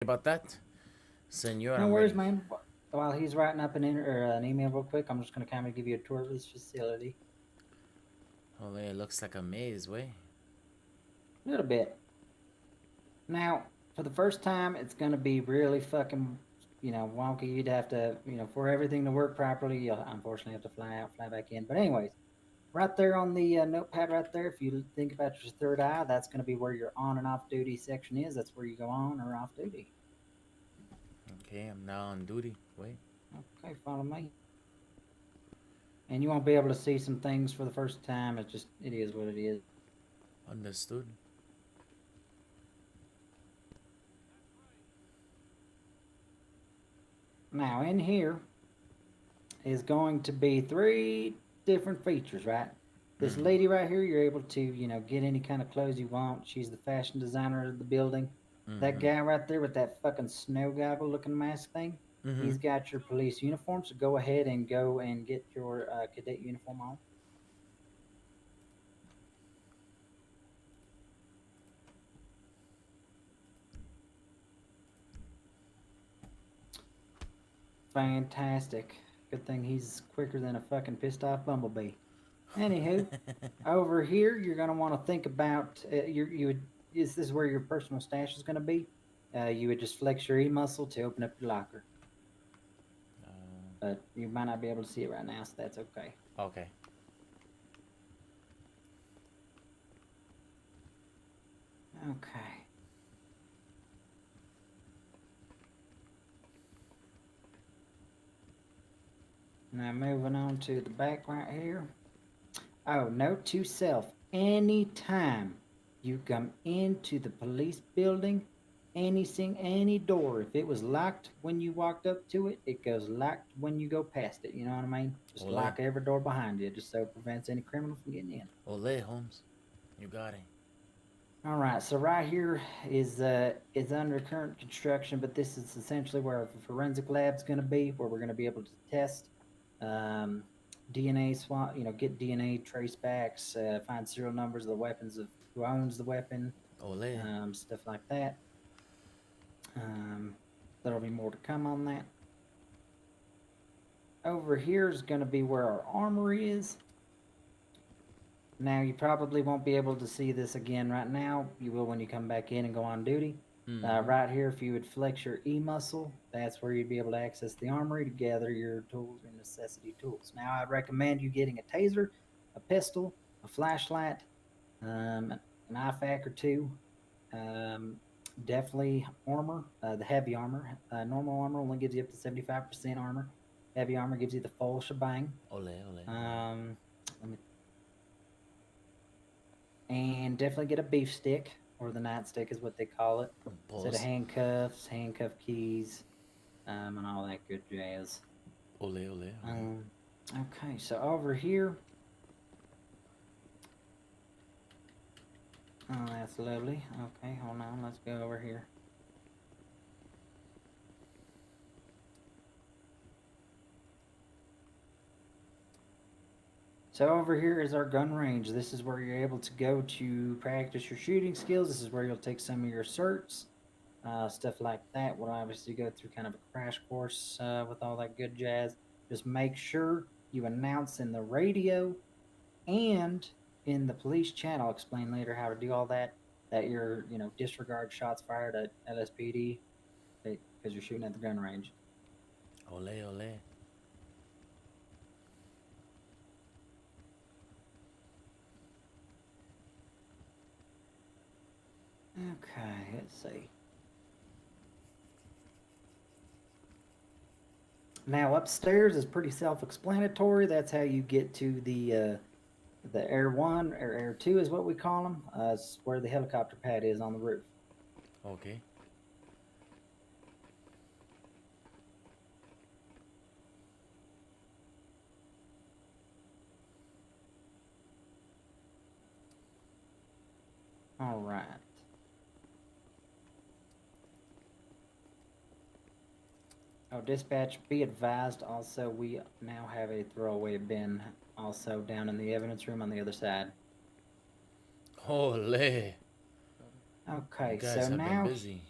about that, Senor. No I'm worries, ready. man. While he's writing up an email real quick, I'm just going to kind of give you a tour of this facility. Oh, it looks like a maze, way. A little bit. Now, for the first time, it's going to be really fucking, wonky. You'd have to, for everything to work properly, you'll unfortunately have to fly out, fly back in. But anyways, right there on the notepad right there, if you think about your third eye, that's going to be where your on and off duty section is. That's where you go on or off duty. Okay, I'm now on duty. Wait, Okay, follow me. And you won't be able to see some things for the first time. It is what it is. understood. Now, in here is going to be three different features, right? This Mm-hmm. lady right here, you're able to, get any kind of clothes you want. She's the fashion designer of the building. That Mm-hmm. guy right there with that fucking snow goggle looking mask thing, Mm-hmm. he's got your police uniform. So go and get your cadet uniform on. Fantastic. Good thing he's quicker than a fucking pissed off bumblebee. Anywho, over here, you're going to want to think about you would this is where your personal stash is going to be. You would just flex your E muscle to open up your locker, but you might not be able to see it right now, so that's okay. Okay. Okay. Now moving on to the back right here. Oh, note to self: anytime you come into the police building, any door, if it was locked when you walked up to it, it goes locked when you go past it. You know what I mean? Just Ole. lock every door behind you, just so it prevents any criminal from getting in. Ole, Holmes. You got it. All right, so right here is under current construction, but this is essentially where the forensic lab's going to be, where we're going to be able to test um, DNA swap, get DNA trace backs, find serial numbers of the weapons of who owns the weapon, Ole. stuff like that. Um, there'll be more to come on that. Over here is going to be where our armory is. Now, you probably won't be able to see this again right now. You will when you come back in and go on duty. Mm-hmm. Right here, if you would flex your E muscle, that's where you'd be able to access the armory to gather your tools, your necessity tools. Now, I'd recommend you getting a taser, a pistol, a flashlight, an IFAK or two. Um, Definitely armor, the heavy armor. Normal armor only gives you up to 75% armor. Heavy armor gives you the full shebang. Ole, ole, ole. Um, let me and definitely get a beef stick or the nightstick is what they call it. Set of Pause. handcuffs, handcuff keys, and all that good jazz. Ole, ole, ole. Um, okay, so over here, oh, that's lovely. Okay, hold on, let's go over here. So over here is our gun range. This is where you're able to go to practice your shooting skills. This is where you'll take some of your certs, stuff like that. We'll obviously go through kind of a crash course with all that good jazz. Just make sure you announce in the radio and in the police chat. I'll explain later how to do all that. That you're, disregard shots fired at LSPD because you're shooting at the gun range. Ole, ole. Okay, let's see. Now upstairs is pretty self-explanatory. That's how you get to the Air One or Air Two is what we call them. It's where the helicopter pad is on the roof. Okay. All right. Oh, dispatch, be advised. Also, we now have a throwaway bin also down in the evidence room on the other side. Ole. You Okay, guys so have been now, busy.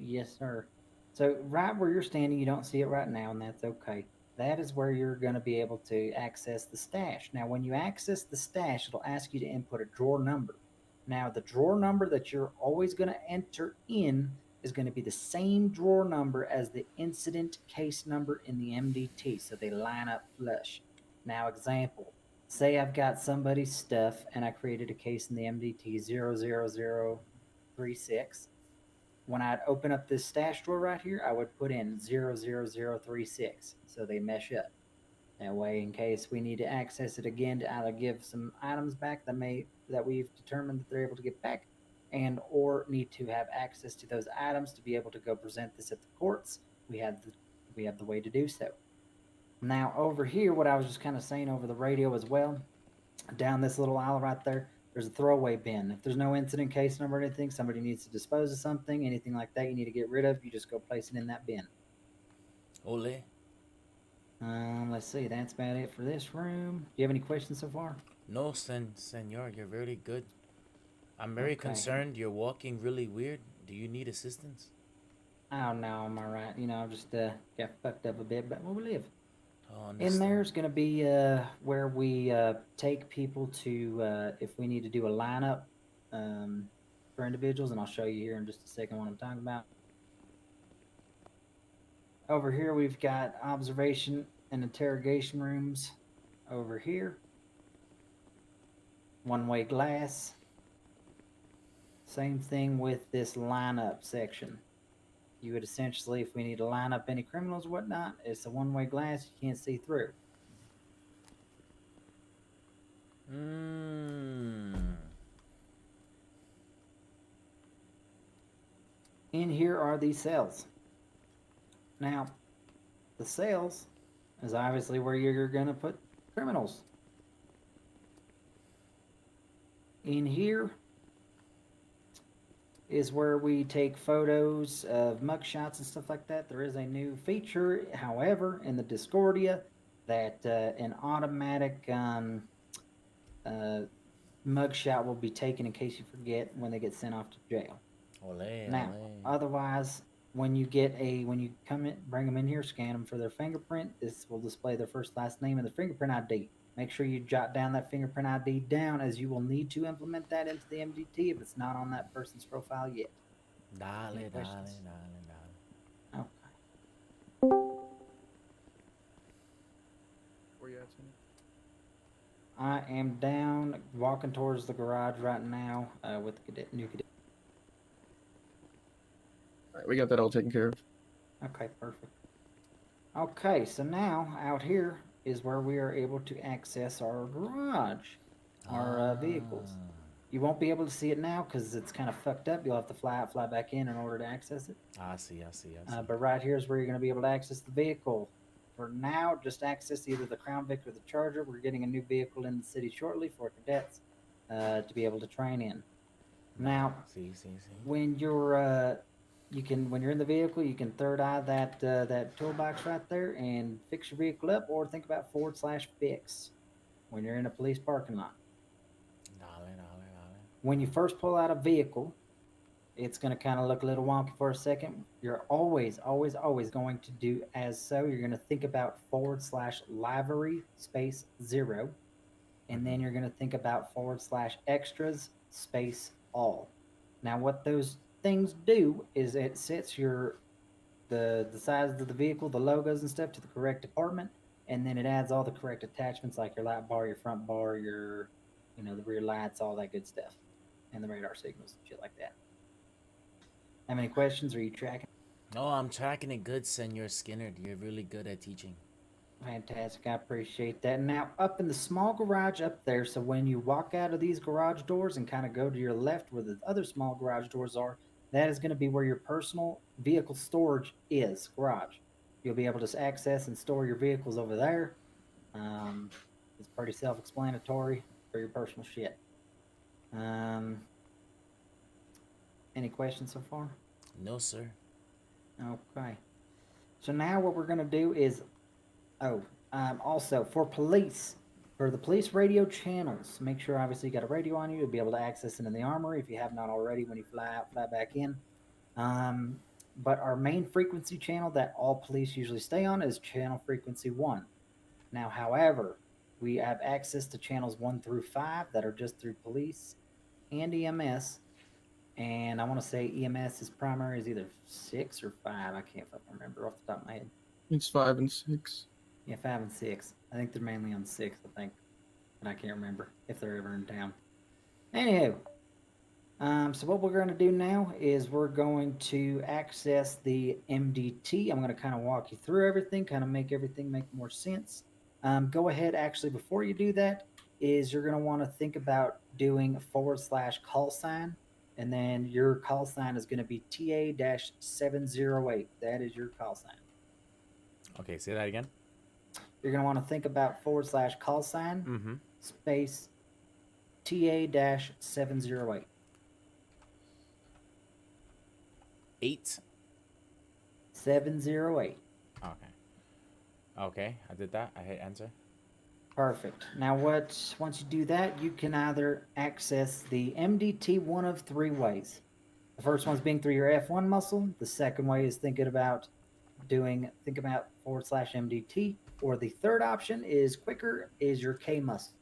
Yes, sir. So right where you're standing, you don't see it right now, and that's okay. That is where you're going to be able to access the stash. Now, when you access the stash, it'll ask you to input a drawer number. Now, the drawer number that you're always going to enter in is going to be the same drawer number as the incident case number in the MDT, so they line up flush. Now, example, say I've got somebody's stuff and I created a case in the MDT 00036. When I'd open up this stash drawer right here, I would put in 00036 so they mesh up. That way, in case we need to access it again to either give some items back that we've determined that they're able to get back, and or need to have access to those items to be able to go present this at the courts, we have the way to do so. Now over here, what I was just kind of saying over the radio as well, down this little aisle right there, there's a throwaway bin. If there's no incident case number or anything, somebody needs to dispose of something, anything like that you need to get rid of, you just go place it in that bin. Ole. Let's see, that's about it for this room. Do you have any questions so far? No, senor, you're very good. I'm very Okay. concerned. You're walking really weird. Do you need assistance? Oh no, I'm all right. I just got fucked up a bit, but we'll live. Oh, In there's understand. going to be where we take people to if we need to do a lineup for individuals, and I'll show you here in just a second what I'm talking about. Over here, we've got observation and interrogation rooms over here. One-way glass. Same thing with this lineup section. You would essentially, if we need to line up any criminals or whatnot, it's a one-way glass you can't see through. In here are these cells. Now, the cells is obviously where you're going to put criminals. In here is where we take photos of mugshots and stuff like that. There is a new feature, however, in the Discordia that an automatic mugshot will be taken in case you forget when they get sent off to jail. Ole, Now, ole. otherwise, when you come in, bring them in here, scan them for their fingerprint. This will display their first, last name, and their fingerprint ID. Make sure you jot down that fingerprint ID down, as you will need to implement that into the MDT if it's not on that person's profile yet. Dale, Any dale, questions? dale, dale. Okay. Where you at, Sonny? I am down, walking towards the garage right now with the new cadet. All right, we got that all taken care of. Okay, perfect. Okay, so now out here is where we are able to access our garage, our vehicles. You won't be able to see it now because it's kind of fucked up. You'll have to fly out, fly back in order to access it. I see, I see, I see. But right here is where you're going to be able to access the vehicle. For now, just access either the Crown Vic or the Charger. We're getting a new vehicle in the city shortly for cadets to be able to train in. Now, see. when you're when you're in the vehicle, you can third eye that toolbox right there and fix your vehicle up, or think about /fix when you're in a police parking lot. Dale. When you first pull out a vehicle, it's going to kind of look a little wonky for a second. You're always going to do as so. You're going to think about /livery space 0. And then you're going to think about /extras space all. Now, what those things do is it sets the size of the vehicle, the logos and stuff to the correct department, and then it adds all the correct attachments like your light bar, your front bar, your the rear lights, all that good stuff, and the radar signals and shit like that. Have any questions? Are you tracking? No, I'm tracking it good, Senor Skinner. You're really good at teaching. Fantastic. I appreciate that. Now, up in the small garage up there, so when you walk out of these garage doors and kind of go to your left where the other small garage doors are, that is going to be where your personal vehicle storage is, garage. You'll be able to access and store your vehicles over there. It's pretty self-explanatory for your personal shit. Any questions so far? No, sir. Okay. So now what we're going to do is, also for the police radio channels, make sure obviously you got a radio on you to be able to access it in the armory if you have not already when you fly out, fly back in. but our main frequency channel that all police usually stay on is channel frequency 1. Now, however, we have access to channels 1 through 5 that are just through police and EMS. And I want to say EMS's primary is either 6 or 5. I can't fucking remember off the top of my head. It's 5 and 6. Yeah, 5 and 6. I think they're mainly on 6, I think. And I can't remember if they're ever in town. Anywho, so what we're going to do now is we're going to access the MDT. I'm going to kind of walk you through everything, kind of make everything make more sense. Go ahead, actually, before you do that, is you're going to want to think about doing a / call sign, and then your call sign is going to be TA-708. That is your call sign. Okay, say that again. You're going to want to think about / call sign, Mm-hmm. space TA-708. 8. 708. Okay. Okay, I did that. I hit enter. Perfect. Now, once you do that, you can either access the MDT one of 3 ways. The first one's being through your F1 muscle. The second way is think about / MDT. Or the third option is quicker, is your K muscle.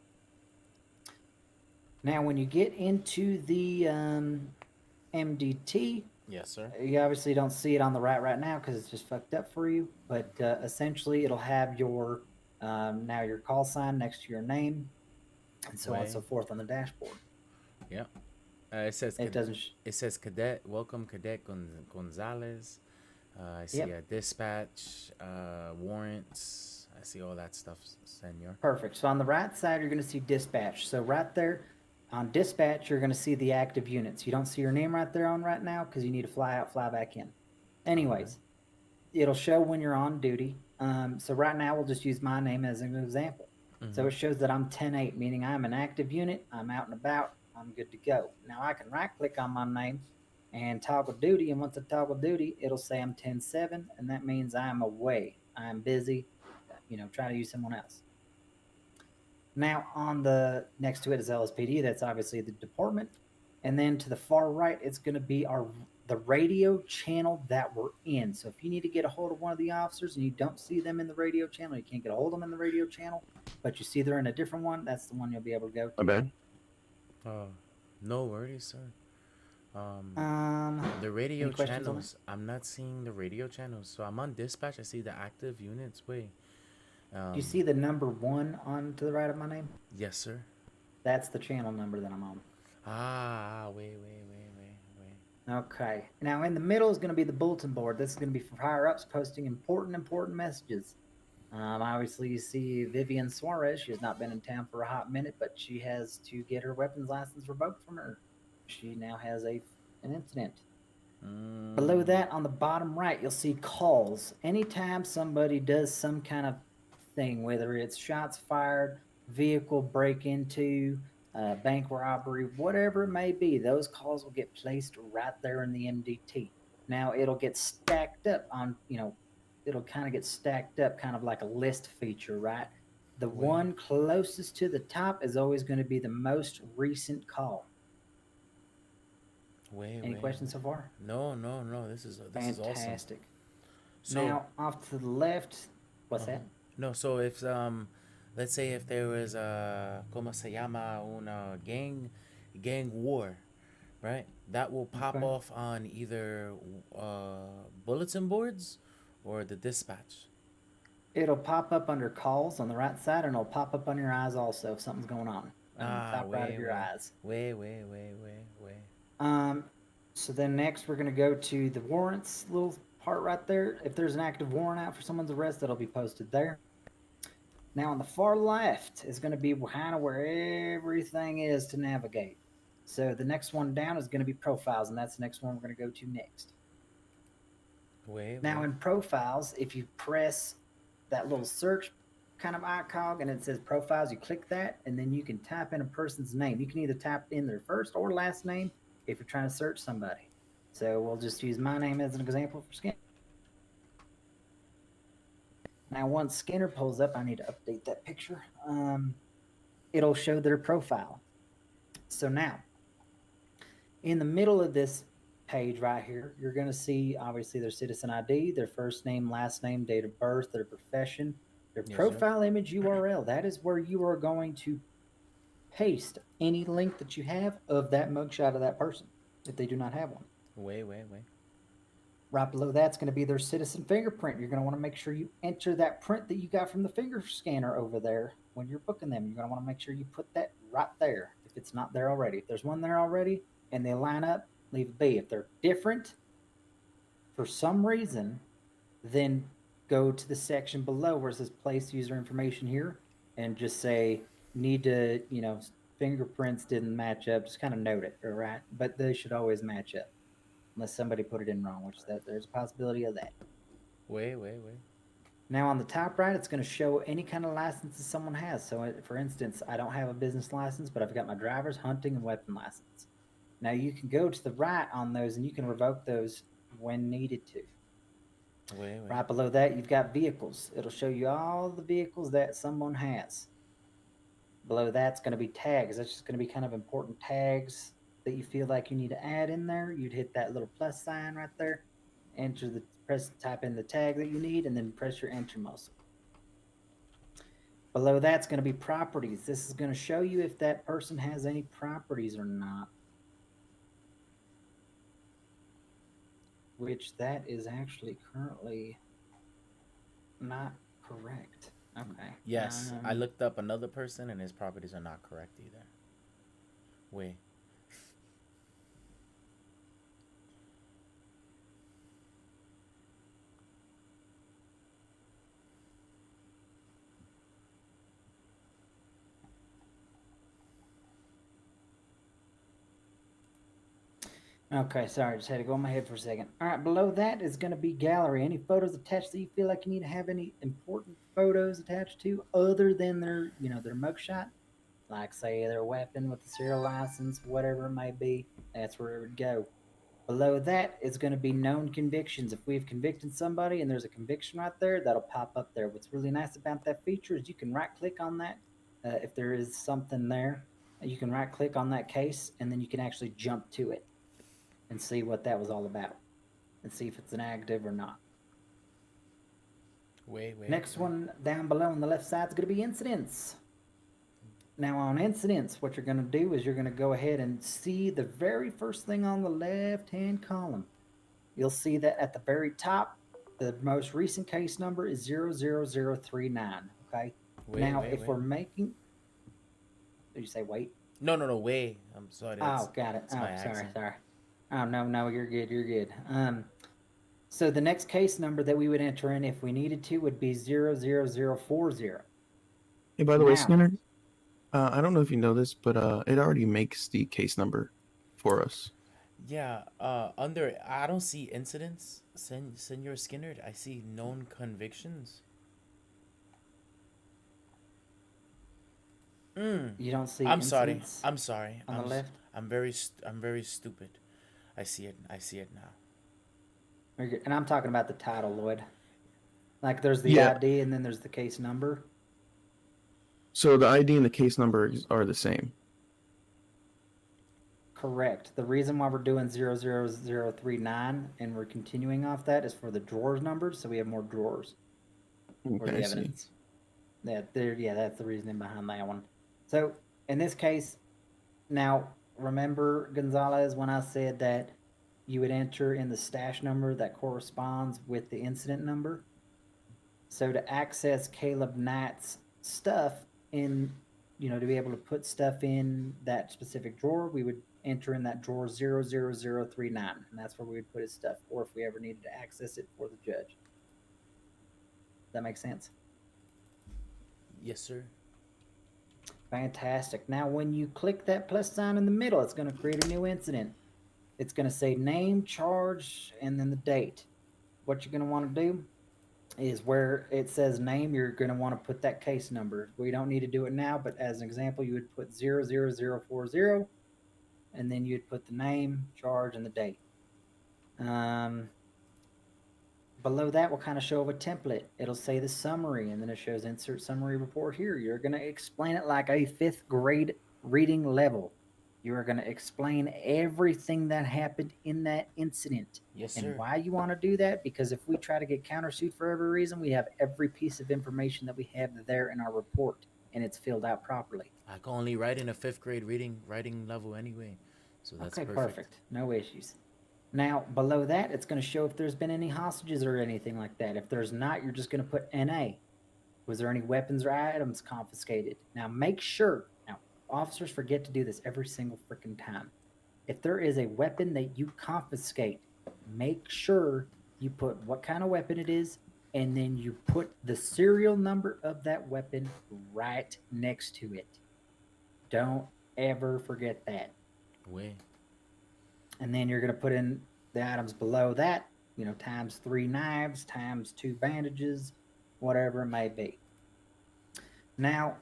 Now, when you get into the MDT, Yes, sir. you obviously don't see it on the right now because it's just fucked up for you. But essentially, it'll have your now your call sign next to your name, and so on and so forth on the dashboard. Yep. It says It doesn't. it says Cadet. Welcome, Cadet Gonzalez. I see a dispatch, warrants. I see all that stuff, Senor. Perfect. So on the right side, you're going to see dispatch. So right there on dispatch, you're going to see the active units. You don't see your name right there on right now because you need to fly out, fly back in. Anyways, it'll show when you're on duty. So right now, we'll just use my name as an example. Mm-hmm. So it shows that I'm 10-8, meaning I'm an active unit. I'm out and about. I'm good to go. Now I can right click on my name and toggle duty. And once I toggle duty, it'll say I'm 10-7. And that means I'm away. I'm busy, try to use someone else. Now on the next to it is LSPD. That's obviously the department. And then to the far right, it's going to be the radio channel that we're in. So if you need to get a hold of one of the officers and you don't see them in the radio channel, you can't get a hold of them in the radio channel, but you see they're in a different one, that's the one you'll be able to go to. My bad. No worries, sir. The radio channels. I'm not seeing the radio channels. So I'm on dispatch. I see the active units. Wait. Do you see the number 1 on to the right of my name? Yes, sir. That's the channel number that I'm on. Wait. Okay. Now in the middle is going to be the bulletin board. This is going to be for higher ups posting important messages. Obviously, you see Vivian Suarez. She has not been in town for a hot minute, but she has to get her weapons license revoked from her. She now has an incident. Below that, on the bottom right, you'll see calls. Anytime somebody does some kind of thing, whether it's shots fired, vehicle break into, bank robbery, whatever it may be, those calls will get placed right there in the MDT. Now, it'll get stacked up on, it'll kind of get stacked up, kind of like a list feature, right? The one closest to the top is always going to be the most recent call. Any questions so far? No. This is fantastic. So, now, off to the left, what's that? No, so if let's say if there was como se llama una gang war, right? That will pop off on either bulletin boards or the dispatch. It'll pop up under calls on the right side, and it'll pop up on your eyes also if something's going on. Top right of your eyes. Wait. So then next we're going to go to the warrants little part right there. If there's an active warrant out for someone's arrest, that'll be posted there. Now on the far left is going to be kind of where everything is to navigate. So the next one down is going to be profiles, and that's the next one we're going to go to next. Now in profiles, if you press that little search kind of icon and it says profiles, you click that, and then you can type in a person's name. You can either type in their first or last name if you're trying to search somebody. So we'll just use my name as an example for Skinner. Now once Skinner pulls up, I need to update that picture. It'll show their profile. So now, in the middle of this page right here, you're going to see obviously their citizen ID, their first name, last name, date of birth, their profession, their Yes, sir. profile image URL. That is where you are going to paste any link that you have of that mugshot of that person if they do not have one. Wait. Right below that's going to be their citizen fingerprint. You're going to want to make sure you enter that print that you got from the finger scanner over there when you're booking them. You're going to want to make sure you put that right there if it's not there already. If there's one there already and they line up, leave it be. If they're different for some reason, then go to the section below where it says place user information here and just say need to, fingerprints didn't match up. Just kind of note it, all right? But they should always match up unless somebody put it in wrong, which there's a possibility of that. Wait. Now on the top right, it's going to show any kind of licenses someone has. So for instance, I don't have a business license, but I've got my driver's, hunting, and weapon license. Now you can go to the right on those and you can revoke those when needed to. Wait. Right below that, you've got vehicles. It'll show you all the vehicles that someone has. Below that's going to be tags. That's just going to be kind of important tags that you feel like you need to add in there. You'd hit that little plus sign right there, type in the tag that you need, and then press your enter muscle. Below that's going to be properties. This is going to show you if that person has any properties or not. Which that is actually currently not correct. Okay. Yes, I looked up another person and his properties are not correct either. Wait. Okay, sorry, just had to go in my head for a second. All right, below that is going to be gallery. Any photos attached that you feel like you need to have any important photos attached to other than their mugshot, like say their weapon with the serial license, whatever it may be. That's where it would go. Below that is going to be known convictions. If we've convicted somebody and there's a conviction right there, that'll pop up there. What's really nice about that feature is you can right click on that. If there is something there, you can right click on that case and then you can actually jump to it and see what that was all about and see if it's an active or not. Wait. Next one down below on the left side is going to be incidents. Now on incidents, what you're going to do is you're going to go ahead and see the very first thing on the left-hand column. You'll see that at the very top, the most recent case number is 00039, okay? If we're making... Did you say wait? No, wait. I'm sorry. Oh, got it. Oh, sorry. Oh, no, you're good. So the next case number that we would enter in if we needed to would be 00040. Hey, by the way, Now- Skinner, I don't know if you know this, but it already makes the case number for us. Yeah, under I don't see incidents, Senor Skinner. I see known convictions. You don't see I'm sorry. incidents I'm sorry. on the left? I'm very stupid. I see it now. Very good. And I'm talking about the title, Lloyd. Like there's the Yeah. ID and then there's the case number. So the ID and the case number are the same. Correct. The reason why we're doing 00039 and we're continuing off that is for the drawers numbers, so we have more drawers for Okay, the I see. evidence. That's the reasoning behind that one. So in this case, now remember Gonzalez when I said that you would enter in the stash number that corresponds with the incident number. So to access Caleb Knight's stuff in, to be able to put stuff in that specific drawer, we would enter in that drawer 00039, and that's where we would put his stuff, or if we ever needed to access it for the judge. Does that make sense? Yes, sir. Fantastic. Now, when you click that plus sign in the middle, it's going to create a new incident. It's going to say name, charge, and then the date. What you're going to want to do is where it says name, you're going to want to put that case number. We don't need to do it now, but as an example, you would put 00040, and then you'd put the name, charge, and the date. Below that will kind of show a template. It'll say the summary, and then it shows insert summary report here. You're going to explain it like a 5th grade reading level. You are going to explain everything that happened in that incident Yes, and sir. why you want to do that. Because if we try to get countersued for every reason, we have every piece of information that we have there in our report and it's filled out properly. I can only write in a fifth grade writing level anyway, so that's Okay, perfect. perfect. No issues. Now, below that, it's going to show if there's been any hostages or anything like that. If there's not, you're just going to put NA. Was there any weapons or items confiscated? Now, make sure. Now, officers forget to do this every single freaking time. If there is a weapon that you confiscate, make sure you put what kind of weapon it is, and then you put the serial number of that weapon right next to it. Don't ever forget that. Way. And then you're going to put in the items below that, times 3 knives, times 2 bandages, whatever it may be. Now,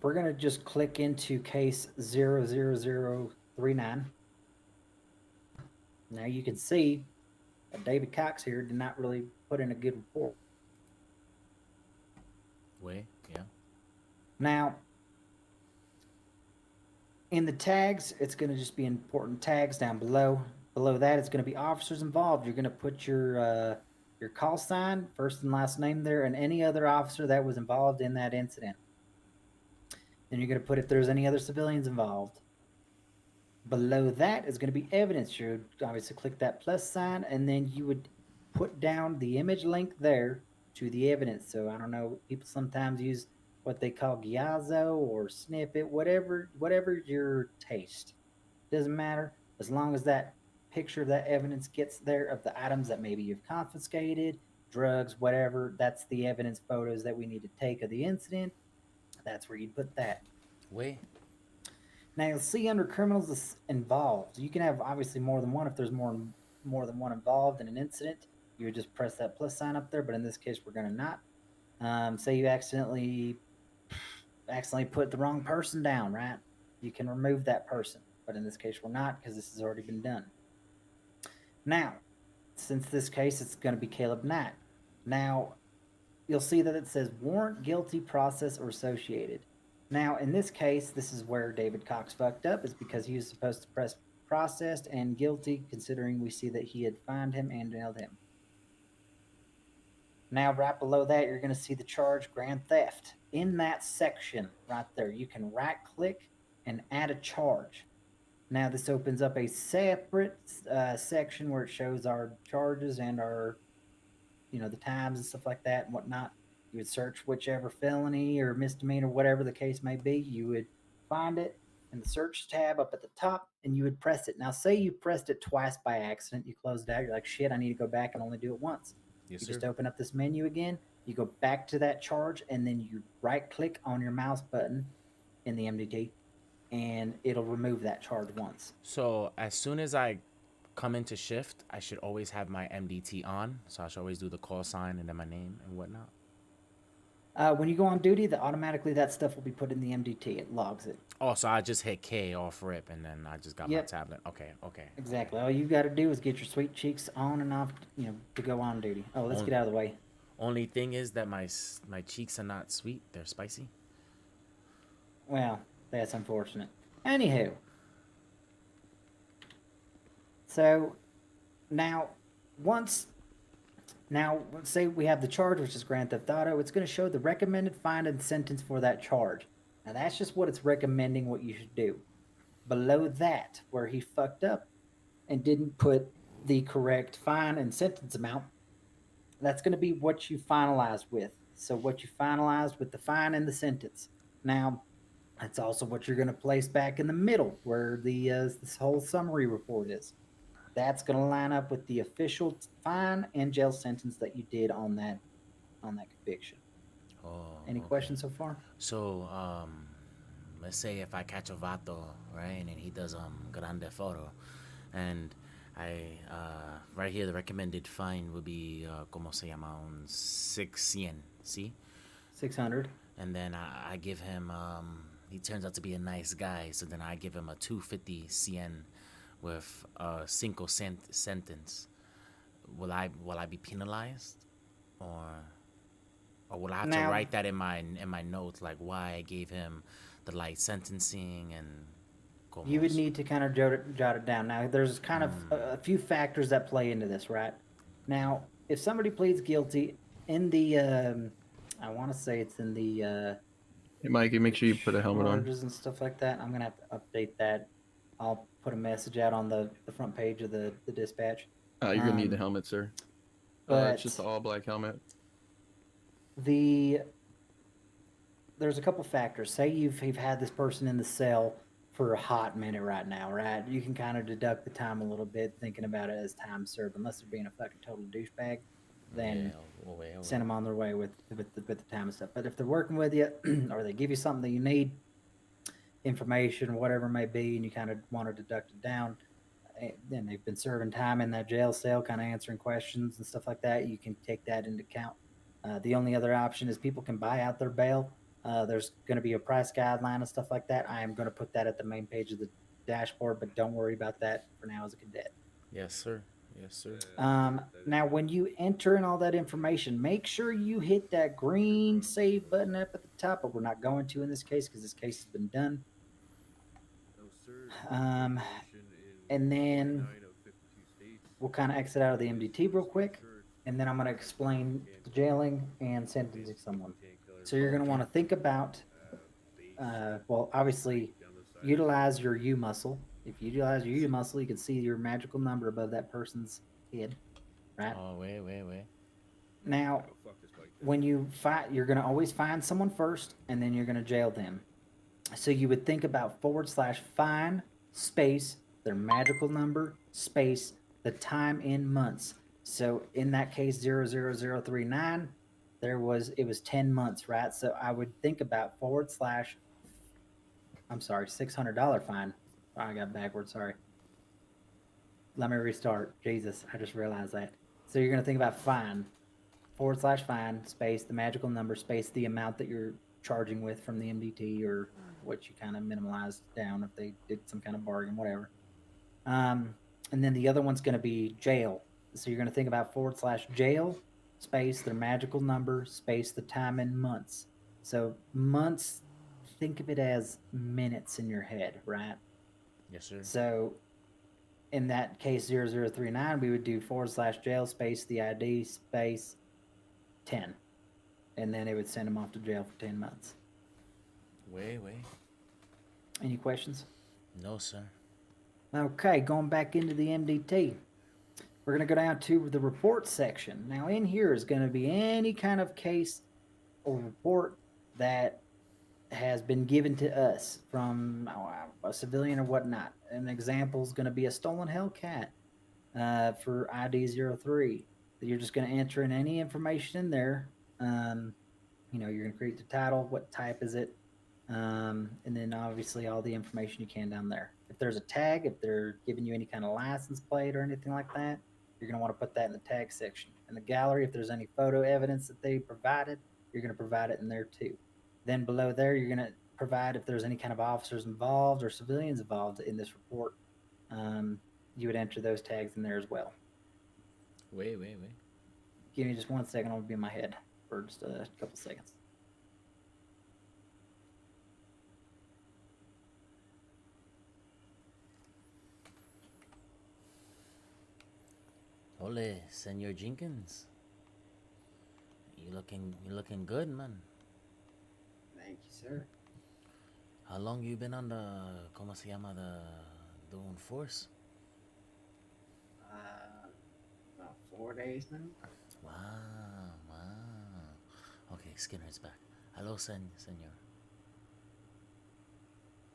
we're going to just click into case 00039. Now you can see that David Cox here did not really put in a good report. Way. Yeah. Now, in the tags, it's going to just be important tags down below. Below that, it's going to be officers involved. You're going to put your call sign, first and last name there, and any other officer that was involved in that incident. Then you're going to put if there's any other civilians involved. Below that is going to be evidence. You would obviously click that plus sign, and then you would put down the image link there to the evidence. So I don't know, people sometimes use what they call Giazzo or snippet, whatever your taste. Doesn't matter as long as that picture of that evidence gets there of the items that maybe you've confiscated, drugs, whatever. That's the evidence photos that we need to take of the incident. That's where you'd put that. Way. Now you'll see under criminals involved. You can have obviously more than one. If there's more than one involved in an incident, you would just press that plus sign up there. But in this case, we're going to not. Say you accidentally put the wrong person down, right? You can remove that person. But in this case, we're not because this has already been done. Now, since this case, it's going to be Caleb Knight. Now, you'll see that it says warrant, guilty, process, or associated. Now, in this case, this is where David Cox fucked up, is because he was supposed to press processed and guilty, considering we see that he had fined him and nailed him. Now, right below that, you're going to see the charge grand theft. In that section right there, you can right click and add a charge. Now, this opens up a separate section where it shows our charges and our, the times and stuff like that and whatnot. You would search whichever felony or misdemeanor, whatever the case may be. You would find it in the search tab up at the top and you would press it. Now, say you pressed it twice by accident, you closed it out, you're like, shit, I need to go back and only do it once. Yes, You sir. just open up this menu again, you go back to that charge, and then you right click on your mouse button in the MDT, and it'll remove that charge once. So as soon as I come into shift, I should always have my MDT on. So I should always do the call sign and then my name and whatnot. When you go on duty, automatically that stuff will be put in the MDT. It logs it. Oh, so I just hit K off rip and then I just got my Yep. tablet. Okay, okay. Exactly. All you got to do is get your sweet cheeks on and off, to go on duty. Oh, let's get out of the way. Only thing is that my cheeks are not sweet; they're spicy. Well, that's unfortunate. Anywho, so now let's say we have the charge, which is Grand Theft Auto. It's going to show the recommended fine and sentence for that charge. Now that's just what it's recommending what you should do. Below that, where he fucked up and didn't put the correct fine and sentence amount, that's going to be what you finalized with. So what you finalized with the fine and the sentence. Now, that's also what you're going to place back in the middle, where this whole summary report is. That's going to line up with the official fine and jail sentence that you did on that conviction. Oh. Any Okay. questions so far? So let's say if I catch a vato, right, and he does grande foto, and I right here the recommended fine would be como se llama un 600, see? 600. And then I give him he turns out to be a nice guy, so then I give him a 250 cien with a 5 cent sentence. Will I be penalized, or will I have to Now- write that in my notes, like why I gave him the light sentencing and you would Comos. need to kind of jot it down. Now, there's kind of a few factors that play into this, right? Now, if somebody pleads guilty in the, I want to say it's in the Hey, Mikey, make sure you put a helmet on. charges and stuff like that. I'm gonna have to update that. I'll put a message out on the front page of the dispatch. You're gonna need the Um, helmet, sir. but It's just the all black helmet. the there's a couple factors. Say you've had this person in the cell for a hot minute right now, right? You can kind of deduct the time a little bit, thinking about it as time served, unless they're being a fucking total douchebag. Then Yeah, away. send them on their way with the time and stuff. But if they're working with you, or they give you something that you need, information, whatever it may be, and you kind of want to deduct it down, then they've been serving time in that jail cell, kind of answering questions and stuff like that. You can take that into account. The only other option is people can buy out their bail. There's going to be a price guideline and stuff like that. I am going to put that at the main page of the dashboard, but don't worry about that for now as a cadet. Yes, sir. Yes, sir. Now, when you enter in all that information, make sure you hit that green save button up at the top, but we're not going to in this case because this case has been done. And then we'll kind of exit out of the MDT real quick, and then I'm going to explain the jailing and sentencing someone. So you're going to want to think about, well, obviously, utilize your U muscle. If you utilize your U muscle, you can see your magical number above that person's head, right? Oh, wait. Now, when you fight, you're going to always find someone first, and then you're going to jail them. So you would think about /find space their magical number space the time in months. So in that case, 00039, it was 10 months, right? So I would think about $600 fine. Oh, I got backwards. Sorry. Let me restart. Jesus, I just realized that. So you're going to think about fine /fine space the magical number space the amount that you're charging with from the MDT or what you kind of minimalized down if they did some kind of bargain, whatever. And then the other one's going to be jail. So you're going to think about /jail space their magical number space the time in months. So months, think of it as minutes in your head, right? Yes, sir. So in that case, 0039, we would do /jail space the ID space 10. And then it would send them off to jail for 10 months. Wait. Any questions? No, sir. Okay, going back into the MDT. We're going to go down to the report section. Now, in here is going to be any kind of case or report that has been given to us from a civilian or whatnot. An example is going to be a stolen Hellcat for ID 03. You're just going to enter in any information in there. You're going to create the title, what type is it, and then obviously all the information you can down there. If there's a tag, if they're giving you any kind of license plate or anything like that, you're going to want to put that in the tag section. In the gallery, if there's any photo evidence that they provided, you're going to provide it in there too. Then below there, you're going to provide if there's any kind of officers involved or civilians involved in this report. You would enter those tags in there as well. Wait. Give me just 1 second. I'll be in my head for just a couple seconds. Ole, Senor Jenkins. You looking good, man. Thank you, sir. How long you been on the ¿cómo se llama the force? About 4 days now. Wow. Okay, Skinner's back. Hello, senor.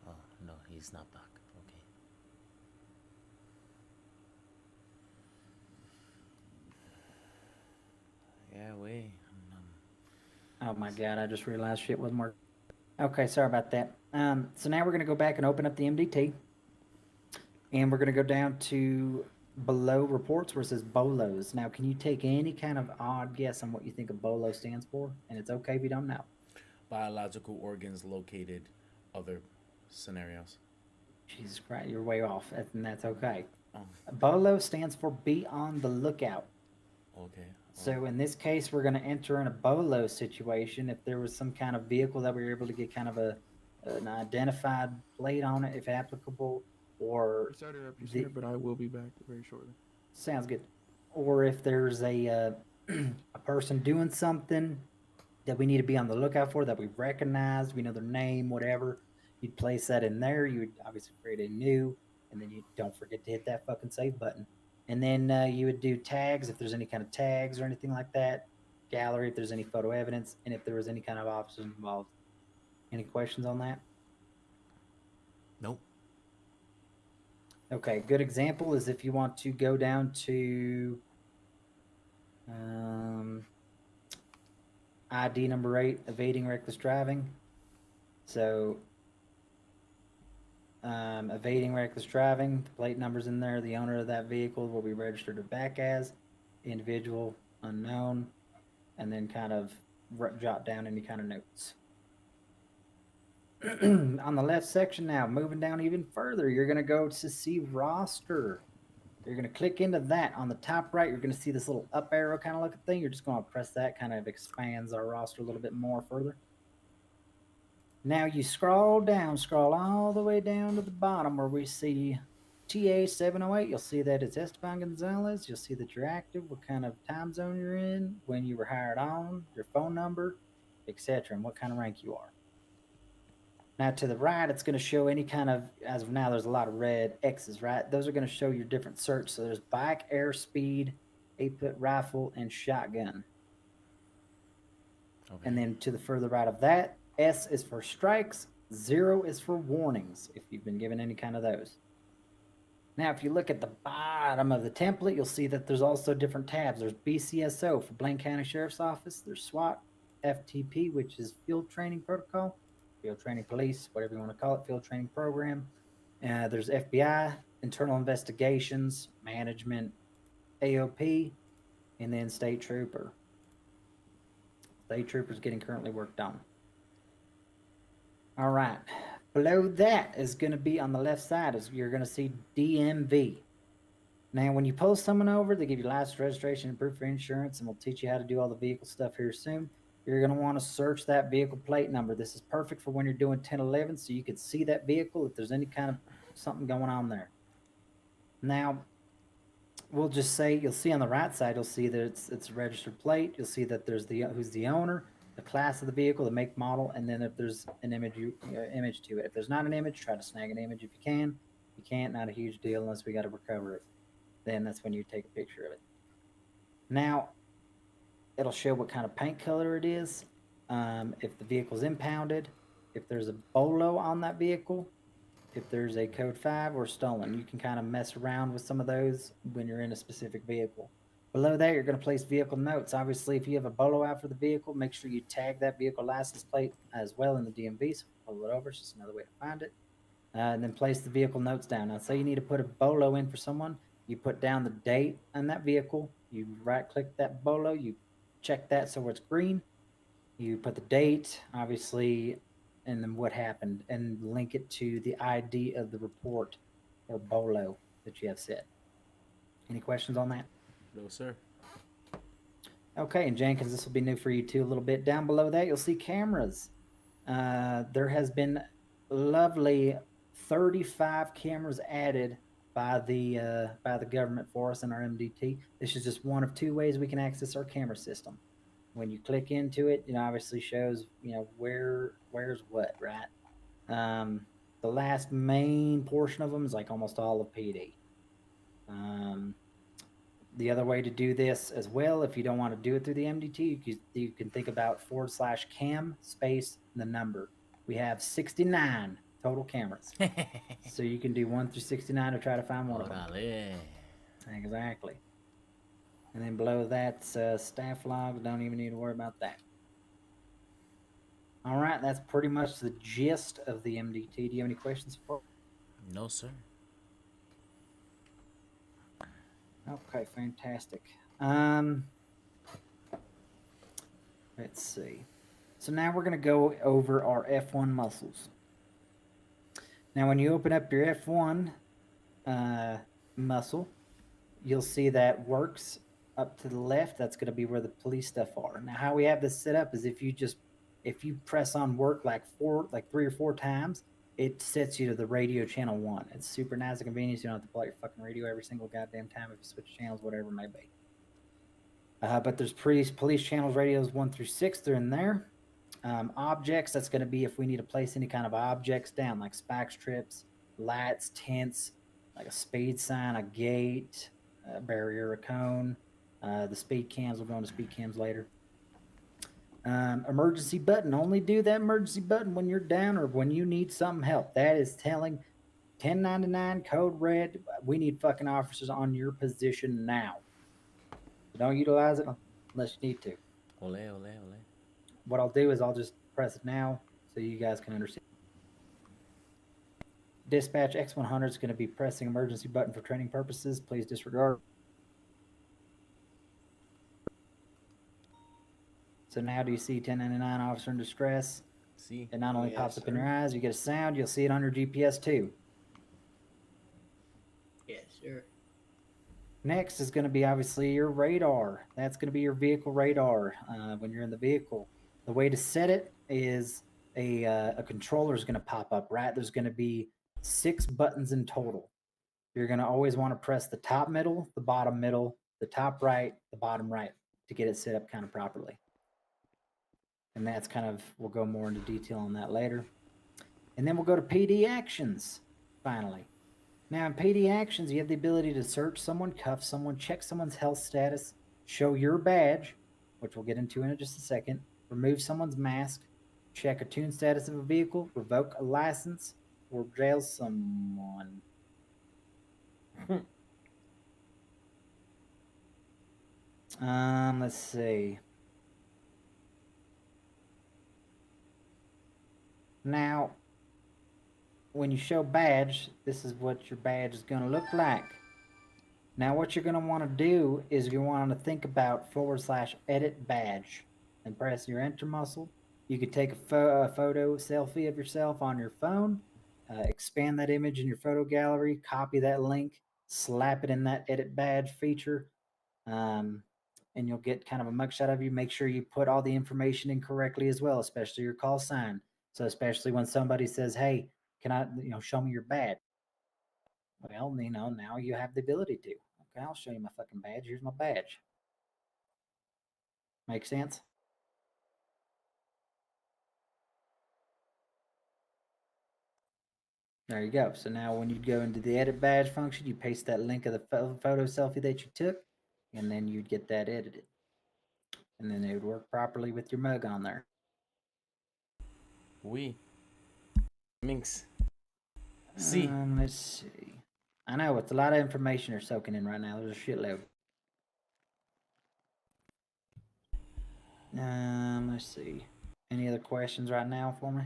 Oh, no, he's not back. Okay. Yeah, wait. Oh my God, I just realized shit wasn't working. Okay, sorry about that. So now we're going to go back and open up the MDT. And we're going to go down to below reports where it says BOLOs. Now, can you take any kind of odd guess on what you think a BOLO stands for? And it's okay if you don't know. Biological organs located, other scenarios. Jesus Christ, you're way off, and that's okay. Oh. BOLO stands for be on the lookout. Okay. So in this case, we're going to enter in a BOLO situation. If there was some kind of vehicle that we were able to get kind of a an identified plate on it if applicable, or Sorry to interrupt you, the sir, but I will be back very shortly. sounds good. Or if there's a person doing something that we need to be on the lookout for that we recognize, we know their name, whatever, you'd place that in there. You would obviously create a new, and then you don't forget to hit that fucking save button. And then you would do tags if there's any kind of tags or anything like that. Gallery if there's any photo evidence, and if there was any kind of officers involved. Any questions on that? Nope. Okay, good example is if you want to go down to ID number 8, evading reckless driving. So, evading reckless driving, the plate number's in there. The owner of that vehicle will be registered or back as individual unknown, and then kind of jot down any kind of notes. On the left section now, moving down even further, you're going to go to see roster. You're going to click into that. On the top right, you're going to see this little up arrow kind of looking thing. You're just going to press that, kind of expands our roster a little bit more further. Now you scroll all the way down to the bottom where we see TA 708. You'll see that it's Esteban Gonzalez. You'll see that you're active, what kind of time zone you're in, when you were hired on, your phone number, etc., and what kind of rank you are. Now to the right, it's going to show any kind of, as of now, there's a lot of red X's, right? Those are going to show your different search. So there's bike, airspeed, 8-foot rifle, and shotgun. Okay. And then to the further right of that, S is for strikes, 0 is for warnings, if you've been given any kind of those. Now, if you look at the bottom of the template, you'll see that there's also different tabs. There's BCSO for Blaine County Sheriff's Office. There's SWAT, FTP, which is Field Training Protocol, Field Training Police, whatever you want to call it, Field Training Program. There's FBI, Internal Investigations, Management, AOP, and then State Trooper. State Trooper's getting currently worked on. All right. Below that is going to be on the left side is you're going to see DMV. Now, when you pull someone over, they give you license, registration, and proof of insurance, and we'll teach you how to do all the vehicle stuff here soon. You're going to want to search that vehicle plate number. This is perfect for when you're doing 1011, so you can see that vehicle if there's any kind of something going on there. Now, we'll just say, you'll see on the right side, you'll see that it's a registered plate. You'll see that there's who's the owner, the class of the vehicle, the make, model, and then if there's an image to it. If there's not an image, try to snag an image if you can. If you can't, not a huge deal unless we got to recover it. Then that's when you take a picture of it. Now, it'll show what kind of paint color it is, if the vehicle's impounded, if there's a BOLO on that vehicle, if there's a code 5 or stolen. You can kind of mess around with some of those when you're in a specific vehicle. Below that, you're going to place vehicle notes. Obviously, if you have a BOLO out for the vehicle, make sure you tag that vehicle license plate as well in the DMV. So pull it over. It's just another way to find it. And then place the vehicle notes down. Now, say you need to put a BOLO in for someone. You put down the date on that vehicle. You right-click that BOLO. You check that so it's green. You put the date, obviously, and then what happened, and link it to the ID of the report or BOLO that you have set. Any questions on that? No, sir. Okay, and Jenkins, this will be new for you too a little bit. Down below that, you'll see cameras. There has been lovely 35 cameras added by the government for us in our MDT. This is just one of 2 ways we can access our camera system. When you click into it, it obviously shows, where's what, right? The last main portion of them is like almost all of PD. The other way to do this as well, if you don't want to do it through the MDT, you can think about /cam space the number. We have 69 total cameras. So you can do 1 through 69 to try to find one of them. Exactly. And then below that, staff logs. Don't even need to worry about that. All right, that's pretty much the gist of the MDT. Do you have any questions for? No, sir. Okay, fantastic. Let's see. So now we're going to go over our F1 muscles. Now, when you open up your F1 muscle, you'll see that works up to the left. That's going to be where the police stuff are. Now, how we have this set up is if you just if you press on work like 3 or 4 times, it sets you to the radio channel 1. It's super nice and convenient. You don't have to play your fucking radio every single goddamn time if you switch channels, whatever it may be. But there's police channels, radios 1 through 6. They're in there. Objects, that's going to be if we need to place any kind of objects down, like spike strips, lights, tents, like a speed sign, a gate, a barrier, a cone. The speed cams, we'll go into speed cams later. Emergency button, only do that emergency button when you're down or when you need some help. That is telling 1099 code red, we need fucking officers on your position now. So don't utilize it unless you need to. Ole, ole, ole. What I'll do is I'll just press it now so you guys can understand. Dispatch X100 is going to be pressing emergency button for training purposes. Please disregard. So now do you see 1099 officer in distress? See? It not only Yes, pops up in sir. your eyes, you get a sound, you'll see it on your GPS too. Yes, sir. Next is going to be obviously your radar. That's going to be your vehicle radar when you're in the vehicle. The way to set it is a controller is going to pop up, right? There's going to be 6 buttons in total. You're going to always want to press the top middle, the bottom middle, the top right, the bottom right to get it set up kind of properly. And that's kind of, we'll go more into detail on that later. And then we'll go to PD actions, finally. Now, in PD actions, you have the ability to search someone, cuff someone, check someone's health status, show your badge, which we'll get into in just a second, remove someone's mask, check a tune status of a vehicle, revoke a license, or jail someone. Let's see. Now, when you show badge, this is what your badge is going to look like. Now, what you're going to want to do is you want to think about /edit badge and press your enter muscle. You could take a photo selfie of yourself on your phone, expand that image in your photo gallery, copy that link, slap it in that edit badge feature, and you'll get kind of a mugshot of you. Make sure you put all the information in correctly as well, especially your call sign. So especially when somebody says, hey, can I, show me your badge? Well, now you have the ability to. Okay, I'll show you my fucking badge. Here's my badge. Make sense? There you go. So now when you go into the edit badge function, you paste that link of the photo selfie that you took, and then you'd get that edited. And then it would work properly with your mug on there. Oui. Minx. See. Let's see. I know, it's a lot of information you're soaking in right now. There's a shitload. Let's see. Any other questions right now for me?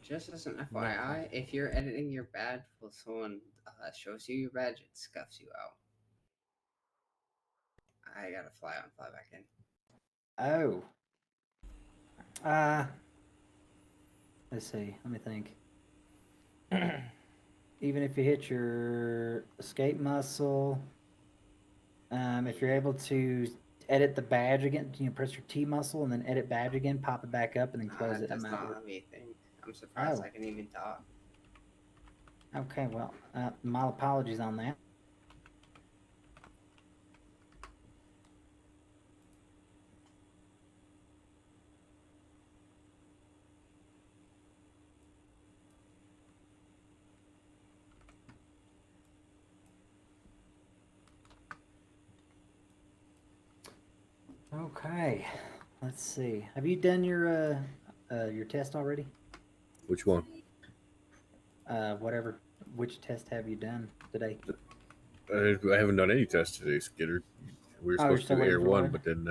Just as an FYI, if you're editing your badge while someone shows you your badge, it scuffs you out. I gotta fly out and fly back in. Oh. Let's see. Let me think. Even if you hit your escape muscle, if you're able to edit the badge again, press your T muscle and then edit badge again, pop it back up, and then close it. That's not a me thing. I'm surprised I can even talk. Okay, well, my apologies on that. Okay, let's see. Have you done your test already? Which one? Which test have you done today? I haven't done any tests today, Skidder. We were Oh, you're supposed still to do waiting air for one, Lloyd? but then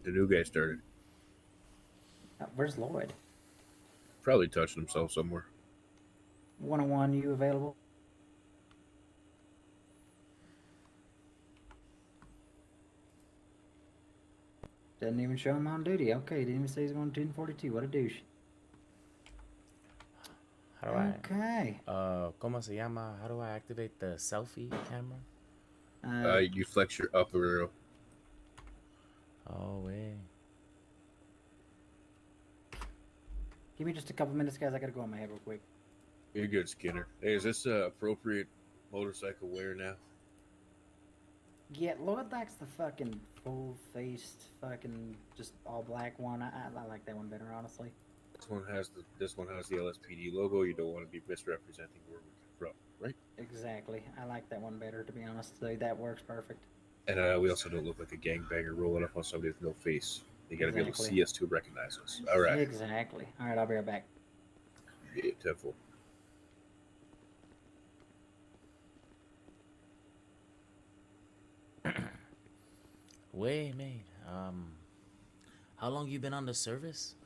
the new guy started. Where's Lloyd? Probably touching himself somewhere. 101, you available? Doesn't even show him on duty. Okay, didn't even say he's going to 1042. What a douche. How do I? Okay. ¿Cómo se llama? How do I activate the selfie camera? You flex your up arrow. Oh, way. Give me just a couple minutes, guys. I gotta go on my head real quick. You're good, Skinner. Hey, is this appropriate motorcycle wear now? Yeah, Lloyd likes the fucking full-faced, fucking just all black one. I like that one better, honestly. This one has the LSPD logo. You don't want to be misrepresenting where we're from, right? Exactly. I like that one better, to be honest. So that works perfect. And we also don't look like a gangbanger rolling up on somebody with no face. They gotta be able to Exactly. see us to recognize us. All right. Exactly. All right, I'll be right back. Yeah, tenfold. Way, mate. How long you been on the service,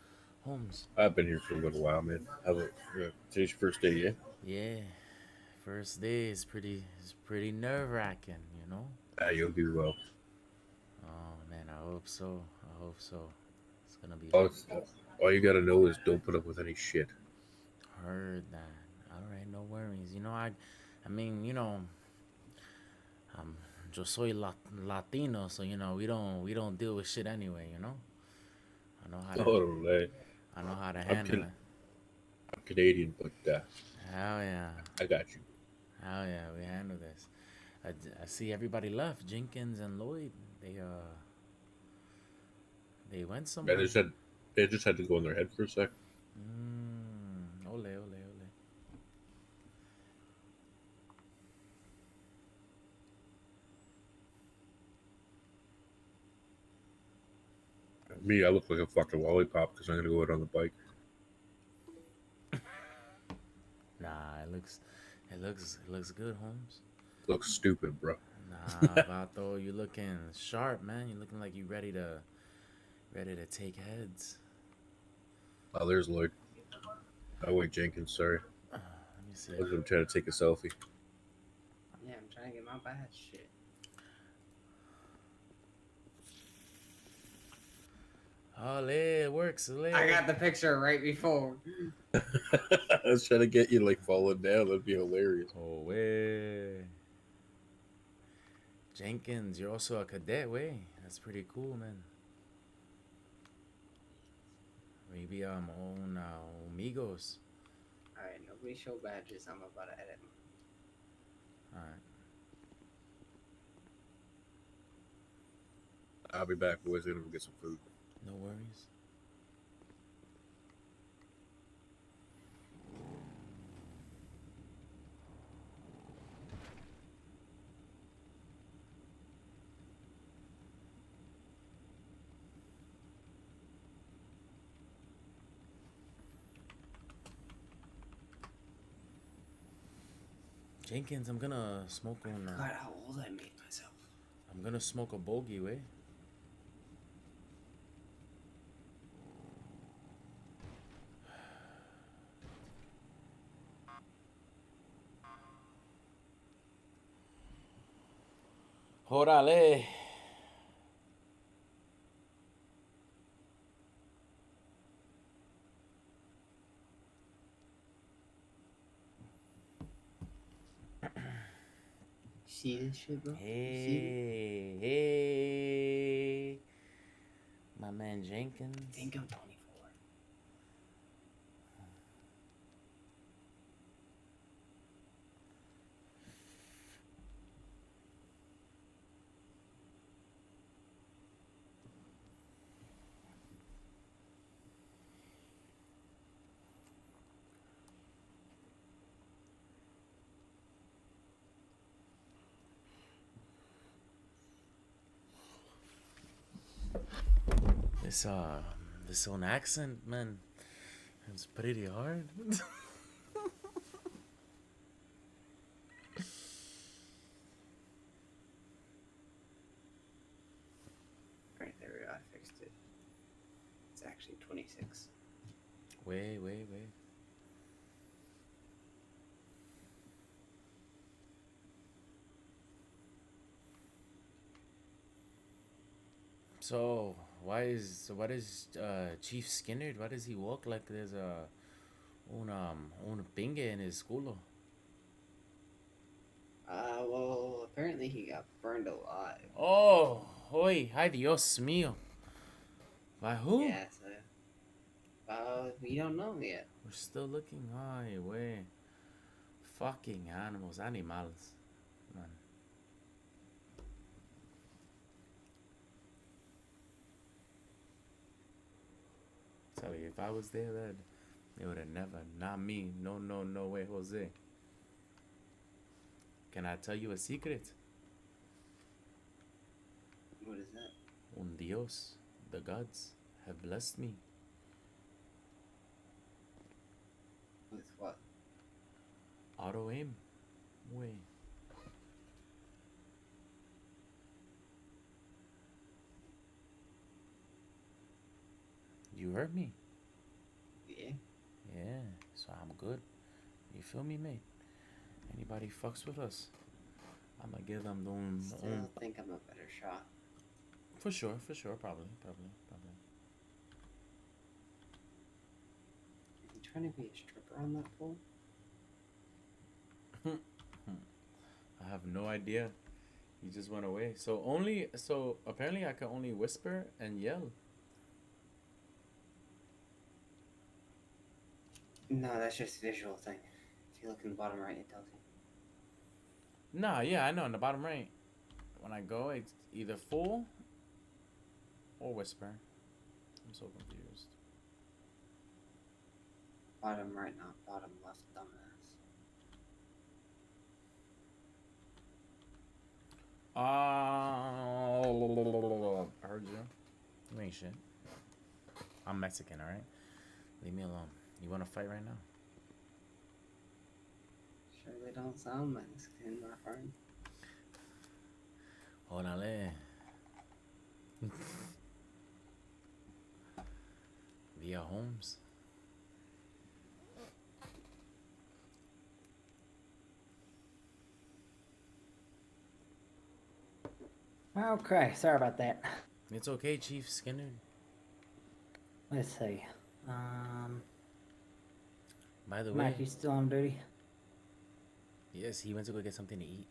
Holmes? I've been here for a little while, man. How about today's your first day, yeah? Yeah. First day is pretty nerve wracking, you know. You'll do well. Oh man, I hope so. I hope so. It's gonna be All you gotta know is don't put up with any shit. heard that. All right, no worries. You know, I mean, you know, yo soy Latino, so you know we don't deal with shit anyway. You know, I know how to Totally. I know how to handle it. I'm Canadian, but Hell yeah, I got you. hell yeah, we handle this. I see everybody left. Jenkins and Lloyd, they went Man, somewhere. they just had to go in their head for a sec. Ole, ole, ole. Me, I look like a fucking lollipop because I'm gonna go out on the bike. Nah, it looks good, Holmes. Looks stupid, bro. Nah, Vato, you looking sharp, man. You looking like you ready to take heads. Oh, there's Lloyd. Oh wait, Jenkins. Sorry. Let me see. I was gonna try to take a selfie. Yeah, I'm trying to get my bad shit. Ole, it works. Ole. I got the picture right before. I was trying to get you like falling down. That'd be hilarious. Oh, way. Jenkins, you're also a cadet, way. That's pretty cool, man. Maybe own amigos. Alright, nobody show badges. I'm about to edit them. All right. I'll be back, boys. I'm gonna go get some food. No worries. Jenkins, I'm gonna smoke on. God, how old I made myself. I'm gonna smoke a bogey, way. Órale. See this shit, bro? You see it? Hey. My man Jenkins. I think I'm 24. This own accent, man. It's pretty hard. Alright, there we go. I fixed it. It's actually 26. Wait. So what is Chief Skinner? Why does he walk like there's un pingue in his culo? Well, apparently he got burned alive. Oh, ay Dios mío. By who? Yeah, so we don't know yet. We're still looking. Ay, way. Fucking animals, animals, man. Tell you, if I was there, that they would have never. Not me. No, no, no way, Jose. Can I tell you a secret? What is that? Un Dios, the gods, have blessed me. With what? Auto aim. Way. You heard me. Yeah. Yeah, so I'm good. You feel me, mate? Anybody fucks with us, I'ma give them the Still think I'm a better shot. For sure, probably. Are you trying to be a stripper on that pole? I have no idea. He just went away. So apparently I can only whisper and yell. No, that's just a visual thing. If you look in the bottom right, it tells you. Nah, yeah, I know. In the bottom right, when I go, it's either full or whisper. I'm so confused. Bottom right, not bottom left, dumbass. I heard you. You ain't shit. I'm Mexican, alright? Leave me alone. You wanna fight right now? Surely don't sound Mexican, my friend. Órale. Via Holmes. Okay, sorry about that. It's okay, Chief Skinner. Let's see. By the way, Mike, you still on duty? yes, he went to go get something to eat.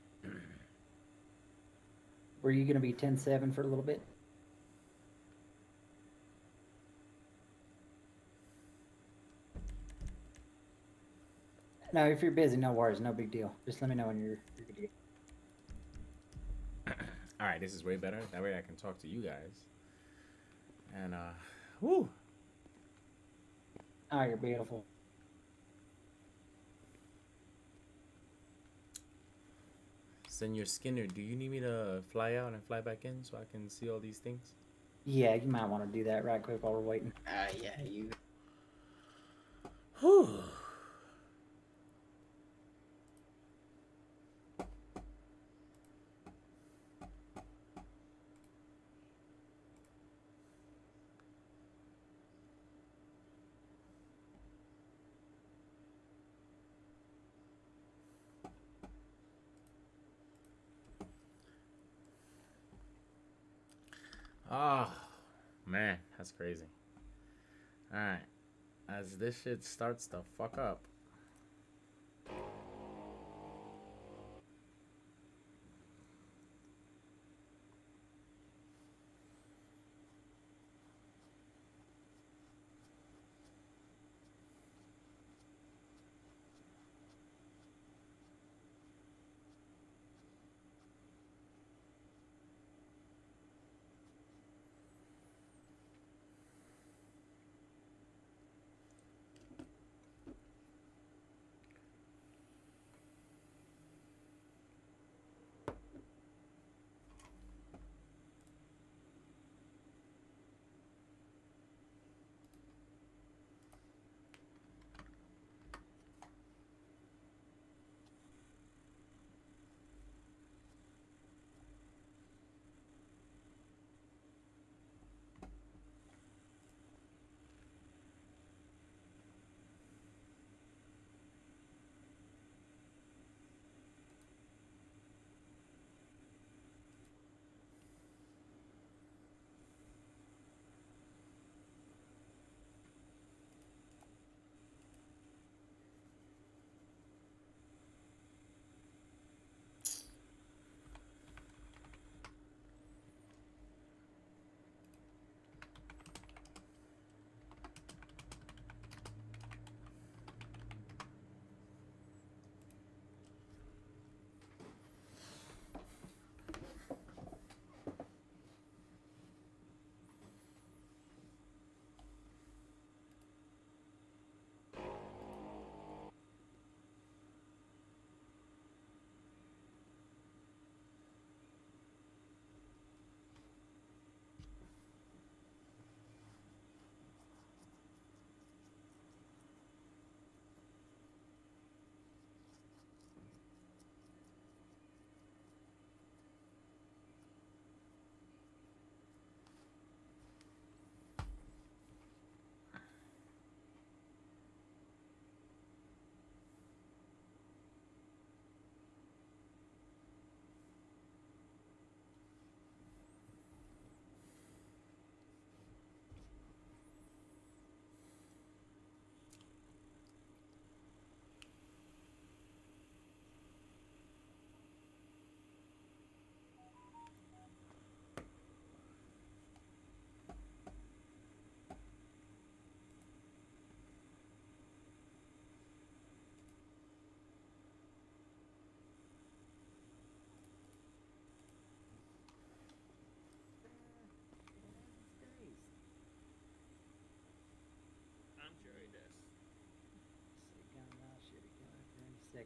Were you gonna be 10-7 for a little bit? No, if you're busy, no worries, no big deal. Just let me know when you're good to go. Alright, this is way better. That way I can talk to you guys. And, whoo! Oh, you're beautiful. Senor Skinner, do you need me to fly out and fly back in so I can see all these things? Yeah, you might want to do that right quick while we're waiting. Yeah, you. Whew. Oh, man, that's crazy. Alright, as this shit starts to fuck up.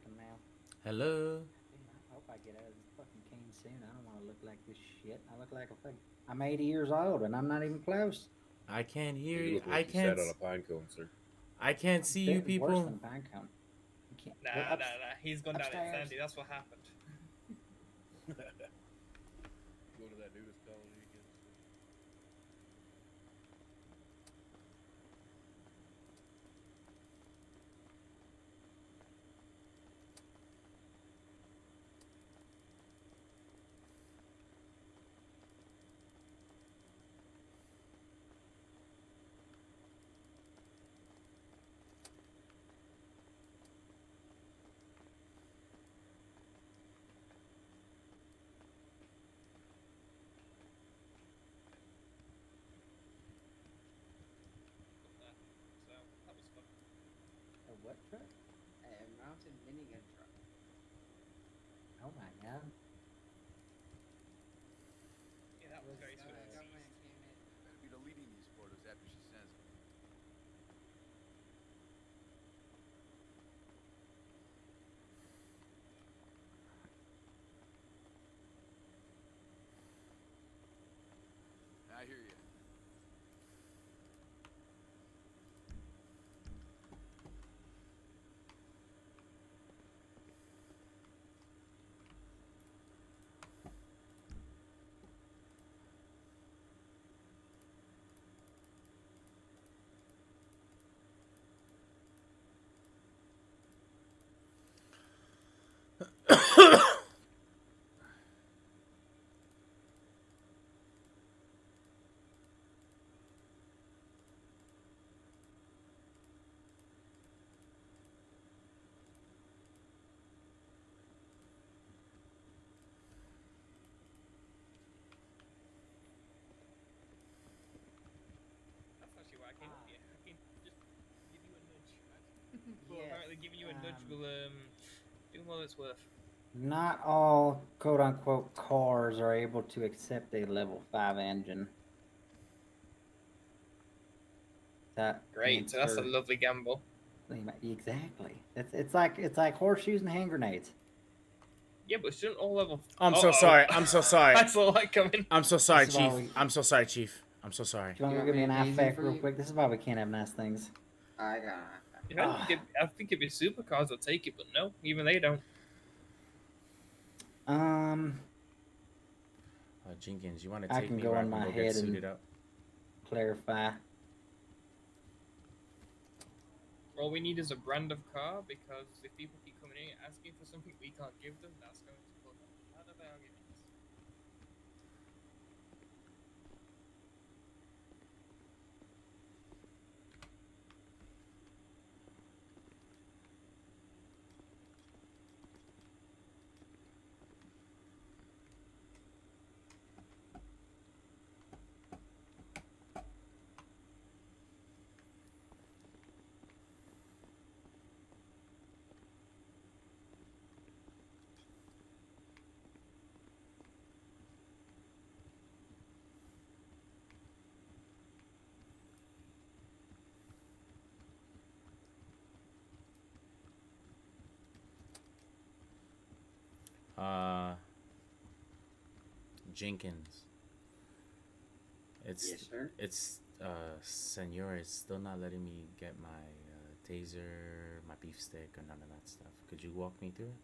second now. Hello. Damn, I hope I get out of this fucking cane soon. I don't want to look like this shit. I look like a fucking. I'm 80 years old and I'm not even close. I can't hear You you. look like you sat on a pine cone, sir. I can't see you Bit worse people. than a pine cone. You can't. Nah, Wait, He's gone down upstairs. at Sandy. That's what happened. Go to that nudist colony again. So that was fun. A what truck? A mounted minigun truck. Oh my god. Yeah, that was very The sweet. government came in. Better be deleting these photos after she sends them. I hear you. That's actually why I came up here. I came just give you a nudge. Well, Yes, apparently giving you a nudge will do all it's worth. Not all quote unquote cars are able to accept a level 5 engine. That Great. So that's a answer- lovely gamble. Exactly. It's like horseshoes and hand grenades. Yeah, but shouldn't all level? I'm so sorry. I'm so sorry. I saw that coming. I'm so sorry, This is why Chief. we- I'm so sorry, Chief. I'm so sorry. Do you want You to want give me me an to affect for real you? quick? This is why we can't have nice things. I got it. I think it'd be supercars will take it, but no, even they don't. Jenkins, you want to I take can me go where I on can my go head get and- suited up? Clarify. All we need is a brand of car because if people keep coming in asking for something we can't give them, that's going to cause a lot of arguments. Jenkins. It's Yes, sir. Senor is still not letting me get my taser, my beefsteak, or none of that stuff. Could you walk me through it?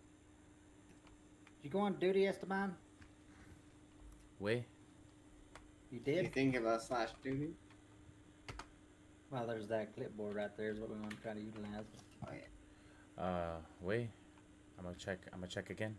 Did you go on duty, Esteban? Wait. You You did? think about slash duty? Well, there's that clipboard right there is what we want to try to utilize. Oh yeah. Wait. I'm gonna check again.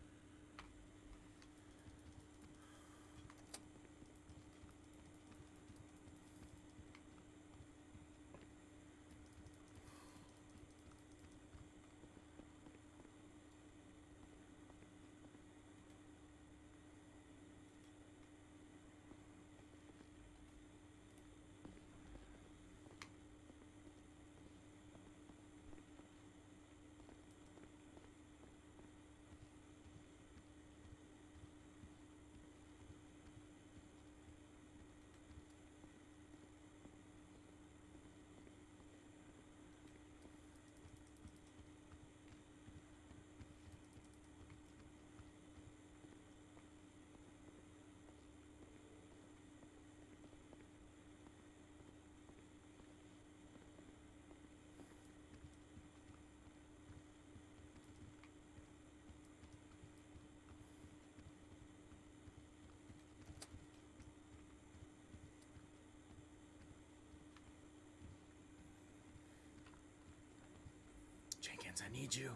Lawrence, I need you.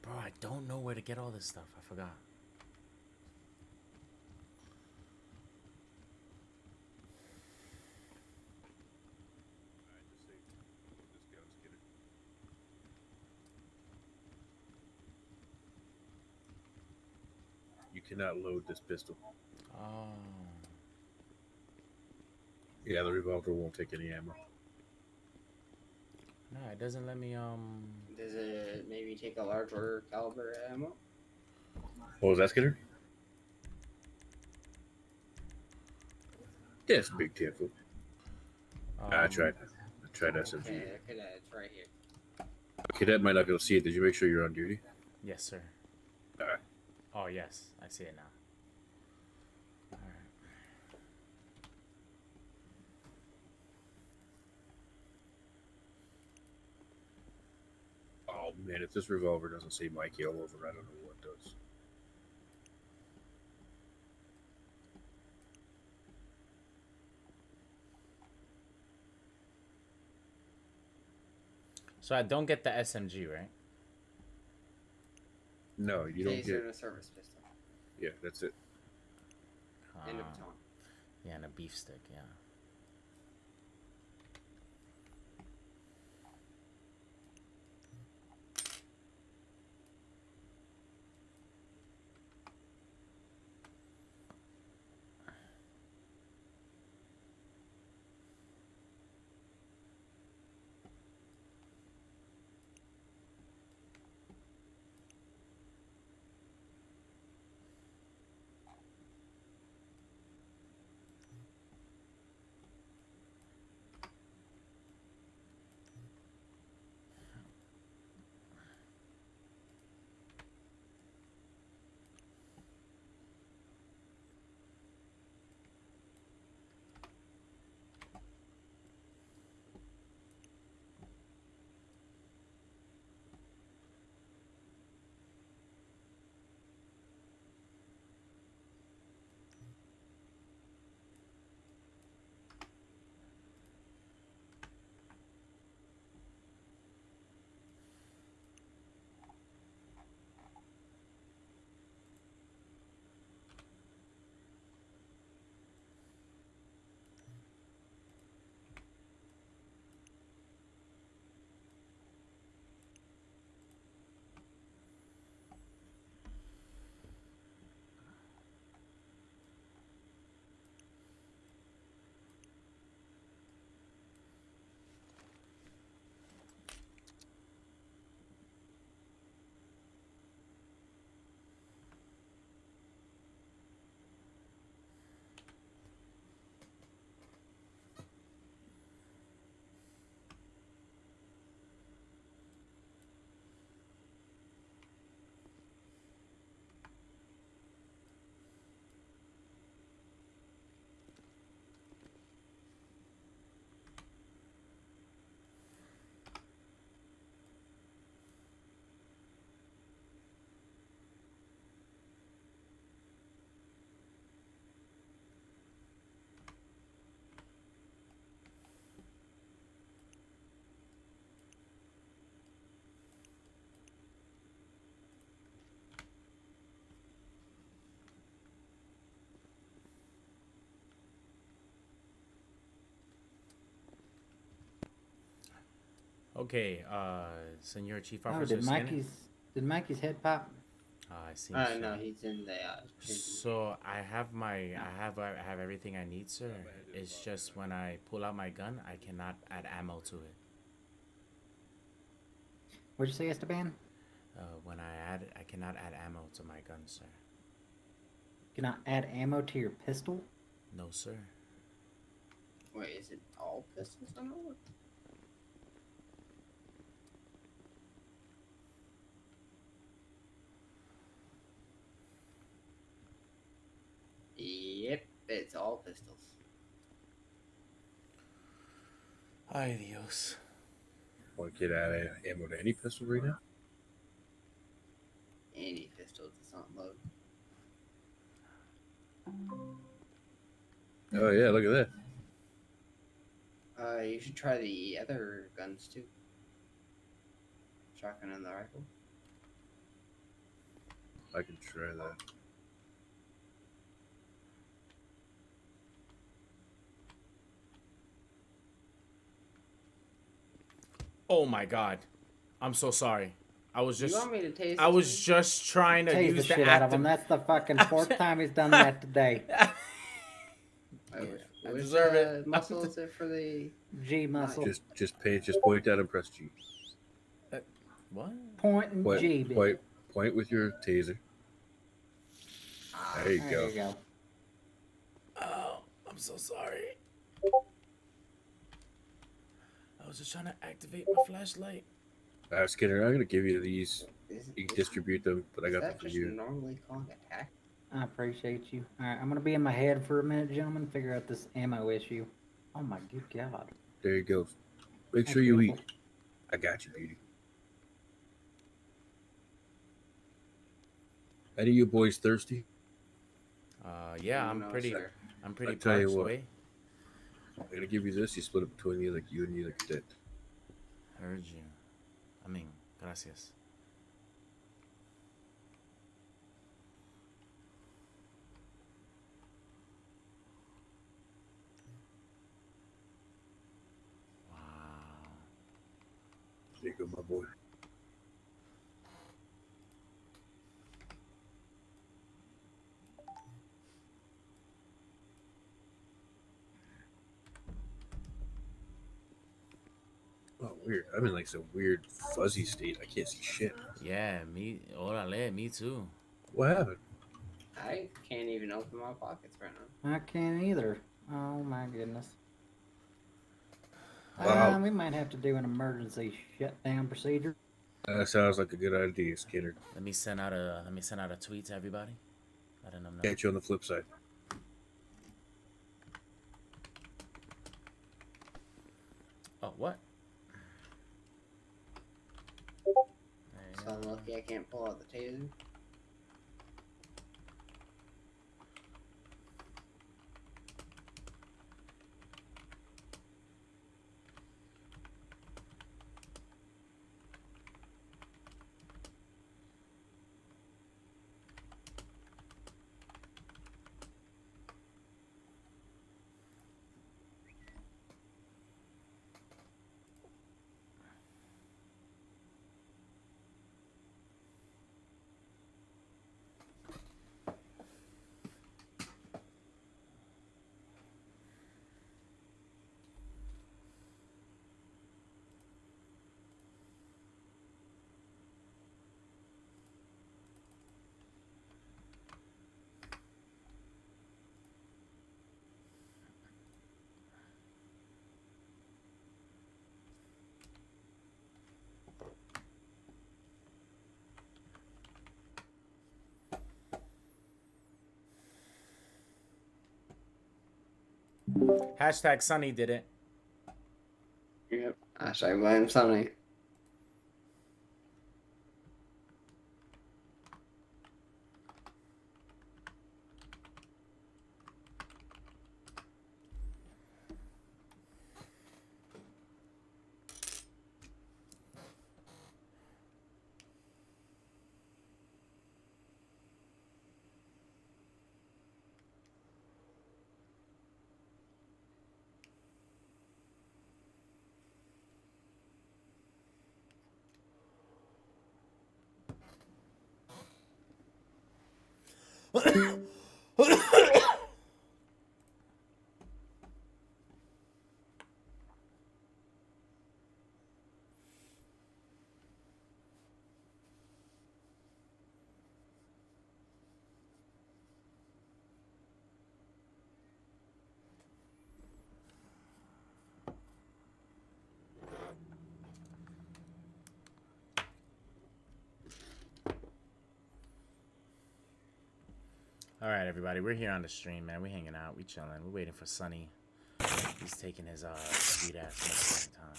Bro, I don't know where to get all this stuff. I forgot. Alright, just say, just go, let's get it. You cannot load this pistol. Oh. Yeah, the revolver won't take any ammo. No, it doesn't let me, Does it maybe take a larger caliber ammo? What was that, Skinner? Yeah, it's a big 10-foot. I tried. I tried SMG. Okay, okay, it's right here. Cadet might not be able to see it. Did you make sure you're on duty? Yes, sir. Alright. Oh, yes. I see it now. Alright. Oh man, if this revolver doesn't say Mikey all over, I don't know what does. So I don't get the SMG, right? No, you don't Taser get. and a service pistol. Yeah, that's it. And a Uh, baton. yeah, and a beef stick, yeah. Okay, Senor Chief Oh, Officer Skinner. did Mikey's head pop? I see. No, he's in the prison. So I have everything I need, sir. It's just when I pull out my gun, I cannot add ammo to it. What'd you say, Esteban? When I cannot add ammo to my gun, sir. Cannot add ammo to your pistol? No, sir. Wait, is it all pistols on all? Yep, it's all pistols. Ay, Dios. Want to get ammo to any pistol right now? Any pistol does not load. Oh yeah, look at that. You should try the other guns too. Shotgun and the rifle. I can try that. Oh my god. I'm so sorry. I was You just want me to taste? I was this just trying to Tase the use the shit out of him. active. That's the fucking fourth time he's done that today. one? I Which deserve it. muscle is it for the? G muscle. Just point out and press G. What? Point and Point, G, baby. point with your taser. There you There go. you go. Oh, I'm so sorry. I was just trying to activate my flashlight. Skinner, I'm gonna give you these. Is, You can is- distribute them, but I is got them that for just you. normally calling attack? I appreciate you. All right, I'm gonna be in my head for a minute, gentlemen. Figure out this ammo issue. Oh my good god. There you go. Make That's sure you beautiful. eat. I got you, beauty. Any of you boys thirsty? Yeah, I'm No, pretty sir. I'm pretty I tell you parched what. away. I'm gonna give you this. You split it between you like you and you like that. Heard you. I mean, gracias. Wow. There you go, my boy. Oh, weird. I'm in like some weird fuzzy state. I can't see shit. Yeah, me orale, me too. What happened? I can't even open my pockets right now. I can't either. Oh my goodness. Wow. We might have to do an emergency shutdown procedure. That sounds like a good idea, Skinner. Let me send out a tweet to everybody. Letting them know. Catch you on the flip side. Oh, what? So I'm lucky I can't pull out the taser. Hashtag Sunny did it. Yep. Hashtag blame Sunny. All right, everybody, we're here on the stream, man. We hanging out, we chilling, we waiting for Sunny. He's taking his sweet ass time.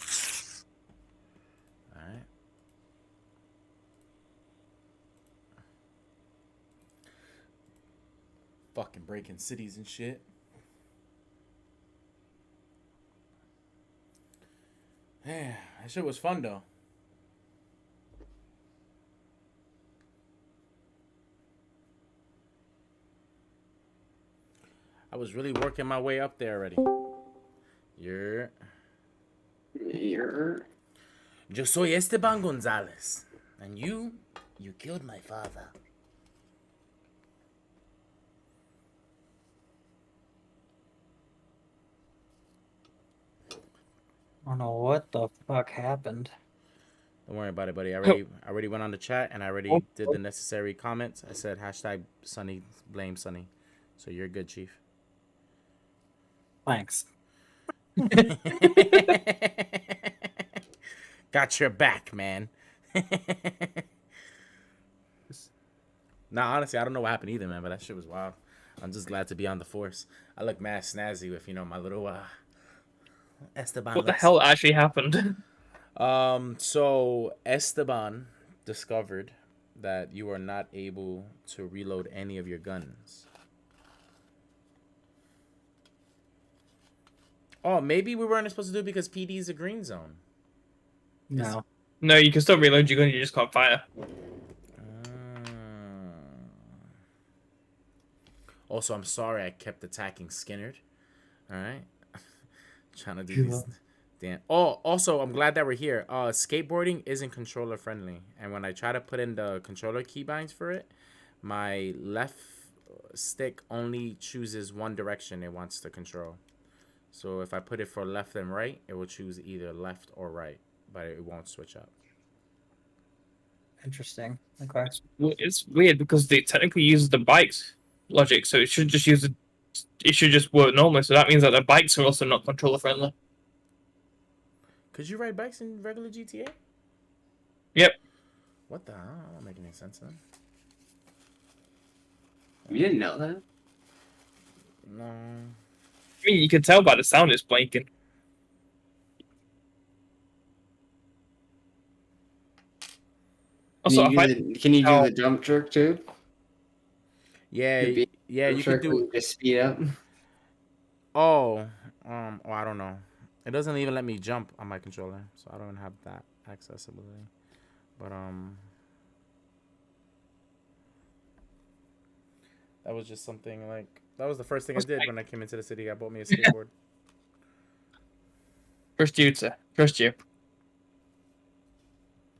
All right. Fucking breaking cities and shit. Yeah, that shit was fun though. I was really working my way up there already. You're. You're Yo soy Esteban Gonzalez. And you killed my father. I don't know what the fuck happened. Don't worry about it, buddy. I already went on the chat and I already did the necessary comments. I said hashtag Sunny, blame Sunny. So you're good, Chief. Thanks. Got your back, man. Nah, honestly, I don't know what happened either, man, but that shit was wild. I'm just glad to be on the force. I look mad snazzy with, my little Esteban What the looks. hell actually happened? So Esteban discovered that you are not able to reload any of your guns. Oh, maybe we weren't supposed to do it because PD is a green zone. No. No, you can still reload your gun, you just can't fire. Also, I'm sorry I kept attacking Skinnerd. All right, trying to do these. Damn. Oh, also, I'm glad that we're here. Skateboarding isn't controller friendly, and when I try to put in the controller keybinds for it, my left stick only chooses one direction it wants to control. So if I put it for left and right, it will choose either left or right, but it won't switch up. Interesting. Okay. It's weird because they technically use the bikes logic, so it should just use it should just work normally. So that means that the bikes are also not controller friendly. Could you ride bikes in regular GTA? Yep. What the hell? That don't make any sense then. You didn't know that? No. I mean, you can tell by the sound it's blinking. Also, Can you do the jump trick too? Yeah, You you could do. it. Just speed up. Oh, I don't know. It doesn't even let me jump on my controller, so I don't have that accessibility. But that was just something like that was the first thing I did when I came into the city. I bought me a skateboard. Trust you, sir. Trust you.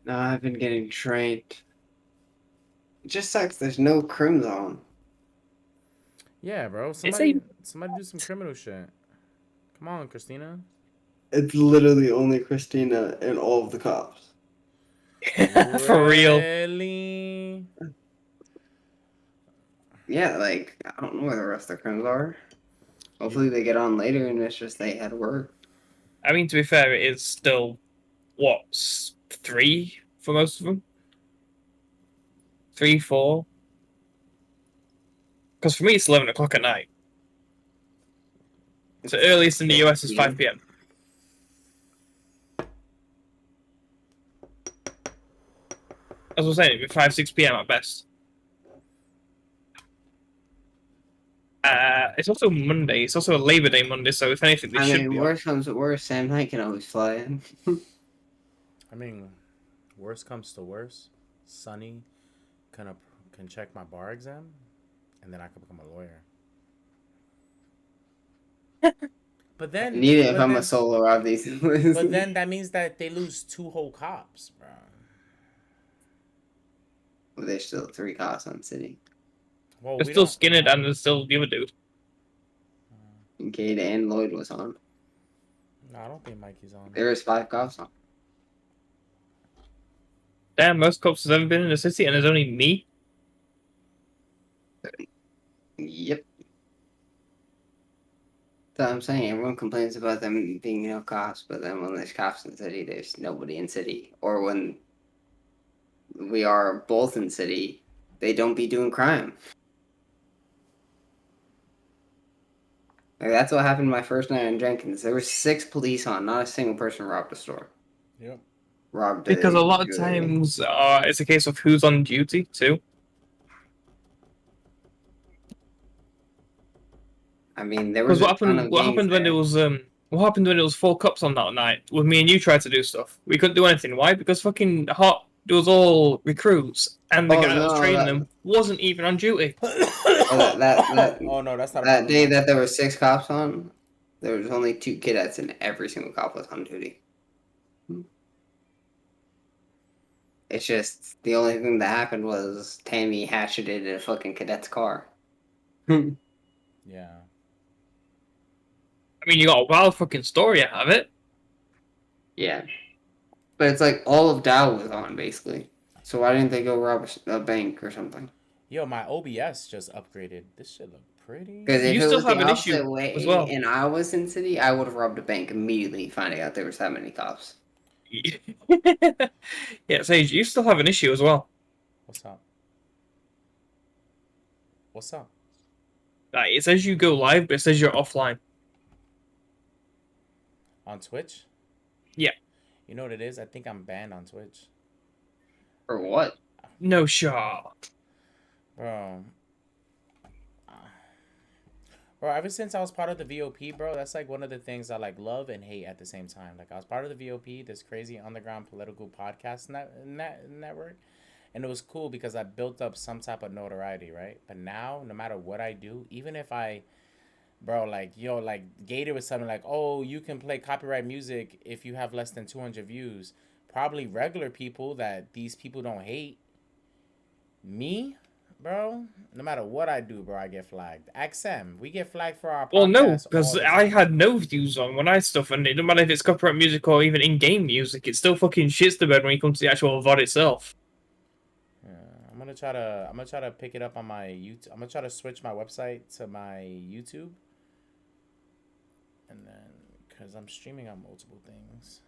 No, I've been getting trained. It just sucks. There's no crim zone. Yeah, bro. It's Somebody do some criminal shit. Come on, Christina. It's literally only Christina and all of the cops. For real. Really? Yeah, like I don't know where the rest of the crims are. Hopefully they get on later, and it's just they had work. I mean, to be fair, it is still what 3 for most of them. 3, 4. Because for me, it's 11 o'clock at night. So earliest in the US is 5 p.m. As I was saying, it'd be 5, 6 p.m. at best. It's also Monday. It's also a Labor Day Monday, so if anything, they should be. Worst comes to worst, Sam Knight can always fly in. I mean, worst comes to worst, Sonny can check my bar exam, and then I can become a lawyer. But then, Need it if I'm a solo, obviously. But then that means that they lose 2 whole cops, bro. Well, there's still 3 cops on city. Well, There's still Skinner and there's still the other dude. Cade and Lloyd was on. No, I don't think Mikey's on. There was 5 cops on. Damn, most cops has ever been in the city, and there's only me. Yep. So I'm saying everyone complains about them being no cops, but then when there's cops in the city, there's nobody in city. Or when we are both in city, they don't be doing crime. Like, that's what happened my first night in Jenkins. There were 6 police on, not a single person robbed a store. Yep. Robbed Because a lot of times it's a case of who's on duty too. I mean, there was Because what happened when there was What happened when it was 4 cups on that night? When me and you tried to do stuff, we couldn't do anything. Why? Because fucking hot. It was all recruits, and the Oh guy that was no, training them wasn't even on duty. Oh no, that's not a that problem. day that there were 6 cops on, there was only 2 cadets, and every single cop was on duty. It's just the only thing that happened was Tammy hatcheted a fucking cadet's car. Yeah. I mean, you got a wild fucking story out of it. Yeah, but it's like all of Dow was on basically. So why didn't they go rob a bank or something? Yo, my OBS just upgraded. This shit look pretty. Because if You it still was the have an opposite issue way as well. and I was in city, I would have robbed a bank immediately, finding out there was that many cops. Yeah, Sage, you still have an issue as well. What's up? What's up? Like, it says you go live, but it says you're offline. On Twitch? Yeah. You know what it is? I think I'm banned on Twitch. For what? No shot. Bro. Bro, ever since I was part of the VOP, bro, that's like one of the things I like love and hate at the same time. Like I was part of the VOP, this crazy underground political podcast network, and it was cool because I built up some type of notoriety, right? But now, no matter what I do, even if I, bro, like yo, like Gator was something like, oh, you can play copyright music if you have less than 200 views. Probably regular people that these people don't hate. Me, bro, no matter what I do, bro, I get flagged. XM, we get flagged for our podcast. Well, no, all because the I time. had no views on when I stuff, and it doesn't matter if it's copyright music or even in-game music, it still fucking shits the bed when it comes to the actual VOD itself. Yeah, I'm gonna try to pick it up on my YouTube. I'm gonna try to switch my website to my YouTube, and then because I'm streaming on multiple things.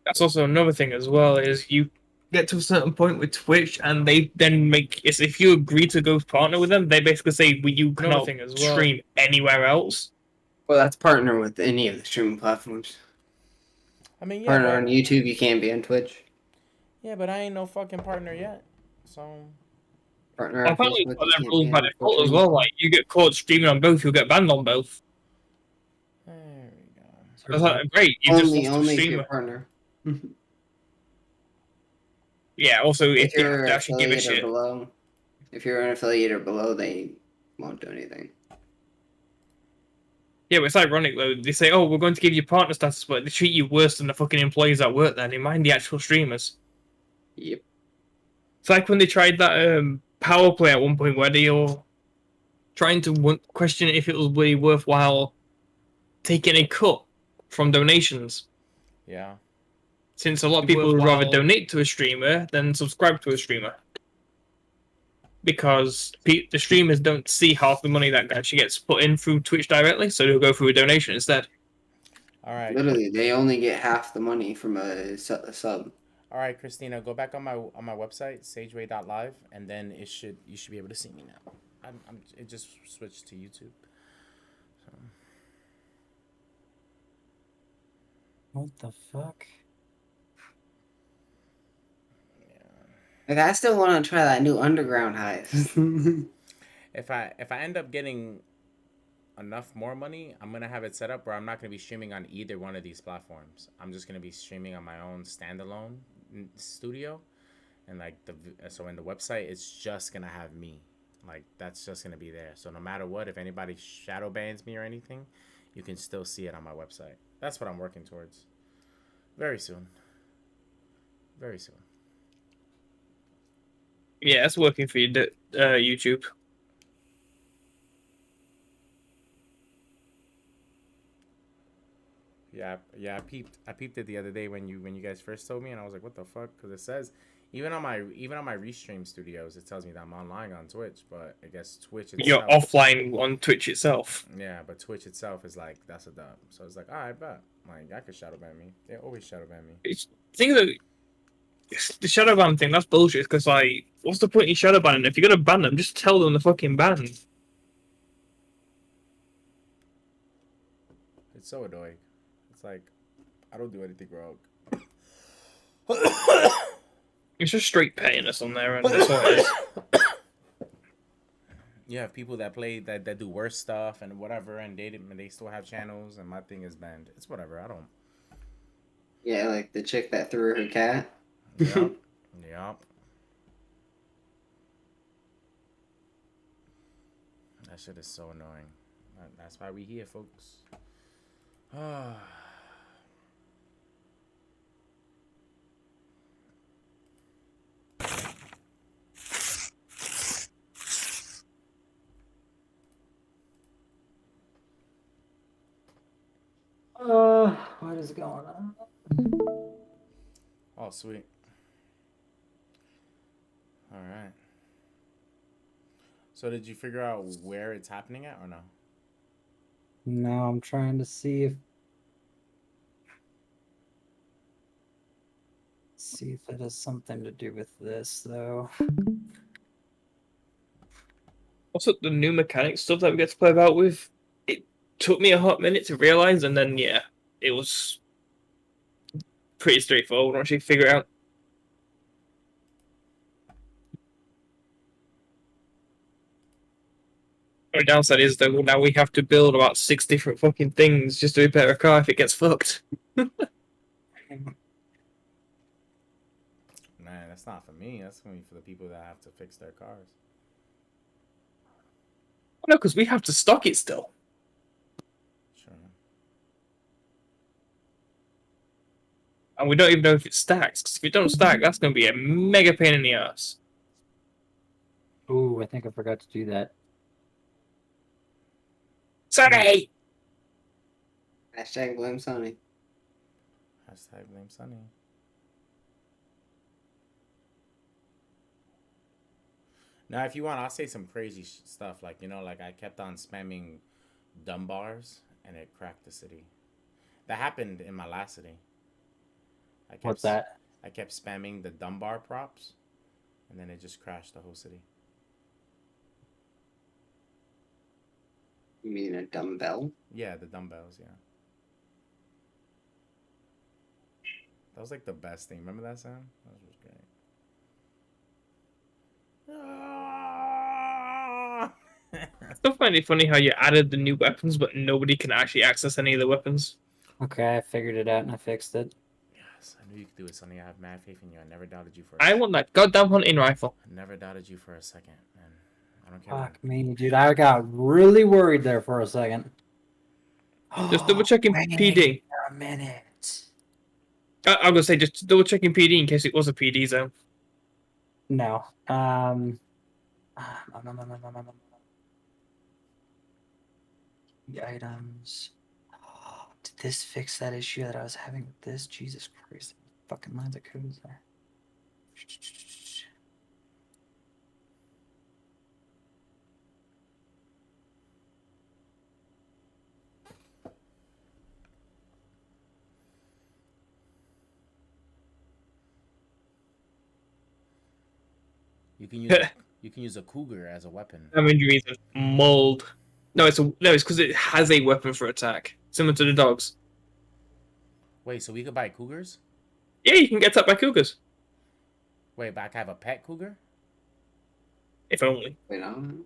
That's also another thing as well, is you get to a certain point with Twitch, and they then make it's if you agree to go partner with them, they basically say, well, you cannot stream anywhere else. Well, that's partner with any of the streaming platforms. I mean, yeah, Partner but, on YouTube, you can't be on Twitch. yeah, but I ain't no fucking partner yet. So Partner on Apparently, Facebook, it's got you that can't rules be by on default as Twitch. well. Like, you get caught streaming on both, you'll get banned on both. there we go. So it's like, great, you just lost a Only if streamer. you're partner. Yeah, also, If if you have you're to actually give a affiliate or shit. below, if you're an affiliate or below, they won't do anything. Yeah, but it's ironic though. They say, "Oh, we're going to give you partner status," but they treat you worse than the fucking employees that work there. They mind the actual streamers. Yep. It's like when they tried that power play at one point, where they were trying to question if it was really worthwhile taking a cut from donations. Yeah. Since a lot of people would rather donate to a streamer than subscribe to a streamer. Because the streamers don't see half the money that actually gets put in through Twitch directly, so they'll go through a donation instead. All right. Literally, they only get half the money from a sub. All right, Christina, go back on my website, sageway.live, and then you should be able to see me now. It just switched to YouTube. So. What the fuck? Like, I still want to try that new underground heist. If I end up getting enough more money, I'm gonna have it set up where I'm not gonna be streaming on either one of these platforms. I'm just gonna be streaming on my own standalone studio, and like so in the website, it's just gonna have me. Like that's just gonna be there. So no matter what, if anybody shadow bans me or anything, you can still see it on my website. That's what I'm working towards. Very soon. Very soon. Yeah, that's working for you, YouTube. Yeah, I peeped it the other day when you guys first told me, and I was like, what the fuck? Because it says even on my Restream studios, it tells me that I'm online on Twitch, but I guess Twitch itself. You're offline on Twitch itself. Yeah, but Twitch itself is like that's a dub. So it's like, all right, bet. Like I could shadow ban me. They always shadow ban me. It's thing that the shadow ban thing, that's bullshit. Because like, what's the point in shadow banning? If you're gonna ban them, just tell them the fucking ban. It's so annoying. It's like I don't do anything wrong. It's just straight pettiness on there, and that's what it is. You have people that play that do worse stuff and whatever, and they still have channels, and my thing is banned. It's whatever. I don't. Yeah, like the chick that threw her cat. Yep. Yep. That shit is so annoying. That's why we here, folks. What is going on? Oh, sweet. All right. So did you figure out where it's happening at or no? No, I'm trying to see if it has something to do with this though. Also, the new mechanic stuff that we get to play about with, it took me a hot minute to realize, and then yeah, it was pretty straightforward once you figure it out. The downside is that now we have to build about 6 different fucking things just to repair a car if it gets fucked. Man, that's not for me. That's gonna be for the people that have to fix their cars. No, because we have to stock it still. Sure. And we don't even know if it stacks, because if it don't stack, that's going to be a mega pain in the ass. Ooh, I think I forgot to do that. Sorry! Hashtag blame Sony. Hashtag blame Sunny. Now, if you want, I'll say some crazy stuff. Like, like I kept on spamming dumb bars and it cracked the city. That happened in my last city. What's that? I kept spamming the dumb bar props and then it just crashed the whole city. You mean a dumbbell? Yeah, the dumbbells, yeah. That was like the best thing. Remember that sound? That was great. I still find it funny how you added the new weapons, but nobody can actually access any of the weapons. Okay, I figured it out and I fixed it. Yes, I knew you could do it, Sonny. I have mad faith in you. I never doubted you for I want that goddamn hunting rifle. I never doubted you for a second, man. I don't care. Fuck me, dude. I got really worried there for a second. Just double checking Wait PD. a minute. I'm going to say just double checking PD in case it was a PD zone. No. The items. Did this fix that issue that I was having with this? Jesus Christ. Fucking lines of codes there. You can use a cougar as a weapon. I'm injuries of mold. No, it's because it has a weapon for attack, similar to the dogs. Wait, so we could buy cougars? Yeah, you can get attacked by cougars. Wait, but I can have a pet cougar? If only. Wait, on.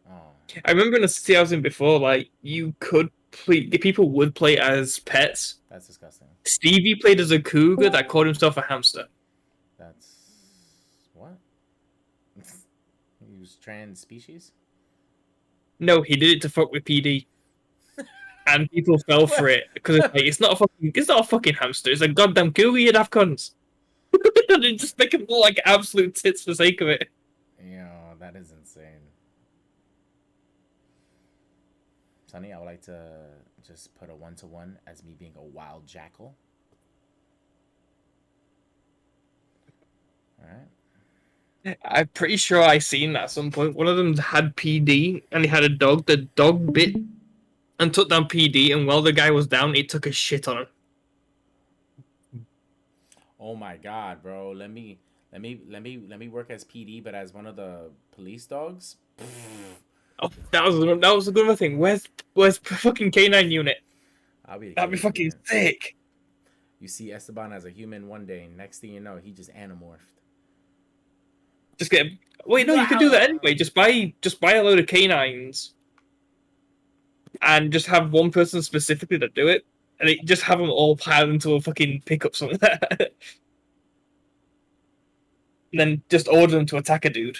Oh. I remember in the city I was in before, like, you could play, people would play as pets. That's disgusting. Stevie played as a cougar that called himself a hamster. That's... What? He was trans species? No, he did it to fuck with PD. And people fell for it because it's like it's not a fucking hamster. It's a goddamn cougar. You'd have cunts. They just make him look like absolute tits for the sake of it. Yo, that is insane. Sonny, I would like to just put a 1-to-1 as me being a wild jackal. All right. I'm pretty sure I seen that at some point. One of them had PD and he had a dog. The dog bit and took down PD, and while the guy was down, it took a shit on him. Oh my god, bro. Let me work as PD, but as one of the police dogs. Oh, that was a good thing. Where's fucking K9 unit? That'd be fucking sick. You see Esteban as a human one day, next thing you know, he just animorphed. Just get Wait, no, you could do that anyway. Just buy a load of canines, and just have one person specifically to do it, and just have them all piled into a fucking pickup somewhere. And then just order them to attack a dude.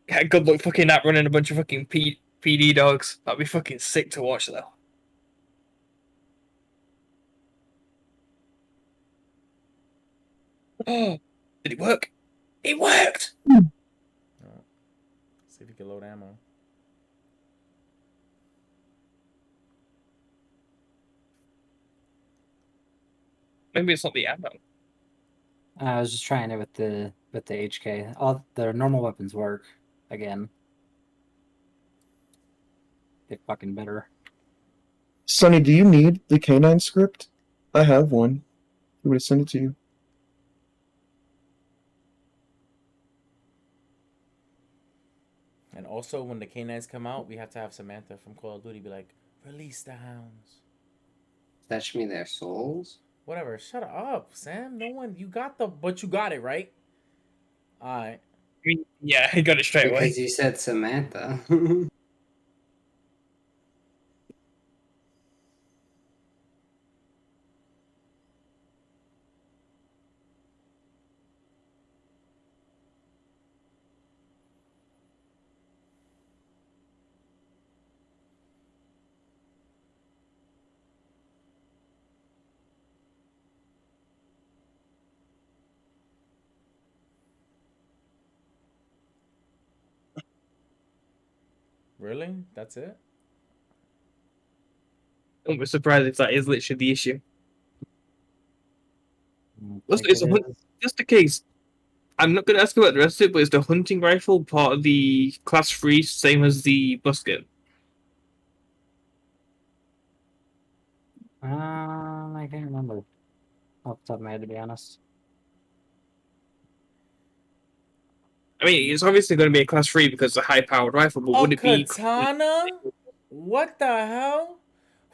Yeah, good luck fucking outrunning a bunch of fucking PD dogs. That'd be fucking sick to watch, though. Oh, did it work? It worked! Oh. See if you can load ammo. Maybe it's not the ammo. I was just trying it with the HK. All the normal weapons work again. Get fucking better. Sonny, do you need the canine script? I have one. I'm gonna send it to you. And also, when the canines come out, we have to have Samantha from Call of Duty be like, "Release the hounds." That should mean their souls. Whatever. Shut up, Sam. No one. You got but you got it right. All right. Yeah, I got it straight away. Because you said Samantha. Really? That's it? I'm surprised if that is literally the issue. Think It's it is. just the case. I'm not going to ask about the rest of it, but is the hunting rifle part of the class 3 same as the musket? I can't remember off the top of my head, to be honest. I mean, it's obviously going to be a class 3 because it's a high-powered rifle, but would it be... katana? What the hell?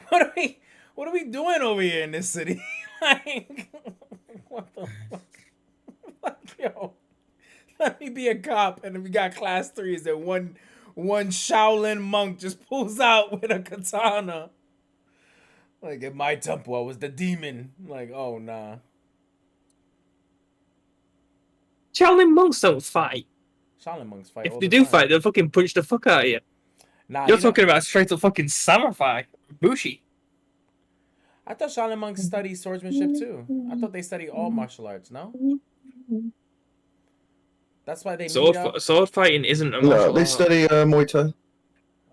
What are we doing over here in this city? Like, what the fuck? Like, yo, let me be a cop, and if we got class 3s, and one Shaolin monk just pulls out with a katana. Like, in my temple, I was the demon. Like, oh nah. Shaolin monks don't fight. Shaolin monks fight. If all they the do time. fight, they'll fucking punch the fuck out of you. Nah, You're talking about straight up fucking samurai. Bushi. I thought Shaolin monks study swordsmanship too. I thought they study all martial arts. No, that's why they meet up. Sword fighting isn't a No, martial they art. study Muay Thai.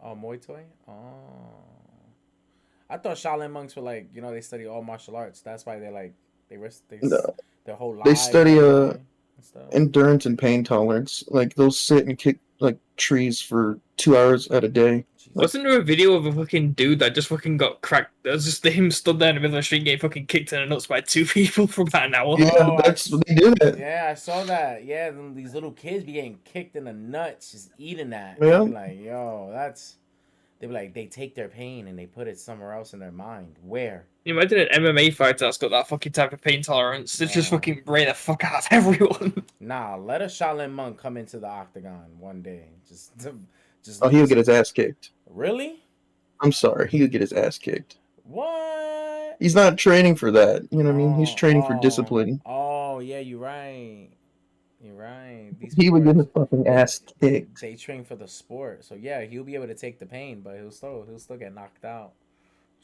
Oh, Muay Thai. Oh, I thought Shaolin monks were like, they study all martial arts. That's why they're like No. their whole lives. They study and stuff. endurance and pain tolerance. Like they'll sit and kick like trees for 2 hours at a day. Wasn't there a video of a fucking dude that just fucking got cracked? That was just him stood there in the middle of the street getting fucking kicked in the nuts by 2 people for about an hour. Yeah, Oh, that's what they do that. Yeah, I saw that. Yeah, these little kids be getting kicked in the nuts, just eating that. Yeah. They be like, yo, that's. They be like, they take their pain and they put it somewhere else in their mind. Where? You imagine an MMA fighter that's got that fucking type of pain tolerance. It's just Yeah. fucking brain the fuck out of everyone. Nah, let a Shaolin monk come into the octagon one day. Just. Oh, he'll get his ass kicked. Really? I'm sorry, he'll get his ass kicked. What? He's not training for that. You know what I mean? He's training for discipline. Oh, yeah, you're right. You're right. These He would people get are- his fucking ass kicked. They train for the sport, so yeah, he'll be able to take the pain, but he'll still get knocked out.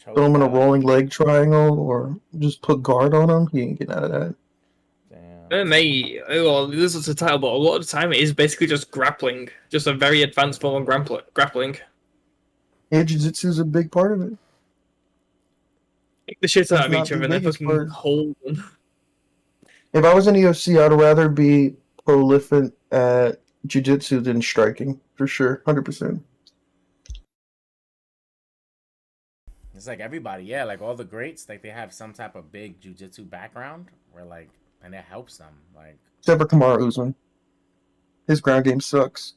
Throw him in a Choked out. rolling leg triangle or just put guard on him. He ain't getting out of that. Damn. MMA, well, this is a title, but a lot of the time it is basically just grappling. Just a very advanced form of grappling. Yeah, jiu-jitsu is a big part of it. Kick the shit out of It's each not other the and then biggest fucking part. hold them. If I was in the UFC, I'd rather be prolific at jiu-jitsu than striking, for sure, 100%. It's like everybody, yeah, like all the greats, like they have some type of big jujitsu background where like, and it helps them. Like, Except for Kamaru Usman. His ground game sucks.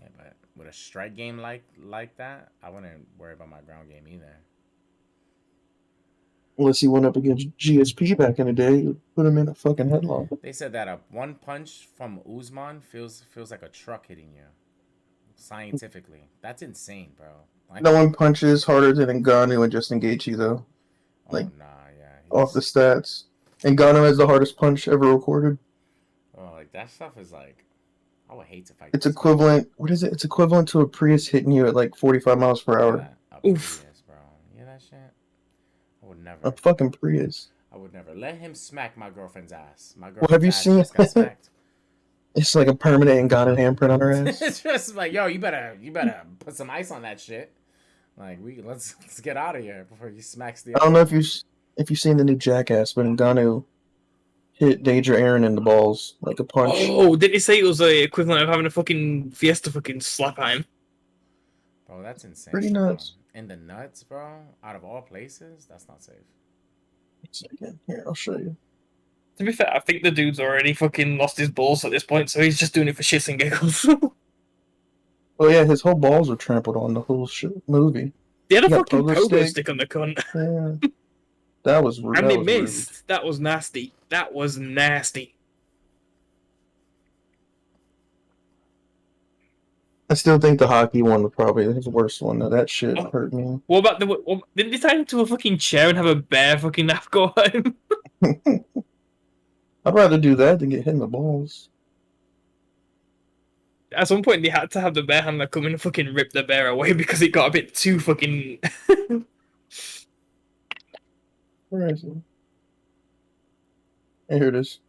yeah, but with a strike game like that, I wouldn't worry about my ground game either. Unless he went up against GSP back in the day, put him in a fucking headlock. They said that a one punch from Usman feels like a truck hitting you. Scientifically, that's insane, bro. Like, No one punches harder than Ngannou and Justin Gaethje though, oh like nah, yeah. off the stats. Ngannou has the hardest punch ever recorded. Oh, like that stuff is like, I would hate to fight. It's this guy. equivalent. What is it? It's equivalent to a Prius hitting you at like 45 miles per hour. Yeah, a Oof. Prius, bro. Yeah, that shit. I would never. A fucking Prius. I would never let him smack my girlfriend's ass. My Well, girlfriend's have you ass seen? just got smacked. It's like a permanent Ngannou handprint on her ass. It's just like, yo, you better put some ice on that shit. Like, let's get out of here before he smacks the. I don't know if you've seen the new Jackass, but Ngannou hit Deidre Aaron in the balls like a punch. Oh, didn't he say it was the equivalent of having a fucking Fiesta fucking slap at him? Bro, that's insane. Pretty bro. nuts. In the nuts, bro. Out of all places, that's not safe. Here, I'll show you. To be fair, I think the dude's already fucking lost his balls at this point, so he's just doing it for shits and giggles. Oh yeah, his whole balls were trampled on the whole movie. They had a He got fucking pogo pogo stick. stick on the cunt. Yeah, that was rude. And that they was rude. missed. That was nasty. That was nasty. I still think the hockey one was probably his worst one. Though. That shit hurt me. What about didn't they tie him to a fucking chair and have a bear fucking nap go at him? I'd rather do that than get hit in the balls. At some point, they had to have the bear handler come in and fucking rip the bear away because it got a bit too fucking. Where is it? Hey, here it is.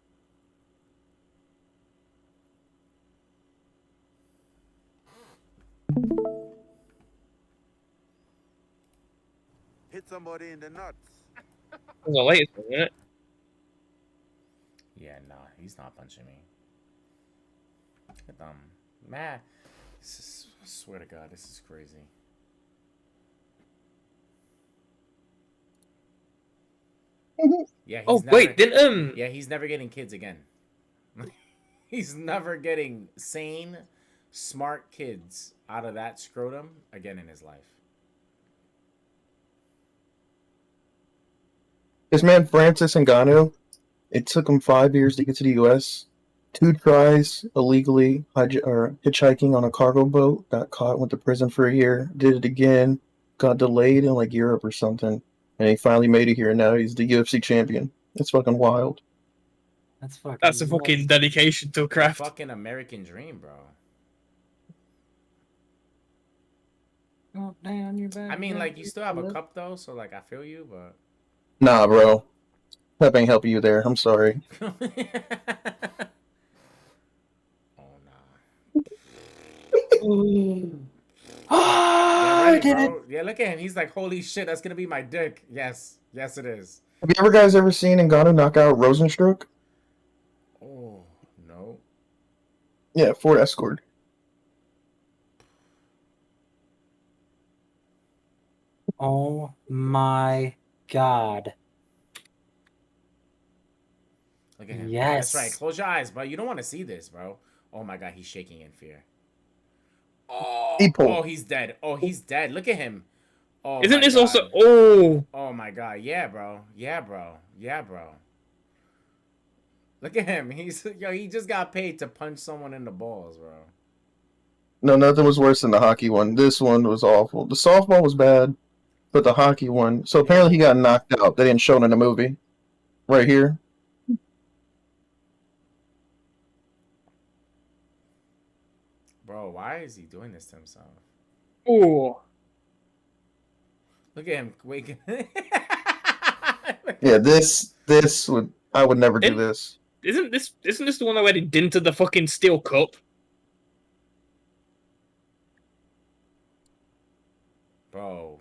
Hit somebody in the nuts. It was the latest one, wasn't it? Yeah, nah, he's not punching me. Man, I swear to God, this is crazy. Yeah. Oh wait, didn't Yeah, he's never getting kids again. He's never getting sane, smart kids out of that scrotum again in his life. This man Francis Ngannou, it took him 5 years to get to the U.S. 2 tries illegally hitchhiking on a cargo boat, got caught, went to prison for a year, did it again, got delayed in like Europe or something, and he finally made it here. And now he's the UFC champion. It's fucking wild. That's a fucking dedication to a craft. Fucking American dream, bro. Go down your back. I mean, like, you still have a cup though, so like I feel you, but. Nah, bro. That ain't helping you there. I'm sorry. Oh no. Oh, I did it. Yeah, look at him. He's like, holy shit, that's gonna be my dick. Yes, yes, it is. Have you guys ever seen Ngannou knock out Rosenstruck? Oh no. Yeah, Ford Escort. Oh my God. Look at him. Yes. That's right. Close your eyes, bro. You don't want to see this, bro. Oh my God, he's shaking in fear. Oh, People. oh, he's dead. Oh, he's dead. Look at him. Oh, Isn't my this God. also? Oh, Oh my God. Yeah, bro. Yeah, bro. Yeah, bro. Look at him. He just got paid to punch someone in the balls, bro. No, nothing was worse than the hockey one. This one was awful. The softball was bad, but the hockey one. So apparently he got knocked out. They didn't show it in the movie. Right here. Bro, why is he doing this to himself? oh. Look at him waking. Yeah, this would I would never do And- this. Isn't this the one where they dented the fucking steel cup? Bro,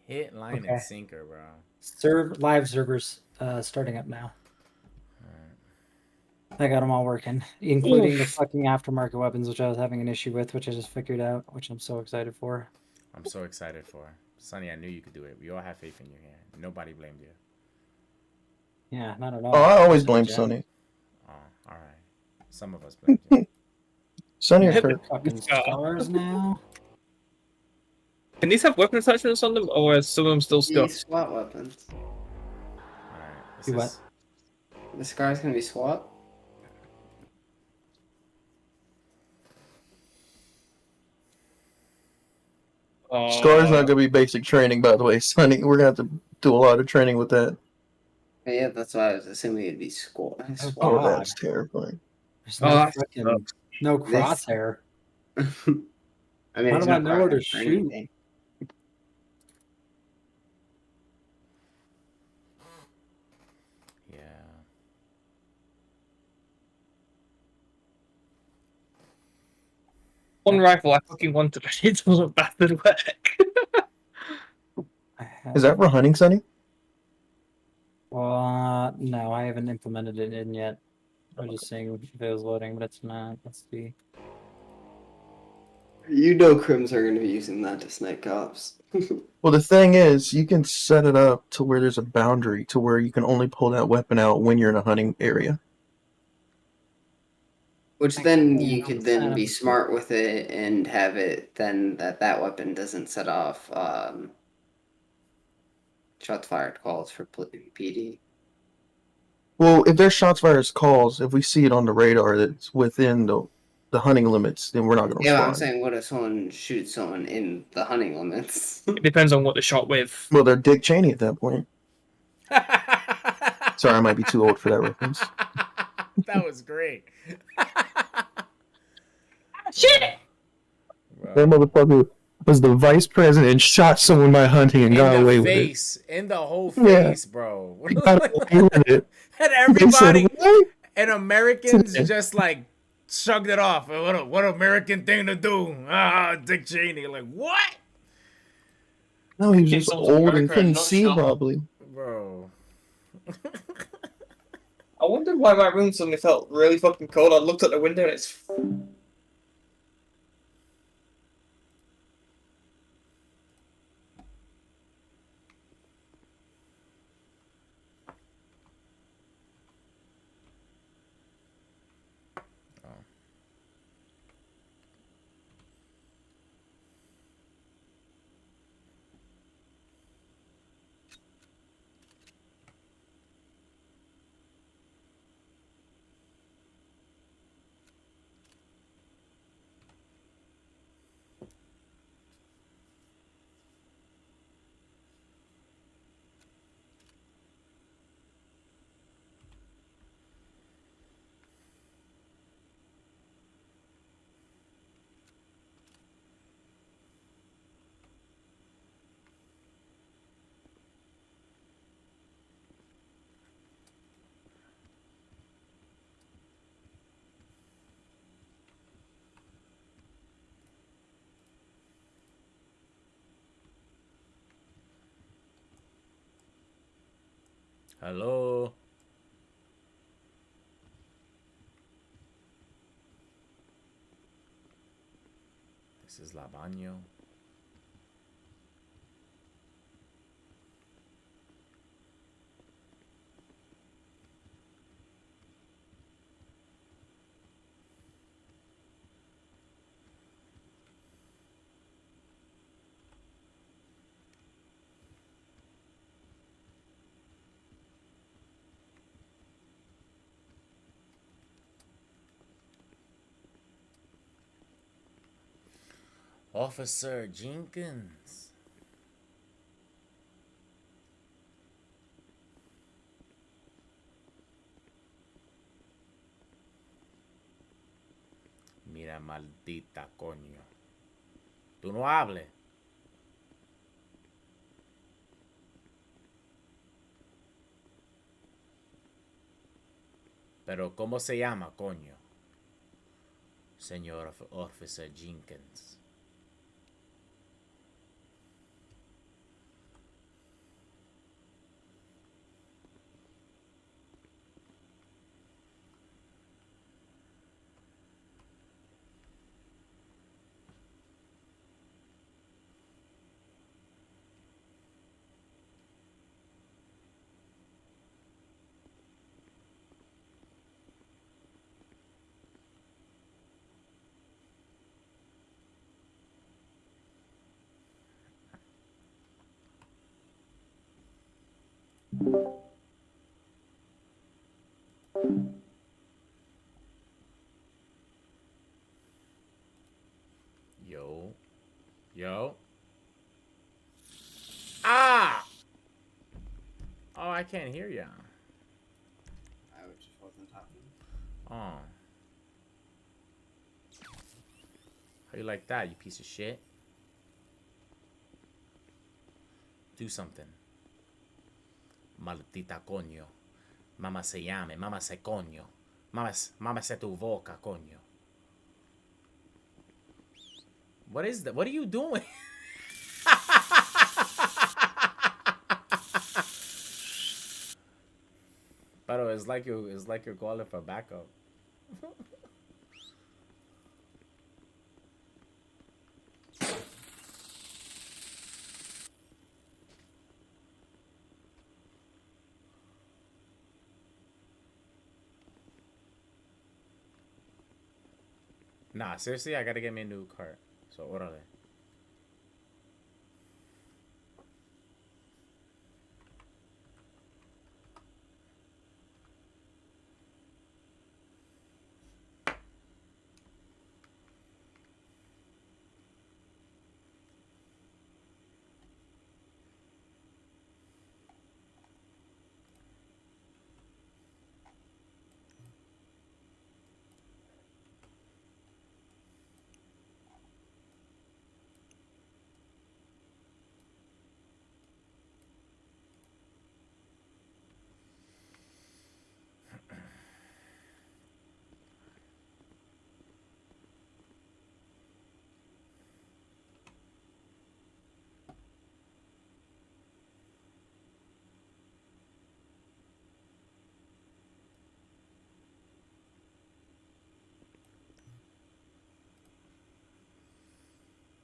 hit line Okay. and sinker, bro. Live servers starting up now. I got them all working, including the Oof. fucking aftermarket weapons, which I was having an issue with, which I just figured out, which I'm so excited for. I'm so excited for Sonny. I knew you could do it. We all have faith in you here. Nobody blamed you. Yeah, not at all. Oh, I always blame Jack. Sonny. Oh, all right. Some of us blamed you. Sonny or Yeah, Kirk? Fucking scars now. Can these have weapon attachments on them, or are some of them still These scuffed? SWAT weapons. All right. This Do what? is The scar's gonna be SWAT. Scar's not gonna be basic training, by the way, Sonny. We're gonna have to do a lot of training with that. Yeah, that's why I was assuming it'd be SWAT. Oh, SWAT. Oh, God. that's terrifying. There's Oh, no that freaking no This- crosshair. I mean, How there's do I no know where to crosshair for shoot? anything. yeah. One rifle I fucking wanted, but it doesn't bastard work. I have, Is that for hunting, Sonny? no, I haven't implemented it in yet. I was just saying if it was loading, but it's not. Let's see. You know, Crims are gonna be using that to snipe cops. Well, the thing is, you can set it up to where there's a boundary to where you can only pull that weapon out when you're in a hunting area. Which I then can you could then be smart with it and have it then that weapon doesn't set off shots fired calls for PD. Well, if there's shots fired calls, if we see it on the radar that's within the hunting limits, then we're not going to Yeah, respond. I'm saying, what if someone shoots someone in the hunting limits? It depends on what the shot with. Well, they're Dick Cheney at that point. Sorry, I might be too old for that reference. That was great. Shit! That motherfucker was the vice president and shot someone by hunting and In got the away with it. face, in the whole Yeah. face, bro. Got away with it. And They said, everybody "What?" and Americans just like shrugged it off. What American thing to do? Dick Cheney. Like what, No, he was Get just some old and America couldn't not see shot. probably. bro? I wondered why my room suddenly felt really fucking cold. I looked at the window and it's. Hello. This is La Baño. Officer Jenkins. Mira, maldita coño. Tú no hables. Pero, ¿cómo se llama, coño? Señor Officer Jenkins. Yo. Yo. Ah! Oh, I can't hear ya. I just wasn't talking. Oh. How you like that, you piece of shit? Do something. Maldita coño. Mama se llame, mama se coño. Mama se tu boca, coño. What is that? What are you doing? Pero it's like you're calling for backup. Nah, seriously, I gotta get me a new cart. So, órale.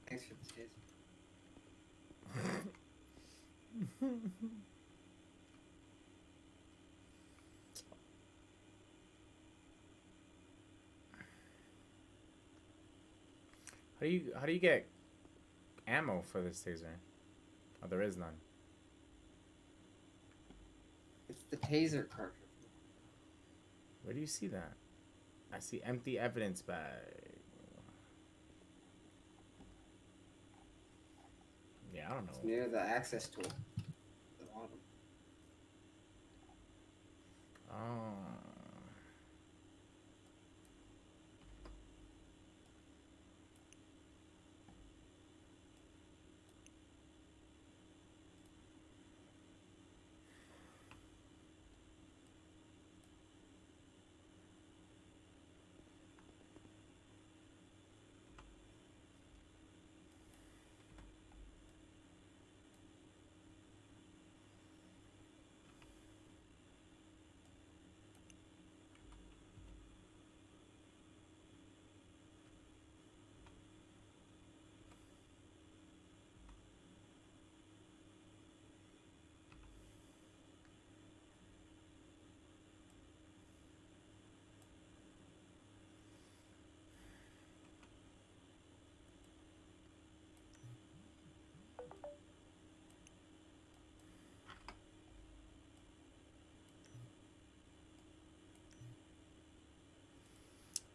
Thanks for the taser. How do you get ammo for this taser? Oh, there is none. It's the taser cartridge. Where do you see that? I see empty evidence bag. Yeah, I don't It's know. near the access tool. The bottom. Oh.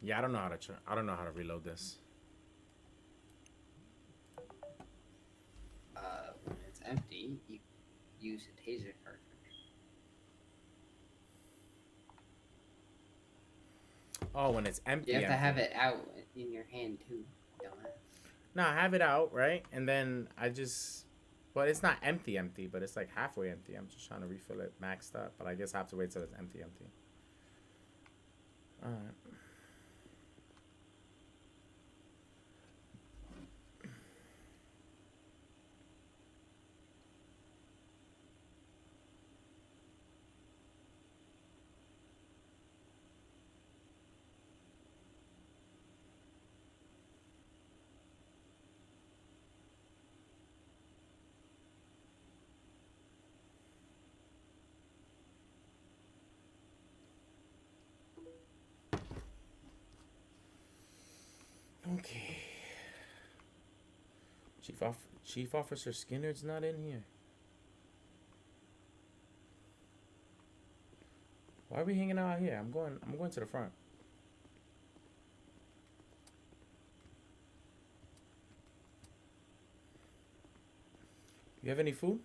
Yeah, I don't know how to I don't know how to reload this. When it's empty, you use a taser cartridge. Oh, when it's empty. You have to empty. have it out in your hand too. Dumbass. No, I have it out, right? And then I just, well, it's not empty, empty, but it's like halfway empty. I'm just trying to refill it maxed up, but I guess I have to wait till it's empty, empty. All right. Okay. Chief Officer Skinner's not in here. Why are we hanging out here? I'm going to the front. You have any food?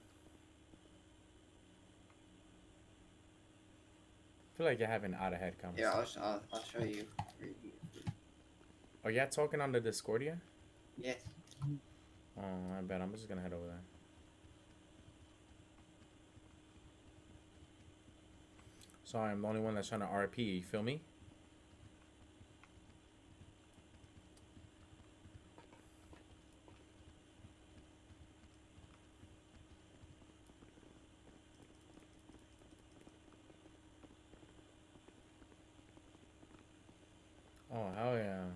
I feel like you're having out of head Yeah, conversation. I'll show you. Are y'all talking on the Discordia? Yes. Oh, I bet. I'm just gonna head over there. Sorry, I'm the only one that's trying to RP. You feel me? Oh, hell yeah.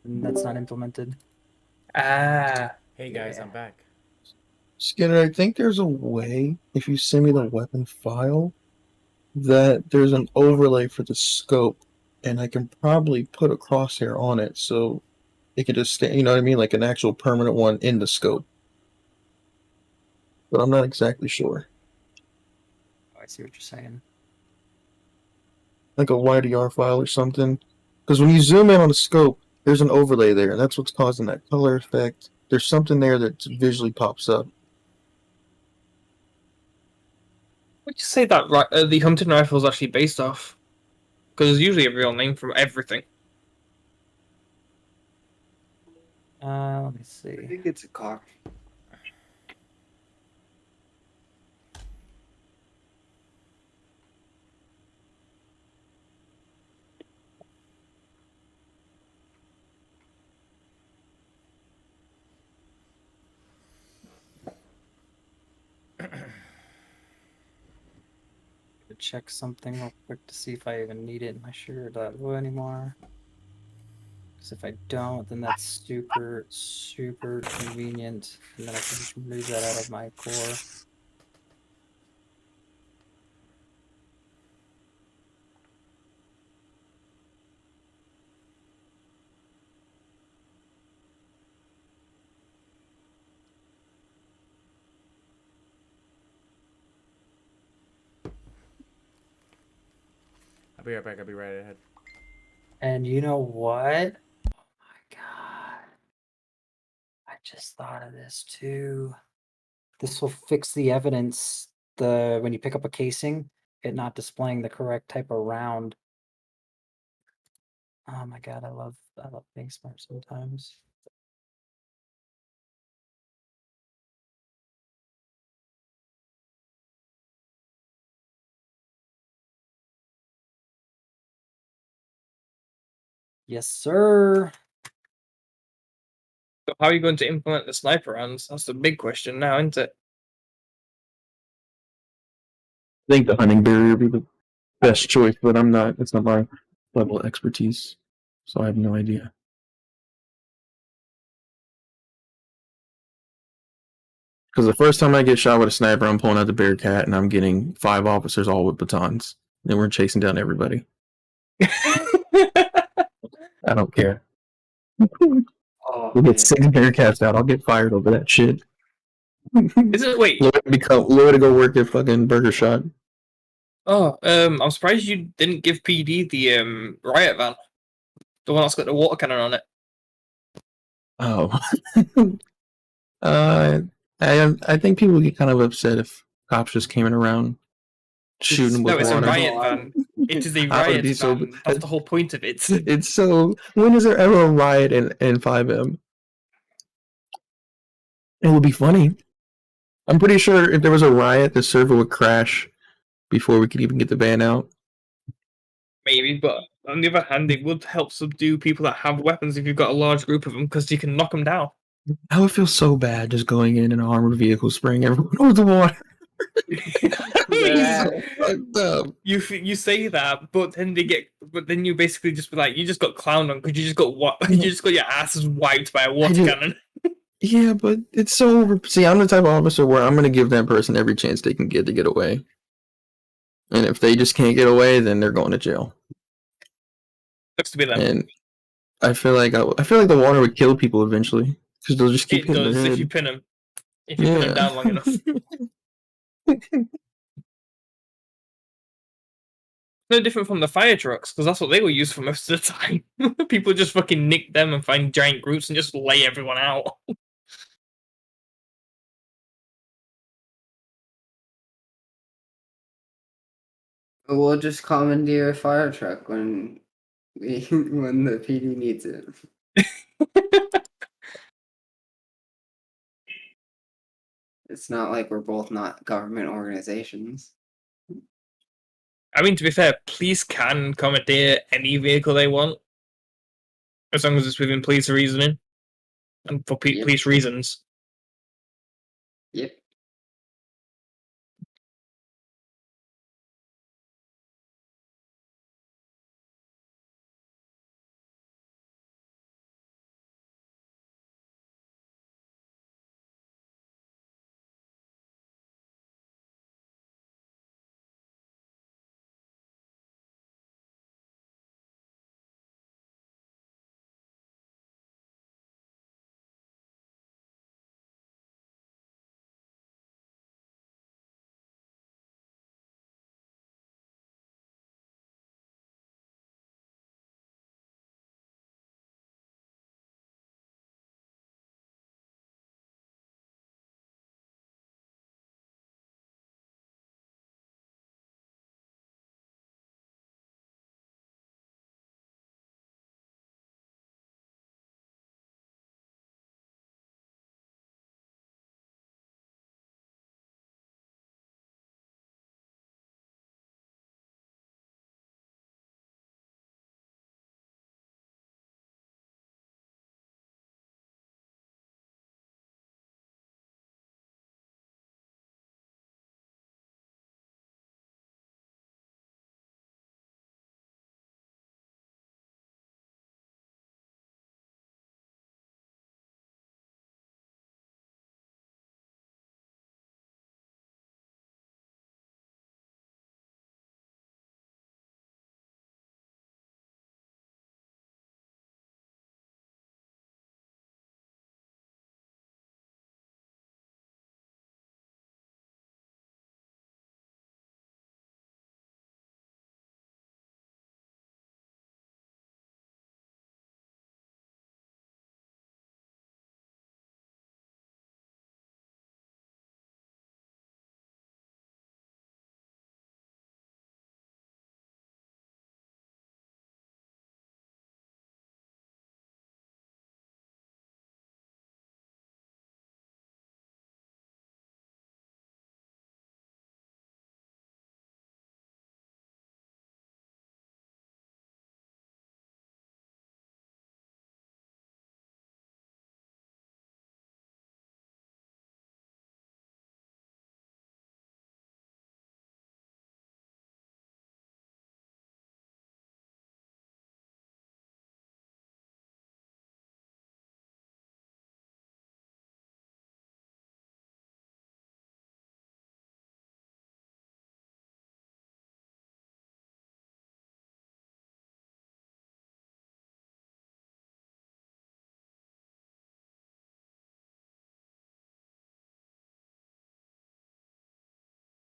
And that's not implemented. Ah. Hey guys, Yeah. I'm back. Skinner, I think there's a way, if you send me the weapon file, that there's an overlay for the scope, and I can probably put a crosshair on it so it can just stay, you know what I mean? Like an actual permanent one in the scope. But I'm not exactly sure. Oh, I see what you're saying. Like a YDR file or something. Because when you zoom in on the scope, there's an overlay there, and that's what's causing that color effect. There's something there that visually pops up. Would you say that the hunting rifle is actually based off? Because there's usually a real name for everything. Let me I see. think it's a cock. To check something real quick to see if I even need it in my sugar.lo anymore. Because if I don't, then that's super, super convenient. And then I can just remove that out of my core. I'll be right back. I'll be right ahead. And you know what? Oh my god. I just thought of this too. This will fix the evidence when you pick up a casing, it not displaying the correct type of round. Oh my god, I love being smart sometimes. Yes, sir. So how are you going to implement the sniper rounds? That's the big question now, isn't it? I think the hunting barrier would be the best choice, but I'm not. It's not my level of expertise, so I have no idea. Because the first time I get shot with a sniper, I'm pulling out the Bearcat, and I'm getting 5 officers all with batons, and we're chasing down everybody. I don't care. Oh, We man. get 6 Bearcats out. I'll get fired over that shit. Is it wait? Lloyd to go work at fucking Burger Shot. Oh, I'm surprised you didn't give PD the riot van, the one that's got the water cannon on it. Oh. I think people would get kind of upset if cops just came in around shooting No, with it's water. a riot van. It is a I would riot be so- van. That's the whole point of it. It's so. When is there ever a riot in 5M? It would be funny. I'm pretty sure if there was a riot, the server would crash before we could even get the ban out. Maybe, but on the other hand, it would help subdue people that have weapons if you've got a large group of them, because you can knock them down. I would feel so bad just going in an armored vehicle, spraying everyone with the water. Yeah. So fucked up. You say that, but then you basically just be like, you just got clowned on because you just got you just got your asses wiped by a water cannon. Yeah, but it's so over. See, I'm the type of officer where I'm gonna give that person every chance they can get to get away. And if they just can't get away, then they're going to jail. Looks to be them. And I feel like the water would kill people eventually because they'll just keep It hitting does their head. if you pin them. If you pin them down long enough. No different from the fire trucks, because that's what they were used for most of the time. People just fucking nick them and find giant groups and just lay everyone out. We'll just commandeer a fire truck when when the PD needs it. It's not like we're both not government organizations. I mean, to be fair, police can commandeer any vehicle they want, as long as it's within police reasoning and for Yep. police reasons. Yep.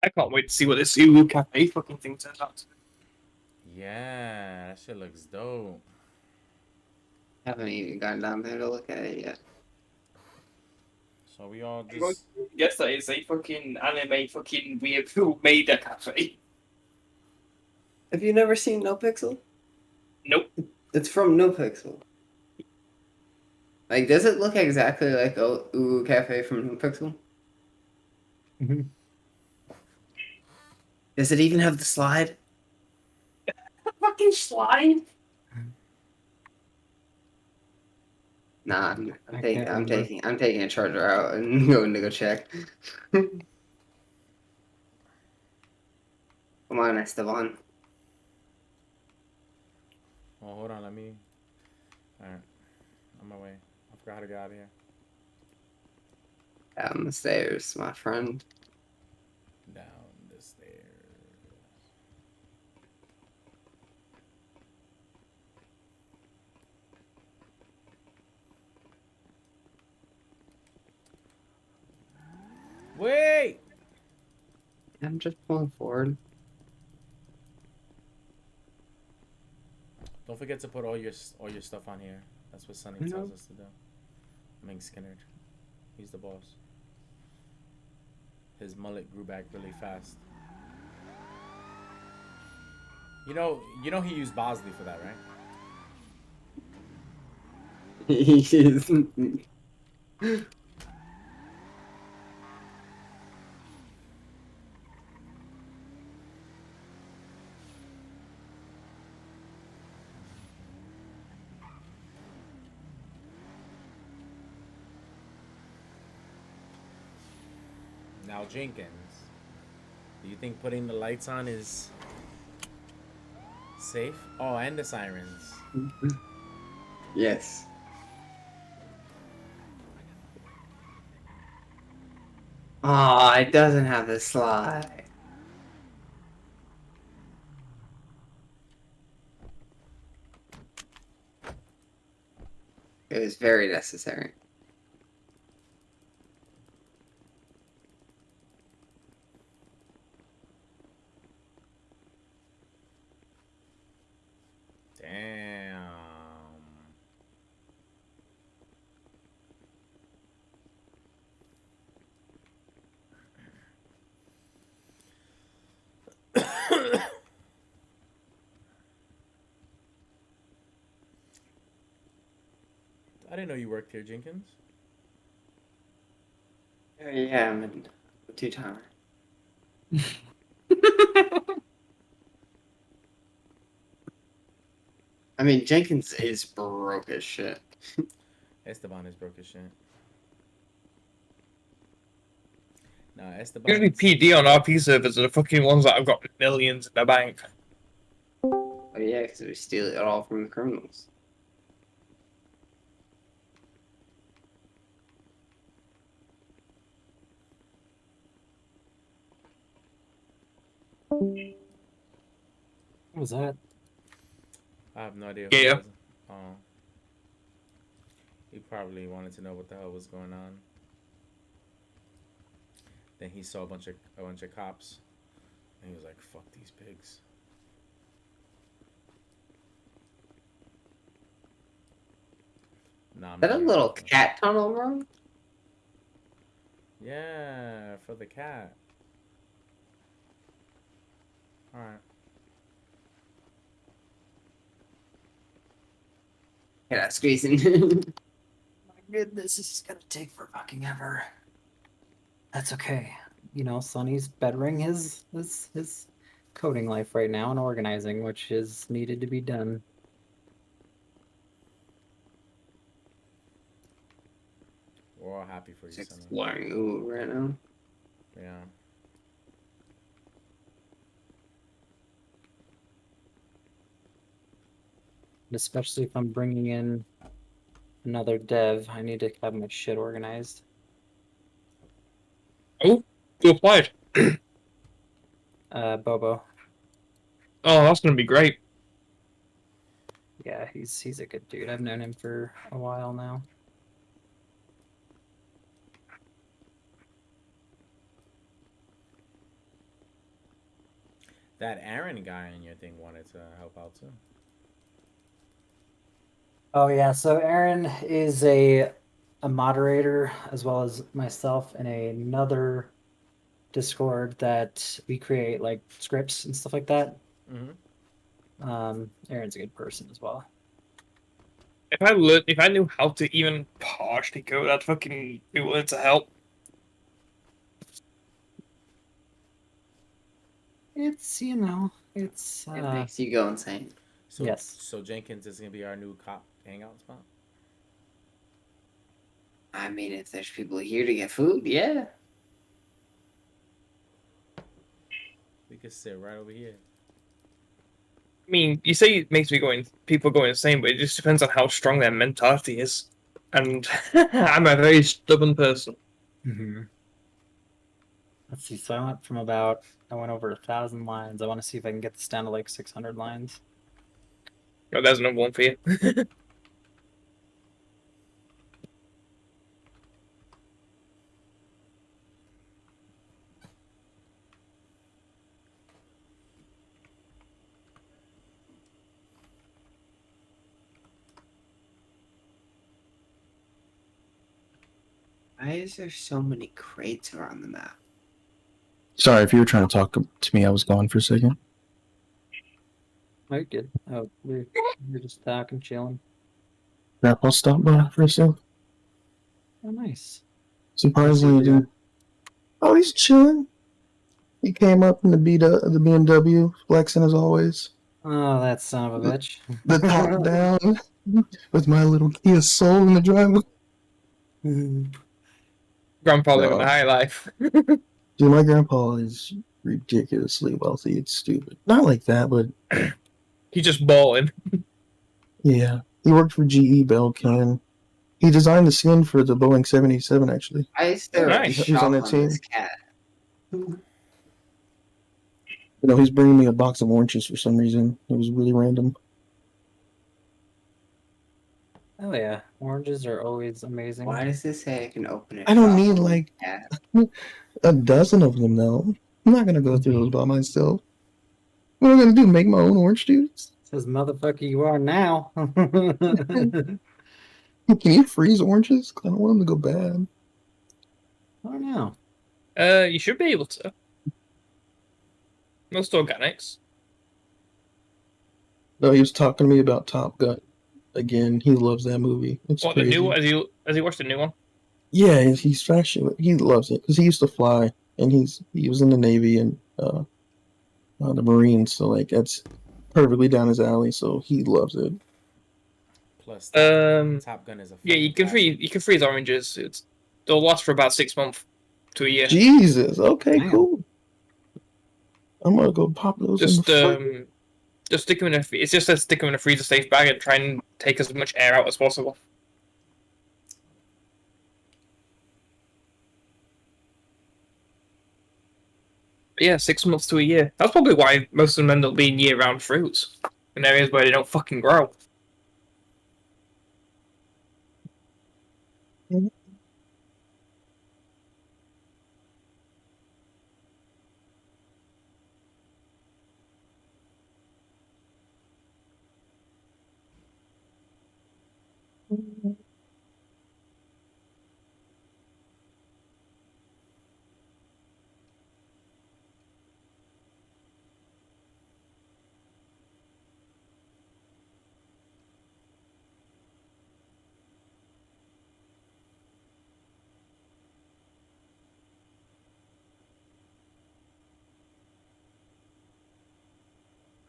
I can't wait to see what this Ulu Cafe fucking thing turns out to be. Yeah, that shit looks dope. Haven't even gotten down there to look at it yet. So we all I'm going just to guess that it's a fucking anime fucking weird who made a cafe. Have you never seen No Pixel? Nope. It's from No Pixel. Like, does it look exactly like Uwu Cafe from No Pixel? Does it even have the slide? Fucking slide. Nah, can't remember. I'm taking a charger out and going to go check. Come on, Esteban. Oh, hold on, let me. Alright, on my way. I forgot how to get out of here. Down the stairs, my friend. Down the stairs. Wait! I'm just pulling forward. Don't forget to put all your stuff on here. That's what Sonny tells us to do. I mean Skinner. He's the boss. His mullet grew back really fast. You know he used Bosley for that, right? He is. Now Jenkins, do you think putting the lights on is safe? Oh, and the sirens. Yes. Oh, it doesn't have the slide. It was very necessary. Damn. I didn't know you worked here, Jenkins. Yeah, I'm a two-timer. I mean, Jenkins is broke as shit. Esteban is broke as shit. No, Usually Esteban. PD on RP servers are the fucking ones that have got millions in the bank. Oh yeah, because we steal it all from the criminals. What was that? I have no idea. Yeah. Who it was. Oh. He probably wanted to know what the hell was going on. Then he saw a bunch of cops, and he was like, "Fuck these pigs." Nah, I'm Is that a not little worried. cat tunnel, bro? Yeah, for the cat. All right. Yeah, squeezing. My goodness, this is gonna take for fucking ever. That's okay. You know, Sonny's bettering his coding life right now and organizing, which is needed to be done. We're all happy for you, Just Sonny. exploring ooh right now. Yeah. And especially if I'm bringing in another dev, I need to have my shit organized. Oh, who applied? Bobo. Oh, that's gonna be great. Yeah, he's a good dude. I've known him for a while now. That Aaron guy in your thing wanted to help out too. Oh yeah, so Aaron is a moderator as well as myself in another Discord that we create like scripts and stuff like that. Mm-hmm. Aaron's a good person as well. If I knew how to even partially code, I'd fucking be willing to help. It's it's It makes you go insane. So Yes. so Jenkins is gonna be our new cop hangout spot. I mean, if there's people here to get food, yeah. We could sit right over here. I mean, you say it makes people go insane, but it just depends on how strong their mentality is. And I'm a very stubborn person. Mm-hmm. Let's see. So I went over 1,000 lines. I want to see if I can get this down to like 600 lines. Oh, there's another one for you. Why is there so many crates around the map? Sorry, if you were trying to talk to me, I was gone for a second. Oh, you're good. Oh, we're just talking, chilling. Grandpa stopped by for a second. Oh, nice. Surprisingly, What's he dude. Oh, he's chilling. He came up in the BMW, flexing as always. Oh, that son of a bitch. The top down, with my little Kia Soul in the driveway. Grandpa living No. the high life. Dude, my grandpa is ridiculously wealthy. It's stupid. Not like that, but He's just balling. yeah. He worked for GE Belcan. He designed the skin for the Boeing 787, actually. Why is there Nice. a He was shop on on, that team. this cat? You know, he's bringing me a box of oranges for some reason. It was really random. Oh yeah, oranges are always amazing. Why does this say I can open it? I don't need, like, cat? a dozen of them, though. I'm not gonna go through those by myself. What am I gonna do? Make my own orange juice? Says motherfucker, you are now. Can you freeze oranges? 'Cause I don't want them to go bad. I don't know. You should be able to. Most organics. No, he was talking to me about Top Gun. Again, he loves that movie. It's What, crazy. the new one? Has he watched the new one? Yeah, he's fashion. He loves it because he used to fly, and he was in the Navy and the Marines. So like that's perfectly down his alley. So he loves it. Plus, Top Gun is a Yeah, you can freeze oranges. They'll last for about 6 months to a year. Jesus. Okay, Damn. cool. I'm gonna go pop those. Just stick them in it's just to stick them in a freezer safe bag and try and take as much air out as possible. But yeah, 6 months to a year. That's probably why most of them end up being year-round fruits in areas where they don't fucking grow.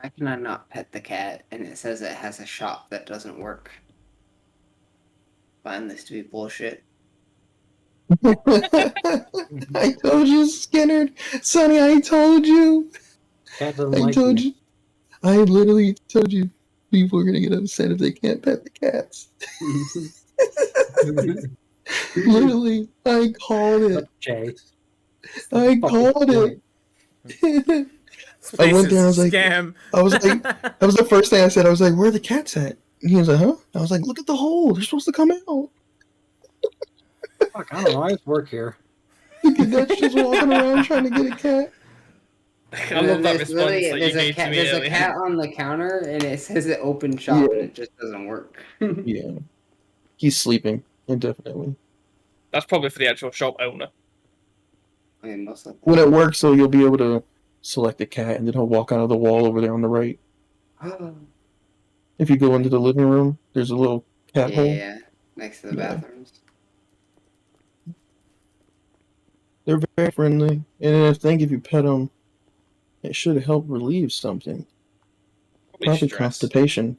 Why can I not pet the cat and it says it has a shop that doesn't work? Find this to be bullshit. I told you, Skinner. Sonny, I told you. Cat doesn't I like told you. you. I literally told you people are gonna get upset if they can't pet the cats. Literally, I called it. Jay. I called it. I went there and I was like, scam. that was the first thing I said. I was like, where are the cats at? And he was like, huh? I was like, look at the hole. They're supposed to come out. Fuck, I don't know. I just work here. The cadet's just walking around trying to get a cat. I love that response that you There's gave to me there's a earlier. cat on the counter and it says it open shop and it just doesn't work. Yeah. He's sleeping indefinitely. That's probably for the actual shop owner. I mean, most of When it works, so you'll be able to select a cat, and then he'll walk out of the wall over there on the right. If you go into the living room, there's a little cat hole. yeah, next to the Yeah. bathrooms. They're very friendly, and I think if you pet them, It should help relieve something. Probably stress. constipation.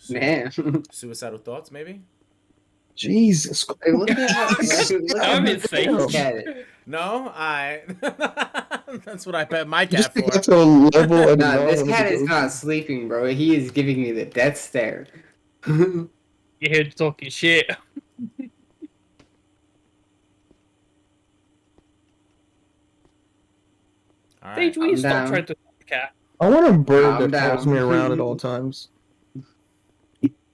Man. Suicidal thoughts, maybe? Jesus. Like, look at how, like, look at I'm how insane. look at it. No, I. That's what I bet my Just cat to for. get to a level I did Nah, not this want to cat go is to. not sleeping, bro. He is giving me the death stare. You hear talking shit. All Stage, right. will you I'm stop down. trying to the cat? I want a bird I'm that follows me down. around at all times.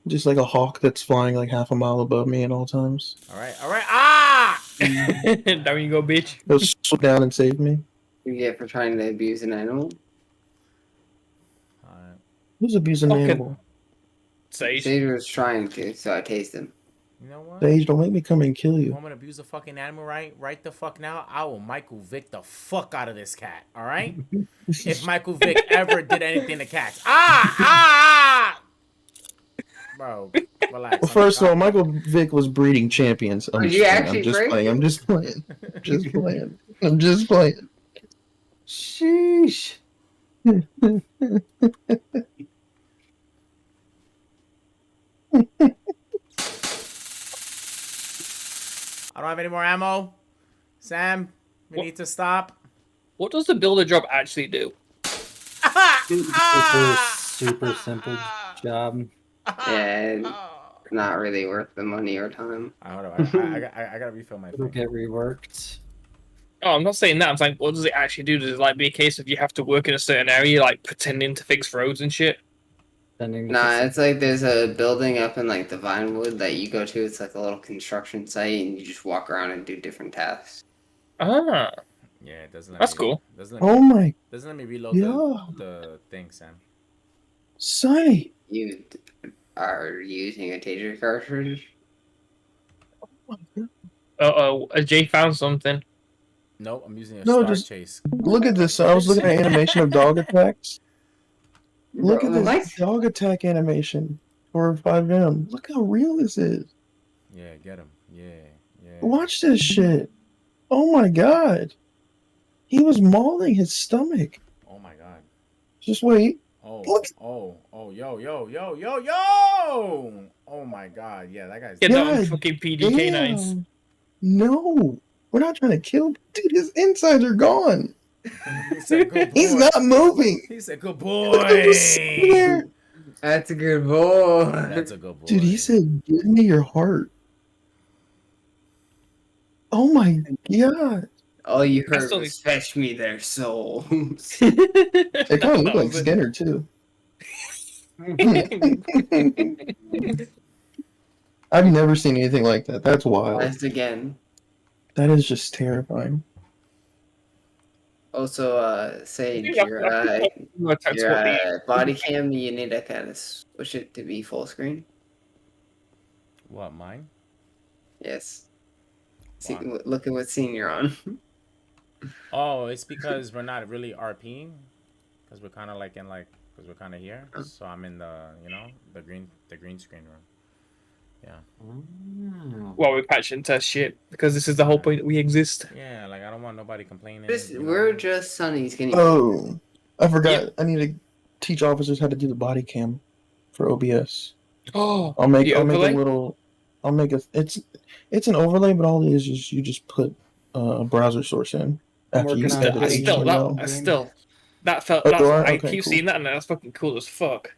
Just like a hawk that's flying like half a mile above me at all times. All right. All right. Ah! Down you go, bitch. He'll swoop down and save me. You get for trying to abuse an animal. All right. Who's abusing an Okay. animal? Sage. Sage was trying to, so I taste him. You know what? Sage, don't make me come and kill You you. want me to abuse a fucking animal right the fuck now? I will Michael Vick the fuck out of this cat. All right? If Michael Vick ever did anything to cats. Ah! Bro, relax. Well, first of all, Michael Vick was breeding champions. I'm Did just you playing. actually I'm just break playing. it? I'm just playing. Just playing. I'm just playing. Sheesh. I don't have any more ammo. Sam, we What? need to stop. What does the builder job actually do? Super simple job. Yeah, not really worth the money or time. Hold on. I gotta refill my It'll thing. get reworked. Oh, I'm not saying that. I'm saying, what does it actually do? Does it like be a case of you have to work in a certain area, like pretending to fix roads and shit? Nah, it's like there's a building up in like the Vinewood that you go to. It's like a little construction site, and you just walk around and do different tasks. Ah, Yeah, it doesn't let that's me, cool. Doesn't let me, Oh my doesn't let me reload Yeah. the thing, Sam. Sonny. You are using a taser cartridge. Uh-oh, Jay found something. Nope, I'm using a No, star just- chase. Look at this. I was looking at animation of dog attacks. Look at Bro, this what? dog attack animation for 5M. Look how real this is. Yeah, get him. Yeah. Watch this shit. Oh my god. He was mauling his stomach. Oh my god. Just wait. Oh, Look. yo. Oh my god. Yeah, that guy's Get that on God fucking PDK9s. Damn. No. We're not trying to kill. Dude, his insides are gone. He said, good boy. He's not moving. He said, good Just sit boy. there. That's a good boy. That's a good boy. Dude, he said, give me your heart. Oh my god. All you That's heard only- was fetch me their souls. It kind of looked like was it. Skinner, too. I've never seen anything like that. That's wild. Once again. That is just terrifying. Also, Sage, Yeah, your That's what they- body cam, you need to kind of switch it to be full screen. What, mine? Yes. See, Wow. look at what scene you're on. Oh, it's because we're not really RPing. Because we're kind of like because we're kind of here. So I'm in the, the green screen room. Yeah. Well, we patch and test shit because this is the whole point that we exist. Yeah, like I don't want nobody complaining. We're just Sonny's guinea pig. Oh, I forgot. I need to teach officers how to do the body cam for OBS. Oh, I'll make the a overlay? little. I'll make a. It's an overlay, but all it is you just put a browser source in after you working on edit it. it. Still, HTML. that felt. Oh, That's, you are? I Okay, keep cool. seeing that, and that's fucking cool as fuck.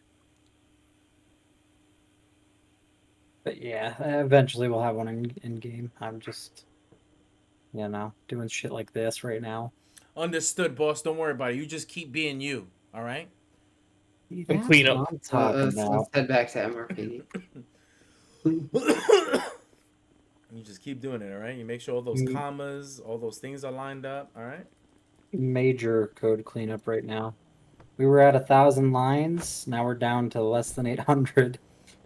But yeah, eventually we'll have one in game. I'm just, doing shit like this right now. Understood, boss. Don't worry about it. You just keep being you. All right. And clean up. I'm talking Let's about. head back to MRPD. You just keep doing it. All right. You make sure all those commas, all those things are lined up. All right. Major code cleanup right now. We were at 1,000 lines. Now we're down to less than 800.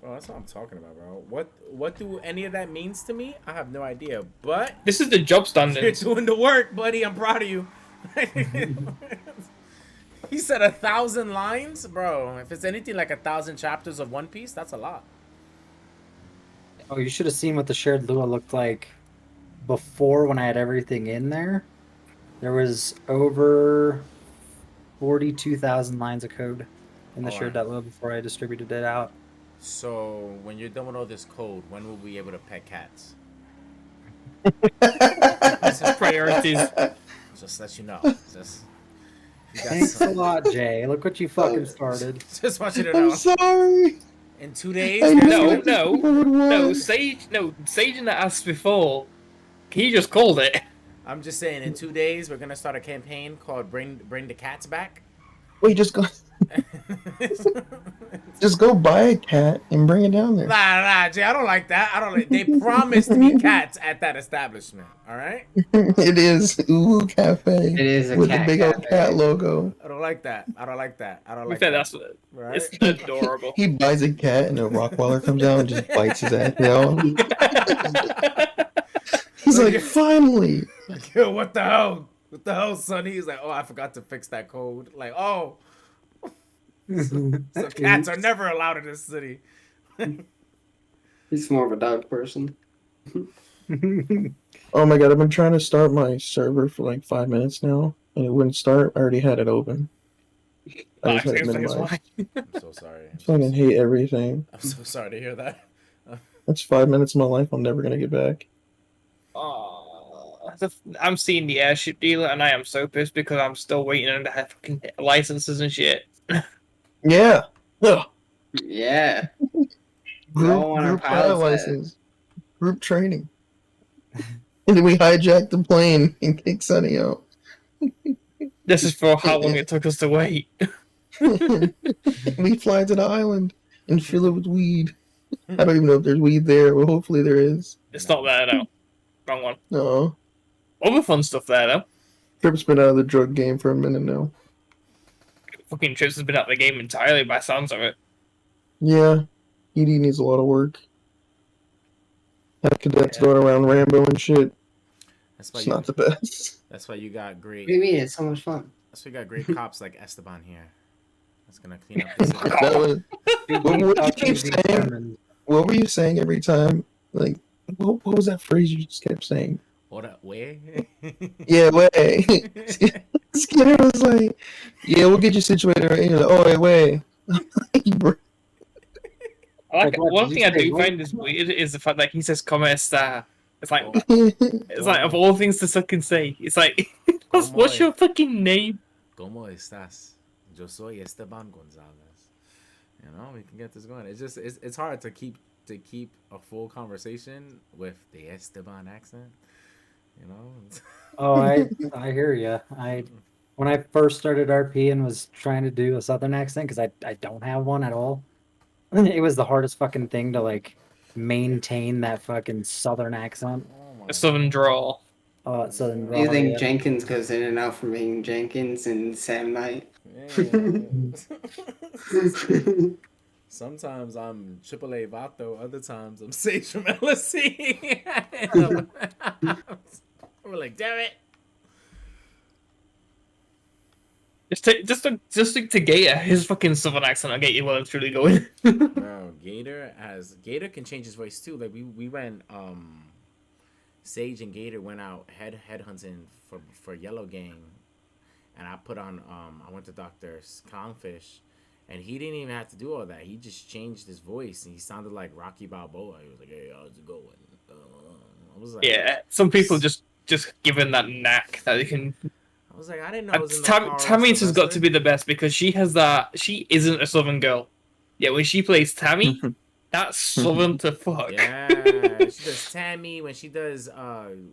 Bro, that's what I'm talking about, bro. What do any of that means to me? I have no idea. But This is the job you're standards. doing the work, buddy. I'm proud of you. He said 1,000 lines, bro. If it's anything like 1,000 chapters of One Piece, that's a lot. Oh, you should have seen what the shared Lua looked like before when I had everything in there. There was over 42,000 lines of code in the Alright. shared download before I distributed it out. So when you're done with all this code, when will we be able to pet cats? This is priorities. Just let you know. Just Thanks a lot, Jay. Look what you fucking started. Just want you to I'm know. sorry. In 2 days, I we're know No, gonna- what these no, people would no, want. Sage that asked before, he just called it. I'm just saying. In 2 days, we're gonna start a campaign called "Bring the Cats Back." Wait, just go buy a cat and bring it down there. Nah, Jay, I don't like that. I don't like. They promised me cats at that establishment. All right. It is Uwu Cafe. It is a with cat the big old cafe. cat logo. I don't like that. I don't like that. I don't like Fair, that. that's Right? it's adorable. He buys a cat and a Rottweiler comes out and just bites his ass out. He's like, finally. Like, yo, what the hell? What the hell, Sonny? He's like, oh, I forgot to fix that code. Like, oh, so cats are never allowed in this city. He's more of a dog person. Oh my god, I've been trying to start my server for like 5 minutes now, and it wouldn't start. I already had it open. I just had it minimized. I'm so sorry. I fucking hate everything. I'm so sorry to hear that. That's 5 minutes of my life I'm never gonna get back. I'm seeing the airship dealer, and I am so pissed because I'm still waiting on the fucking licenses and shit. Yeah. Ugh. Yeah. We Group, all want our group pilot pilot's license. Group training. And then we hijacked the plane and kicked Sunny out. This is for how long it took us to wait. We fly to the island and fill it with weed. I don't even know if there's weed there, but hopefully there is. It's not there though. Wrong one. No. Other fun stuff there though. Trip's been out of the drug game for a minute now. Fucking Trips has been out of the game entirely by sounds of it. Yeah. ED needs a lot of work. Have cadets going around Rambo and shit. That's why It's you. not the best. That's why you got great. What do you mean? It's so much fun. That's why you got great cops like Esteban here. That's gonna clean up the city. That was, what did you keep saying? What were you saying every time? Like, what was that phrase you just kept saying? What up, way? Yeah, way. Skinner was like, yeah, we'll get you situated right here. Like, oh, wait. I like Like, what one did thing you I say? do What? it's weird is the fact that he says "Come esta." It's like It's of all things to fucking say, it's like what's your fucking name? ¿Cómo estás? Yo soy Esteban Gonzalez. You know, we can get this going. It's just it's hard to keep a full conversation with the Esteban accent. You know. Oh, I hear you. When I first started RP and was trying to do a southern accent because I don't have one at all, it was the hardest fucking thing to like maintain that fucking southern accent. Oh my A southern drawl. Southern Do you drawl, think yeah. Jenkins goes in and out from being Jenkins and Sam Knight? Yeah. Sometimes I'm AAA Vato, other times I'm Sage from LSC. I'm like, damn it. Just to Gator, his fucking southern accent will get you well and truly going. Bro, Gator can change his voice too. Like we went Sage and Gator went out head hunting for Yellow Gang, and I put on I went to Dr. Clownfish, and he didn't even have to do all that. He just changed his voice, and he sounded like Rocky Balboa. He was like, "Hey, how's it going?" I was like, Yeah, some people just given that knack that they can. I was like, I didn't know. I was in the car with Tammy's has got Sylvester. to be the best because she has that. She isn't a southern girl. Yeah, when she plays Tammy, that's southern to fuck. Yeah, she does Tammy when she does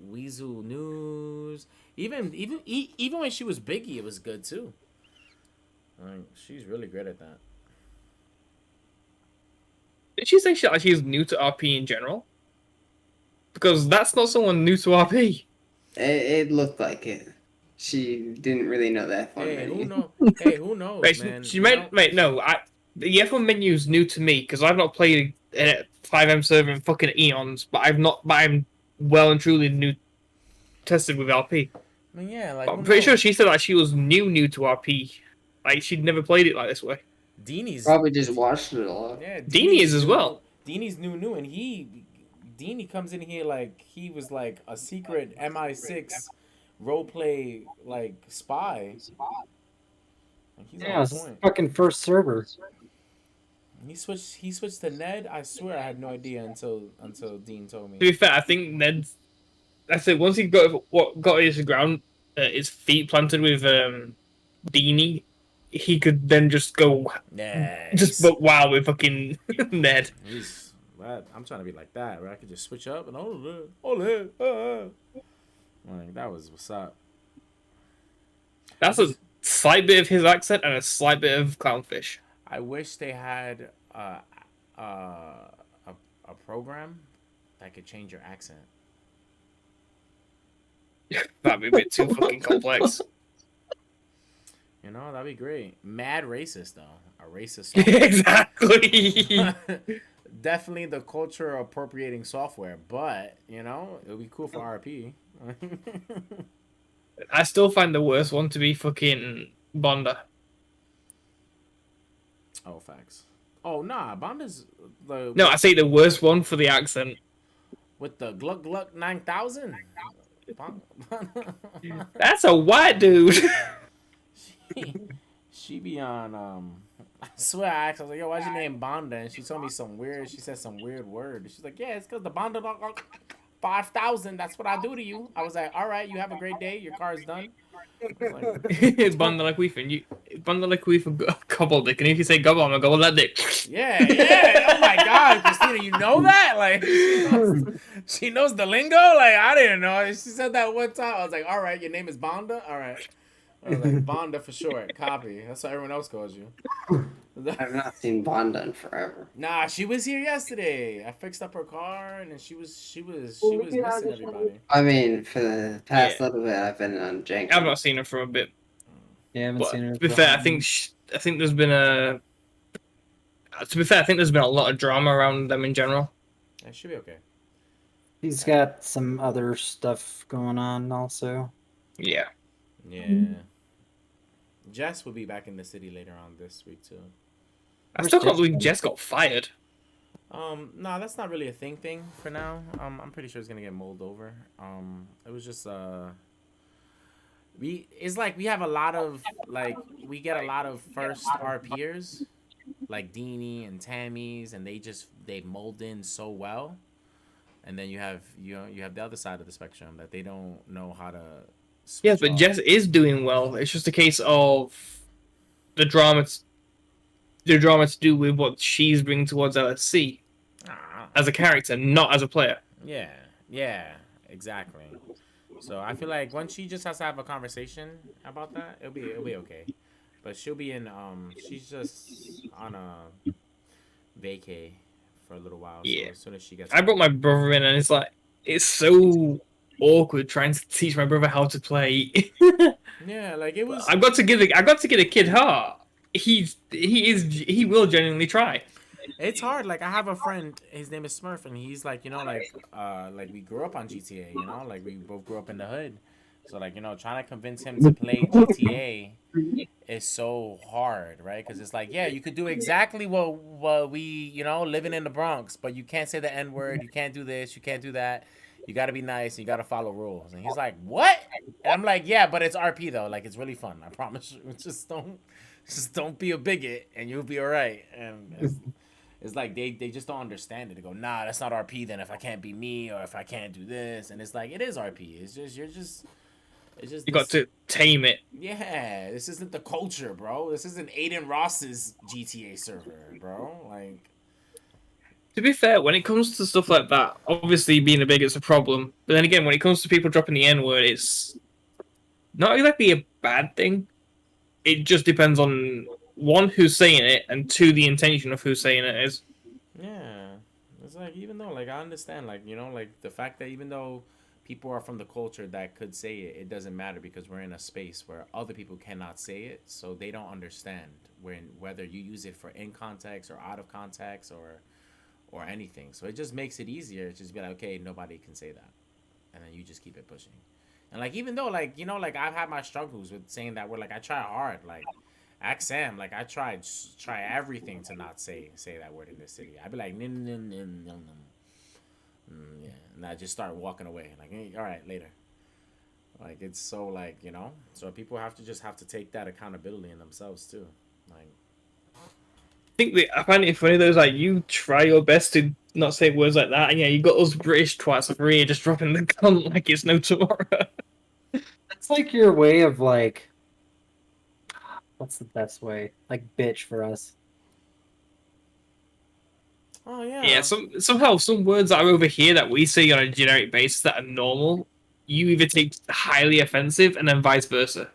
Weasel News. Even when she was Biggie, it was good too. Like, she's really good at that. Did she say she's new to RP in general? Because that's not someone new to RP. It looked like it. She didn't really know that fun Hey, menu. who knows, Wait, man? she You meant know? wait no. The F1 menu is new to me because I've not played a 5M server in fucking eons, but I'm well and truly new tested with RP. I mean, yeah, like But I'm who pretty sure knows? she said like she was new to RP. Like she'd never played it like this way. Deanie's Probably just watched it a lot. yeah, Deanie is as well. Deanie's new, and Deanie comes in here like he was like a secret MI6 role play like spy. Like, he's Yeah, on it's point. fucking first server. He switched to Ned. I swear I had no idea until Dean told To me. be fair, I think Ned's. I said once he got his feet planted with Dini, he could then just go Yeah, just he's but wow with fucking Ned. he's. I'm trying to be like that, where I could just switch up and oh, like that was what's up. That's a slight bit of his accent and a slight bit of clownfish. I wish they had a program that could change your accent. That'd be a bit too fucking complex. You know, that'd be great. Mad racist though. A racist Exactly. Definitely the culture appropriating software, but you know, it would be cool for RP. I still find the worst one to be fucking Bonda. Oh, facts. Oh nah, Bonda's the No, I say the worst one for the accent. with the Gluck Gluck 9000. That's a white dude. She be on I swear I asked her, I was like, yo, why's your name Bonda? And she told me she said some weird word. She's like, yeah, it's because the Bonda 5,000, that's what I do to you. I was like, all right, you have a great day, your car is done. Bonda like weef and you Bonda like weef gobble dick, and if you say gobble, I'm gonna gobble that dick. Yeah. Oh my god, Christina, you know that? Like she knows the lingo? Like I didn't know. She said that one time. I was like, all right, your name is Bonda? All right. I was like, Bonda for short. Copy. That's what everyone else calls you. I've not seen Bonda in forever. Nah, she was here yesterday. I fixed up her car, and then she was missing everybody. I mean, for the past little bit, I've been on Jenkins. I've not seen her for a bit. Yeah, I haven't But seen her. to be fair, I think there's been a. To be fair, I think there's been a lot of drama around them in general. That should be okay. He's got some other stuff going on also. Yeah. Yeah. Jess will be back in the city later on this week too. I still can't believe Jess got fired. No, that's not really a thing for now. I'm pretty sure it's gonna get mulled over. It was just it's like we have a lot of we get a lot of first RPers like Deanie and Tammy's, and they mold in so well, and then you have the other side of the spectrum that they don't know how to. Yes, but off. Jess is doing well. It's just a case of the drama to do with what she's bringing towards LSC as a character, not as a player. Yeah, exactly. So I feel like once she just has to have a conversation about that, it'll be okay. But she'll be in she's just on a vacay for a little while. Yeah. So as soon as she gets I brought my brother in, and it's so awkward trying to teach my brother how to play. Yeah, like it was. I got to get a kid heart. He will genuinely try. It's hard. Like I have a friend, his name is Smurf, and he's like, like we grew up on GTA, like we both grew up in the hood. So like, trying to convince him to play GTA is so hard, right? Because it's like, yeah, you could do exactly what we, living in the Bronx, but you can't say the N word, you can't do this, you can't do that. You gotta be nice, you gotta follow rules. And he's like, what? And I'm like, yeah, but it's RP though. Like it's really fun. I promise you. Just don't be a bigot, and you'll be all right. And it's like they just don't understand it. They go, nah, that's not RP then if I can't be me or if I can't do this. And it's like, it is RP. It's just You got to tame it. Yeah, this isn't the culture, bro. This isn't Aiden Ross's GTA server, bro. Like, To be fair, when it comes to stuff like that, obviously being a bigot's a problem. But then again, when it comes to people dropping the N word, it's not exactly a bad thing. It just depends on one, who's saying it, and two, the intention of who's saying it is. yeah, it's like, even though, like, I understand, like, like the fact that even though people are from the culture that could say it, it doesn't matter because we're in a space where other people cannot say it, so they don't understand whether you use it for in context or out of context or anything. So it just makes it easier to just be like, okay, nobody can say that, and then you just keep it pushing. And like, even though, like, like I've had my struggles with saying that word, like I try hard, like ask Sam, like I try everything to not say that word in this city. I'd be like, yeah, and I just start walking away, like, hey, all right, later. Like it's so like so people have to take that accountability in themselves too. Like Think that I find it funny though, is like you try your best to not say words like that, and yeah, you got those British twats over here just dropping the gun like it's no tomorrow. It's like your way of like, what's the best way? Like bitch for us. oh yeah, Yeah, somehow some words that are over here that we say on a generic basis that are normal, you either take highly offensive, and then vice versa,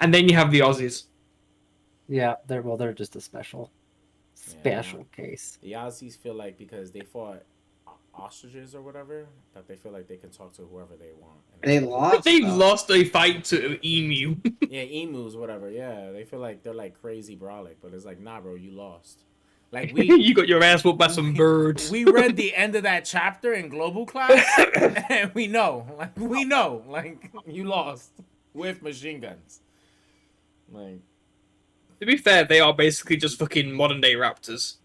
and then you have the Aussies. Yeah, they're just a special case. the Aussies feel like because they fought ostriches or whatever that they feel like they can talk to whoever they want. And They it's like- lost. They though. lost a fight to emu. Yeah, emus, whatever. Yeah, they feel like they're like crazy brolic, but it's like nah, bro, you lost. Like You got your ass whooped by some birds. We read the end of that chapter in global class, and we know, like you lost with machine guns. Like, To be fair, they are basically just fucking modern day raptors.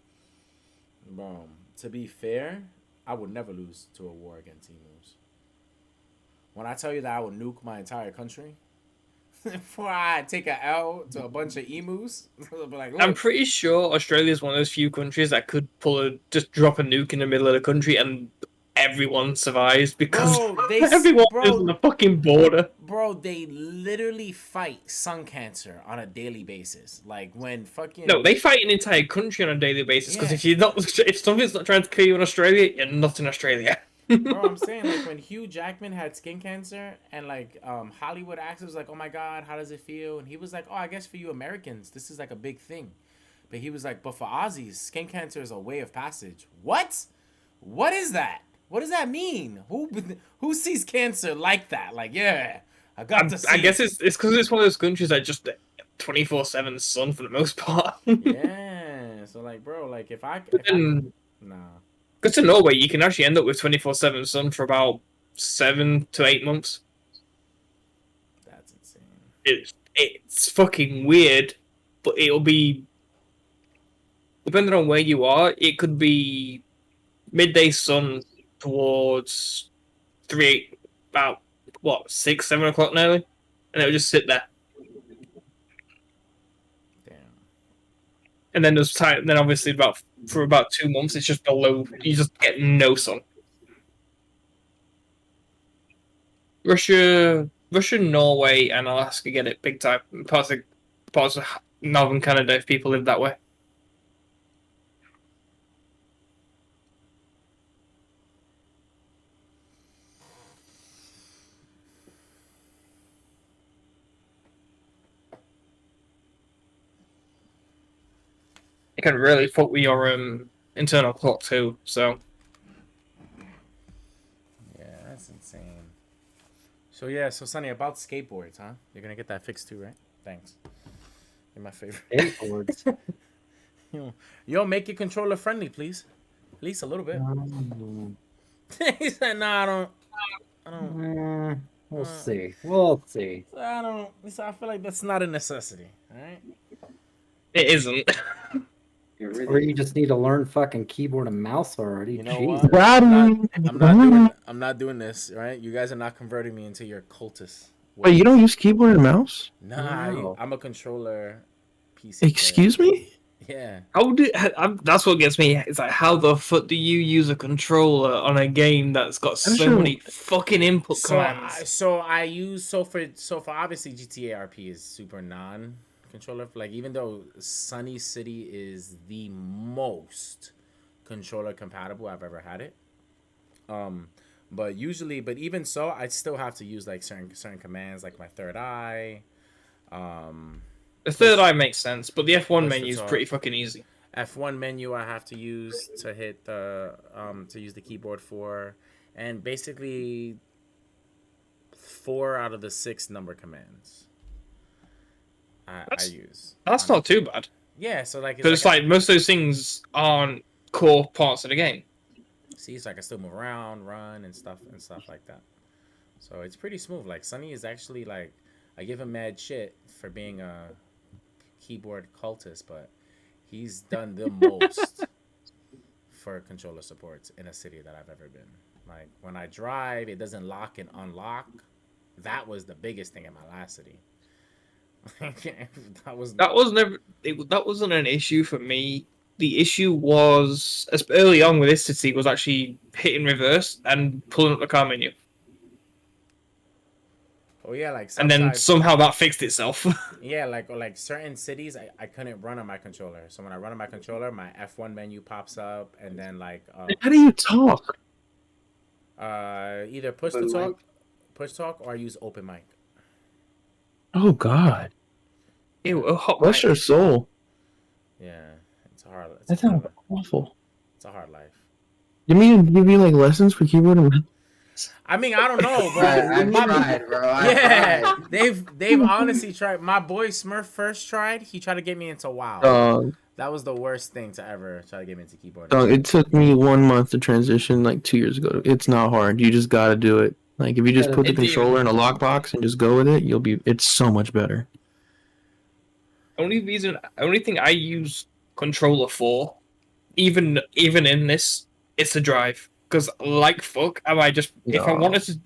bro. To be fair, I would never lose to a war against emus. When I tell you that I would nuke my entire country before I take a L to a bunch of emus, I'll be like, I'm look, pretty sure Australia is one of those few countries that could just drop a nuke in the middle of the country and everyone survives because bro, they everyone bro, is on the fucking border. Bro, they literally fight sun cancer on a daily basis. Like when fucking No, they fight an entire country on a daily basis because Yeah. if something's not trying to kill you in Australia, you're not in Australia. Bro, I'm saying like when Hugh Jackman had skin cancer and like Hollywood actors was like, oh my god, how does it feel? And he was like, oh, I guess for you Americans, this is like a big thing. But he was like, but for Aussies, skin cancer is a way of passage. What? What is that? What does that mean? Who sees cancer like that? Like, yeah, I got to see. I guess it's because it's one of those countries that just 24/7 sun for the most part. Yeah. So like, bro, like if I nah. Good to Norway, you can actually end up with 24/7 sun for about 7 to 8 months. That's insane. It's fucking weird, but it'll be depending on where you are. It could be midday sun towards about 6-7 o'clock nearly, and it'll just sit there. Damn. And then there's time. Then obviously for about 2 months, it's just below. You just get no sun. Russia, Norway, and Alaska get it big time. Parts of northern Canada if people live that way. It can really fuck with your internal clock too. So Yeah, that's insane. So yeah, so Sonny, about skateboards, huh? You're gonna get that fixed too, right? Thanks. You're my favorite. Skateboards. Yo, make your controller friendly, please. At least a little bit. He said, "No, I don't. We'll see. We'll see. I don't. He said, I feel like that's not a necessity. All right. it isn't. Or you just need to learn fucking keyboard and mouse already. You know Jesus. what? I'm not doing this. Right? You guys are not converting me into your cultist. Wait, you don't use keyboard and mouse? Nah, No. I'm a controller. PC. Excuse me? Yeah. That's what gets me. It's like, how the fuck do you use a controller on a game that's got so sure. many fucking input commands? So for obviously GTA RP is super non-controller. Like even though Sunny City is the most controller compatible I've ever had it. But even so, I still have to use like certain commands, like my third eye. The third eye makes sense, but the F1 Push menu the is top. pretty fucking easy. F1 menu I have to use to hit the to use the keyboard for, and basically 4 out of the 6 number commands I use. That's not too bad. Yeah, so like Because it's like most of those things aren't core parts of the game. see, so I can still move around, run, and stuff like that. So it's pretty smooth. Like Sunny is actually like, I give him mad shit for being a keyboard cultist, but he's done the most for controller supports in a city that I've ever been. Like when I drive, it doesn't lock and unlock That was the biggest thing in my last city. That was never. That wasn't an issue for me. The issue was as early on with this city was actually hitting reverse and pulling up the car menu, Oh yeah, like and then Southside. somehow that fixed itself. Yeah, like certain cities, I couldn't run on my controller. So when I run on my controller, my F1 menu pops up, and then like How do you talk? either push to Open mic. talk, or I use open mic. Oh God, Ew, a hot bless mic. your soul. Yeah, it's hard. That sounds awful. It's a hard life. You mean to give you like lessons for keyboard and I mean, I don't know, bro. I've My- tried, bro. I've yeah, tried. they've honestly tried. My boy Smurf first tried. He tried to get me into WoW. dog? That was the worst thing to ever try to get me into keyboard. Dog, it took me 1 month to transition like 2 years ago. It's not hard. You just gotta do it. Like if you just put the It's even- controller in a lockbox and just go with it, it's so much better. Only thing I use controller for, even in this, it's the drive. Because like fuck, am I just if I No. wanted to,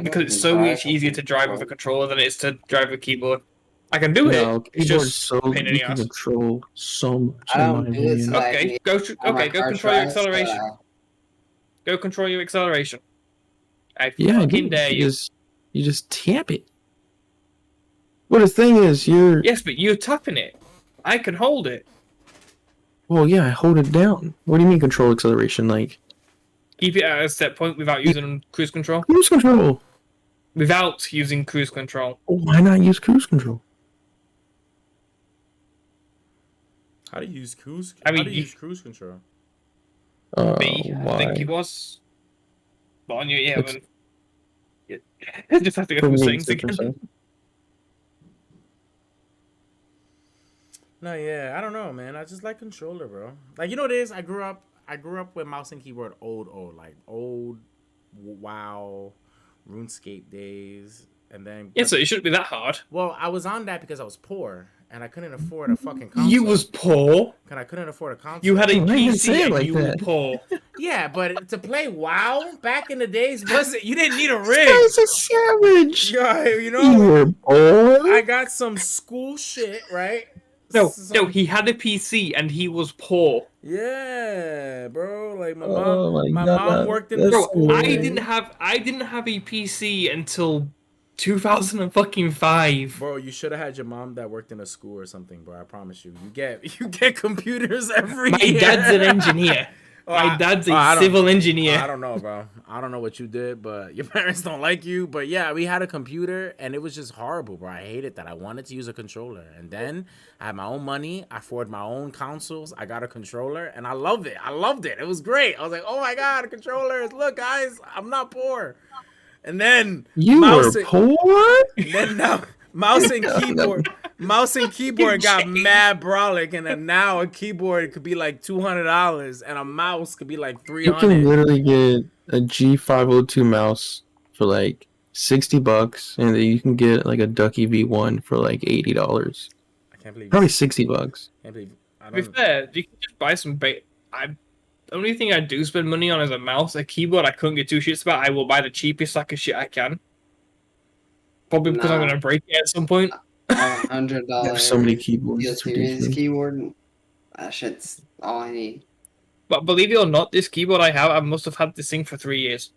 because it's so much easier to drive with a controller than it is to drive with a keyboard. I can do No, it. It's keyboard's just so pain in you the can ass. control so much. I in don't my do it opinion. so I Okay, can- go on my go car control your tries, acceleration. Go control your acceleration. I Yeah, fucking dude, dare you. you just tap it. Well, the thing is, Yes, but you're tapping it. I can hold it. well, yeah, I hold it down. What do you mean control acceleration? Like Keep it at a set point without using cruise control. cruise control. Without using cruise control. Why not use cruise control? How do you use cruise? I mean, how do you you- use cruise control? B, I Why? think it was. But on your It's- just have to go For through me, settings it's different, again. so- No, yeah, I don't know, man. I just like controller, bro. Like you know what it is? I grew up with mouse and keyboard old WoW, RuneScape days, and then Yeah, so it shouldn't be that hard. well, I was on that because I was poor and I couldn't afford a fucking console. You was poor. and I couldn't afford a console. You had a Why you say PC it and like you that? were poor. Yeah, but to play WoW back in the days, you didn't need a rig. Guy's a savage. Yeah, you You know, were bored. I got some school shit, right? No, Some- he had a PC and he was poor. Yeah, bro. Like my Oh mom, my my God, mom worked in the that's Bro, school. I weird. didn't have a PC until 2005. Bro, you should have had your mom that worked in a school or something, bro. I promise you. You get computers every My year. dad's an engineer. My dad's I a don't- civil engineer. I don't know, bro. I don't know what you did, but your parents don't like you. But yeah, we had a computer and it was just horrible, bro. I hated that. I wanted to use a controller. And then I had my own money. I afforded my own consoles. I got a controller and I loved it. It was great. I was like, oh my God, controllers. Look, guys, I'm not poor. And then You mouse were and- poor? and then now mouse and keyboard got mad brolic, and then now a keyboard could be like $200 and a mouse could be like You can $300. literally get a G502 mouse for like $60, and then you can get like a Ducky V1 for like $80. I can't believe. Probably $60. Can't believe. I To be don't. fair, you can just buy some the only thing I do spend money on is a mouse. A keyboard I couldn't get two shits about. I will buy the cheapest sack of shit I can. Probably because I'm Nah. gonna break it at some point. $100. I have so many keyboards. Steel It's Series ridiculous. keyboard. That shit's all I need. But believe it or not, this keyboard I have, I must have had this thing for 3 years.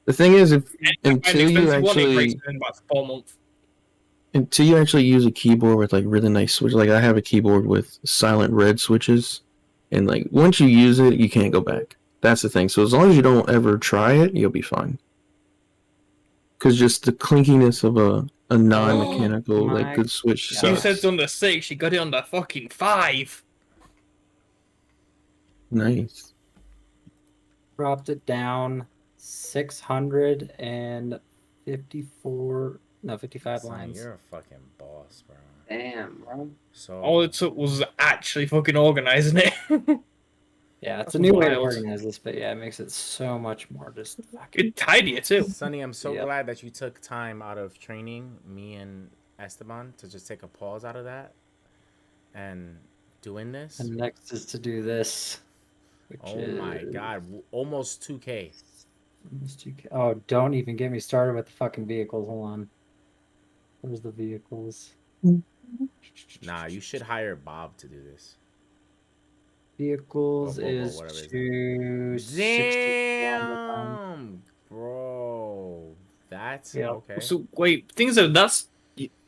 The thing is, if And I find until the you expensive one, it breaks actually within about 4 months. use a keyboard with like really nice switches, like I have a keyboard with silent red switches, and like once you use it, you can't go back. That's the thing. So as long as you don't ever try it, you'll be fine. Because just the clinkiness of a non-mechanical my like good switch God. sucks. You said it's under 6, you got it under fucking 5. Nice. Dropped it down 654, no, 55 Son, lines. you're a fucking boss, bro. Damn, bro. So All it took was actually fucking organizing it. Yeah, it's That's a new way to wild. organize this, but yeah, it makes it so much more just fucking. It's tidier too. Sonny, I'm so Yep. glad that you took time out of training me and Esteban to just take a pause out of that and doing this. And next is to do this. Which Oh my is- God, almost 2K. Oh, don't even get me started with the fucking vehicles. Hold on. Where's the vehicles? Nah, you should hire Bob to do this. Or Vehicles Bobo, is whatever his name. 260 kilometers. Damn, bro. That's Yep. okay. So wait, things are that's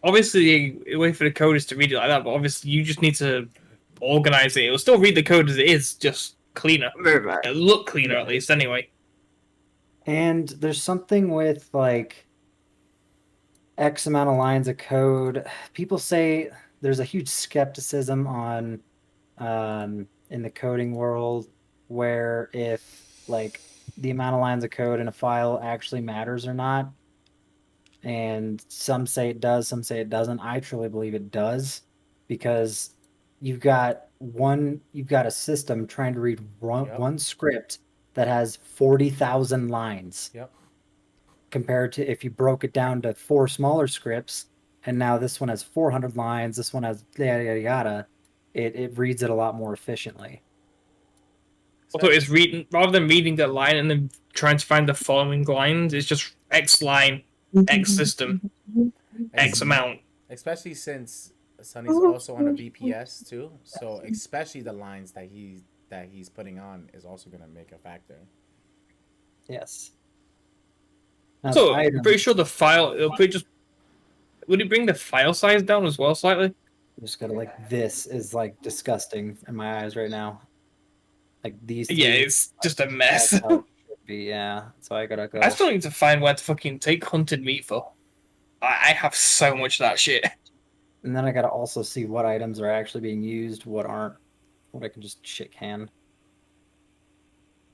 obviously a way for the coders to read it like that, but obviously you just need to organize it. It'll still read the code as it is, just cleaner. It'll look cleaner at least, anyway. And there's something with like X amount of lines of code. People say there's a huge skepticism on in the coding world where if like the amount of lines of code in a file actually matters or not. And some say it does, some say it doesn't. I truly believe it does because you've got a system trying to read Yep. one script that has 40,000 lines. Yep. Compared to if you broke it down to 4 smaller scripts, and now this one has 400 lines, this one has yada yada yada, it reads it a lot more efficiently. Also, it's reading rather than reading that line and then trying to find the following lines. It's just X line, X system, X amount. Especially since Sonny's also on a VPS too, so especially the lines that he's putting on is also gonna make a factor. Yes. Now, So the I'm item- pretty sure the file it'll pretty just would it bring the file size down as well slightly? just gotta like this is like disgusting in my eyes right now. Like these. Yeah, two, it's just a that's mess. how it should be, yeah. So I gotta go. I still need to find where to fucking take hunted meat for. I have so much of that shit. And then I gotta also see what items are actually being used, what aren't, what I can just shit can.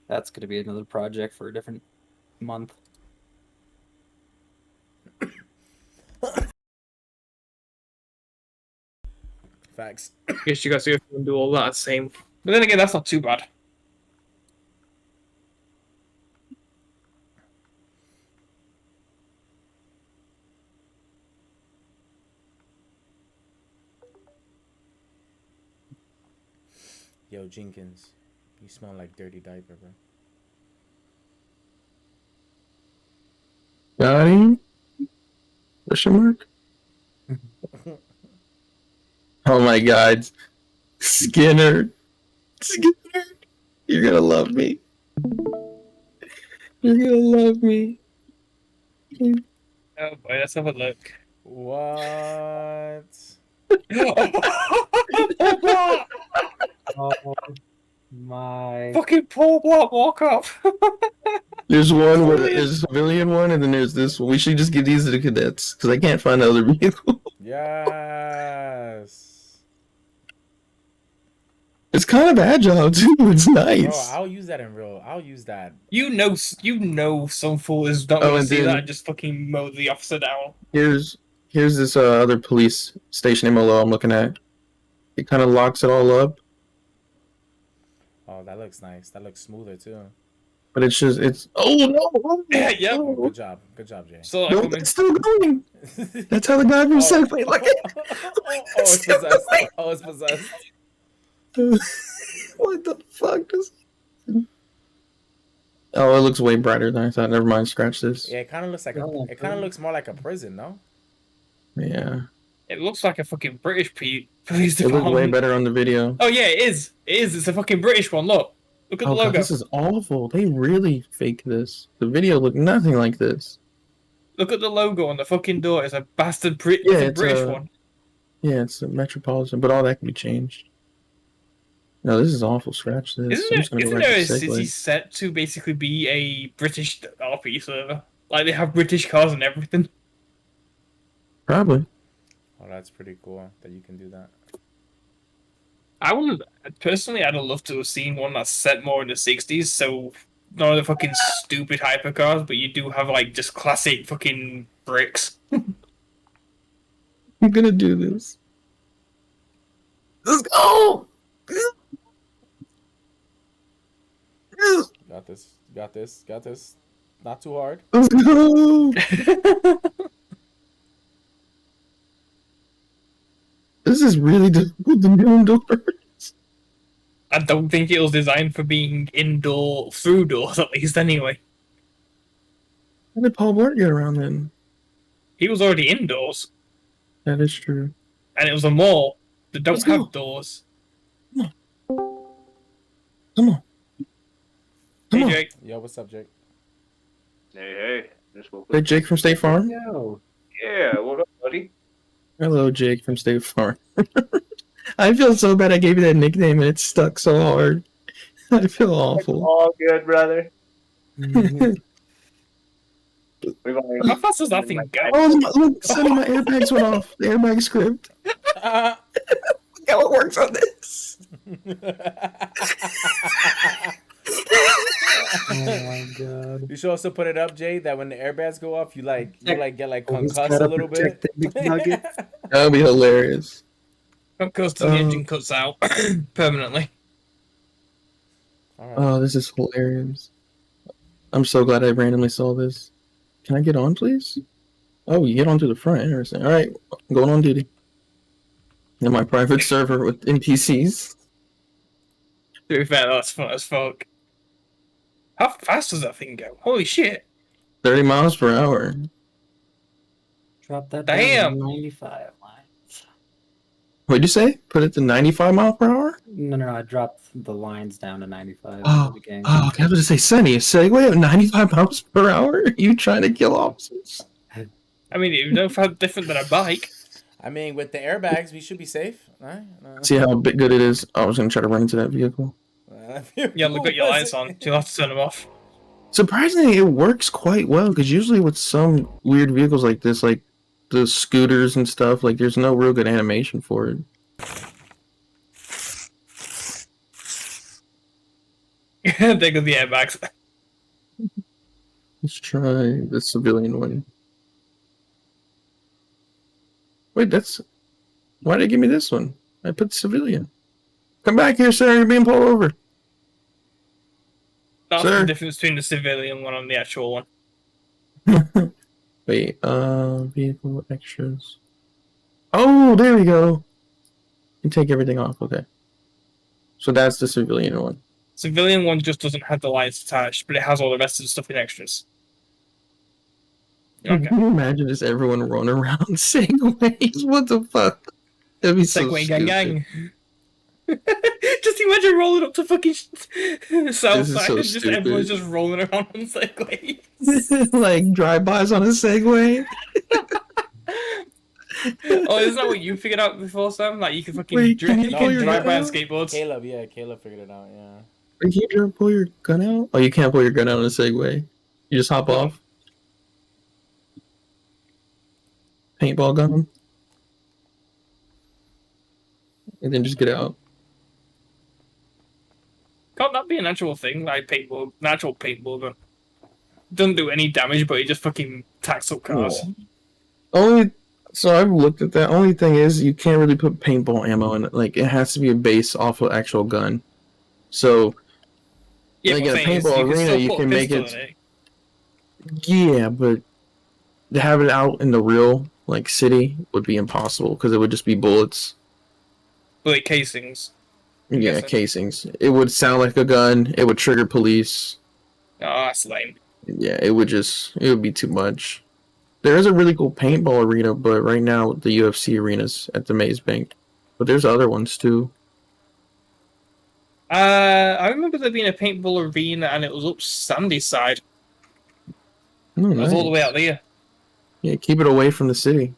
That's gonna be another project for a different month. Facts. Guess you guys can do all that same. But then again, that's not too bad. Yo, Jenkins, you smell like dirty diaper, bro. Got him? Question mark? Oh my god. Skinner. Skinner. You're gonna love me. You're gonna love me. Oh boy, let's have a look. What? Oh my. Fucking Paul Block walk up. There's one where there's a civilian one, and then there's this one. We should just give these to the cadets, because I can't find the other vehicle. Yes. It's kind of agile, too. It's Bro, nice. I'll use that in real. I'll use that. You know some fool is not Oh, gonna and see then- that and just fucking mow the officer down. Here's this other police station MLO I'm looking at. It kind of locks it all up, Oh, that looks nice. That looks smoother too. but it's oh no! Yeah, yep. Oh, good job. Good job, Jay. So No, it's still going. That's how the guy from Segway like it. Oh, it's possessed. Oh, it's possessed. What the fuck is? Oh, it looks way brighter than I thought. Never mind. Scratch this. Yeah, it kind of looks like it kind of looks more like a prison, no? Yeah, it looks like a fucking British police it looks way department. better on the video. Oh yeah, it is. It is. It's a fucking British one. Look at the Oh logo. god, this is awful. They really fake this. The video looked nothing like this. Look at the logo on the fucking door. It's a bastard Yeah, it's a it's British a- one. Yeah, it's a Metropolitan, but all that can be changed. No, this is awful. Scratch this. I'm Isn't just gonna go there back a to city Segway. set to basically be a British RP server? Like they have British cars and everything. Probably. Oh, that's pretty cool that you can do that. I would personally, I'd have loved to have seen one that's set more in the '60s. So none of the fucking stupid hypercars, but you do have like just classic fucking bricks. I'm gonna do this. Let's go. Got this. Got this. Got this. Not too hard. Let's go. This is really difficult to do indoors. I don't think it was designed for being indoor through doors, at least anyway. How did Paul Blart get around then? He was already indoors, That is true. and it was a mall that don't Let's go. have doors. Come on. Come Hey, on. Jake. Yo, what's up, Jake? Hey, just woke Hey, up. Jake from State Farm. Yo. Yeah, what up, buddy? Hello, Jake from State Farm. I feel so bad I gave you that nickname and it stuck so hard. I feel awful. All good, brother. Oh, We've only How fast does that thing go? look, Sonny, my airbags went off. The airbag script. Uh, Look how it works on this. Oh my god. you should also put it up, Jay, that when the airbags go off, you get like Oh, he's concussed gotta a little bit. protect the big nugget. That would be hilarious. Of course, the engine cuts out permanently. All right. Oh, this is hilarious. I'm so glad I randomly saw this. Can I get on, please? Oh, you get onto the front. Interesting. All right, I'm going on duty. In my private server with NPCs. To be fair, that's fun as fuck. How fast does that thing go? Holy shit! 30 miles per hour. Drop that Damn. down to 95 lines. What'd you say? Put it to 95 mile per hour? No, I dropped the lines down to 95 Oh, for the game. Oh, okay, I was going to say, Sonny, a Segway at 95 miles per hour? Are you trying to kill officers? I mean, you know how different than a bike. I mean, with the airbags, we should be safe. All right? See how big good it is? I was going to try to run into that vehicle. Yeah, look at your lights on. You'll have to turn them off. Surprisingly, it works quite well, because usually with some weird vehicles like this, like the scooters and stuff, like there's no real good animation for it. There go the airbags. Let's try the civilian one. Wait, that's... Why did it give me this one? I put civilian. Come back here, sir. You're being pulled over. That's Sir. the difference between the civilian one and the actual one. Wait, vehicle extras. Oh, there we go. You take everything off, okay. So that's the civilian one. Civilian one just doesn't have the lights attached, but it has all the rest of the stuff in extras. Okay. Can you imagine just everyone running around segways? What the fuck? That'd be so Segway stupid. gang. Just imagine rolling up to fucking south This is side so and just everyone's stupid. just rolling around on segways. Like drive-bys on a Segway? Oh, isn't that what you figured out before, Sam? Like you can fucking Wait, can you pull your drive by on gun out? skateboards. Caleb figured it out. Yeah. Can you pull your gun out? Oh, you can't pull your gun out on a Segway. You just hop off. Paintball gun. And then just get out. Can't that be an actual thing? Like paintball, natural paintball gun. Doesn't do any damage, but it just fucking tacks up cars. So I've looked at that. Only thing is you can't really put paintball ammo in it. Like it has to be a base off of actual gun. So Yeah, like but in a thing is, paintball can arena, still you put a can make pistol it. in Yeah, but to have it out in the real like city would be impossible because it would just be bullets. Bullet casings. Yeah, Yes, sir. casings. It would sound like a gun. It would trigger police. Oh, that's lame. Yeah, it would be too much. There is a really cool paintball arena, but right now the UFC arena's at the Maze Bank. But there's other ones too. I remember there being a paintball arena and it was up Sandy's side. Oh, It was all the way nice. out there. Yeah, keep it away from the city.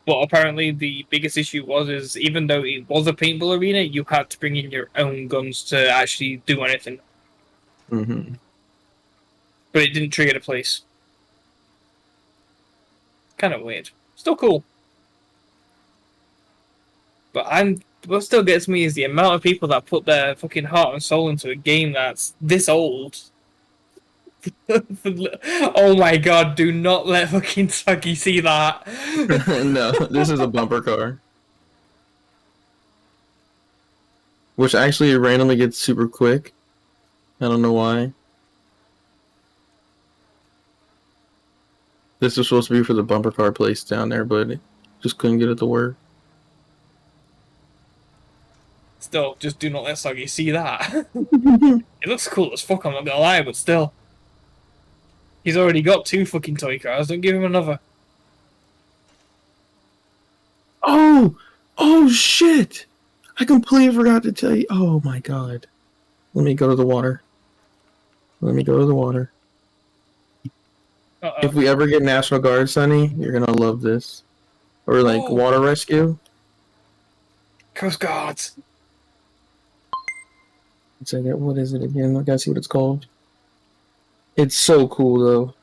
But apparently the biggest issue is even though it was a paintball arena, you had to bring in your own guns to actually do anything. Mm-hmm. But it didn't trigger the place. Kind of weird. Still cool. But what still gets me is the amount of people that put their fucking heart and soul into a game that's this old. Oh my god, do not let fucking Suggy see that. No, this is a bumper car. Which actually randomly gets super quick. I don't know why. This was supposed to be for the bumper car place down there, but it just couldn't get it to work. Still, just do not let Suggy see that. It looks cool as fuck, I'm not gonna lie, but still. He's already got 2 fucking toy cars. Don't give him another. Oh, oh shit! I completely forgot to tell you. Oh my god. Let me go to the water. Let me go to the water. Uh-oh. If we ever get National Guard, Sonny, you're gonna love this. Or like Oh. water rescue. Coast Guards. Let's say that. What is it again? I gotta see what it's called. It's so cool though.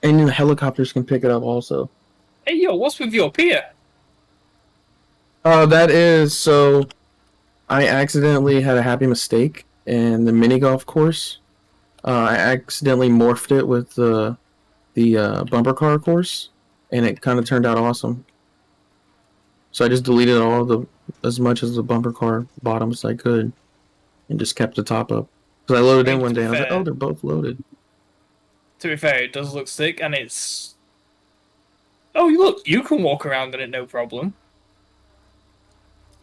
And the helicopters can pick it up also. Hey, yo, what's with your pier? That is so. I accidentally had a happy mistake in the mini golf course. I accidentally morphed it with the bumper car course, and it kind of turned out awesome. So I just deleted all the as much as the bumper car bottoms I could, and just kept the top up. Because I loaded in one day, and I was like, "Oh, they're both loaded." To be fair, it does look sick, and it's... Oh, look, you can walk around in it, no problem.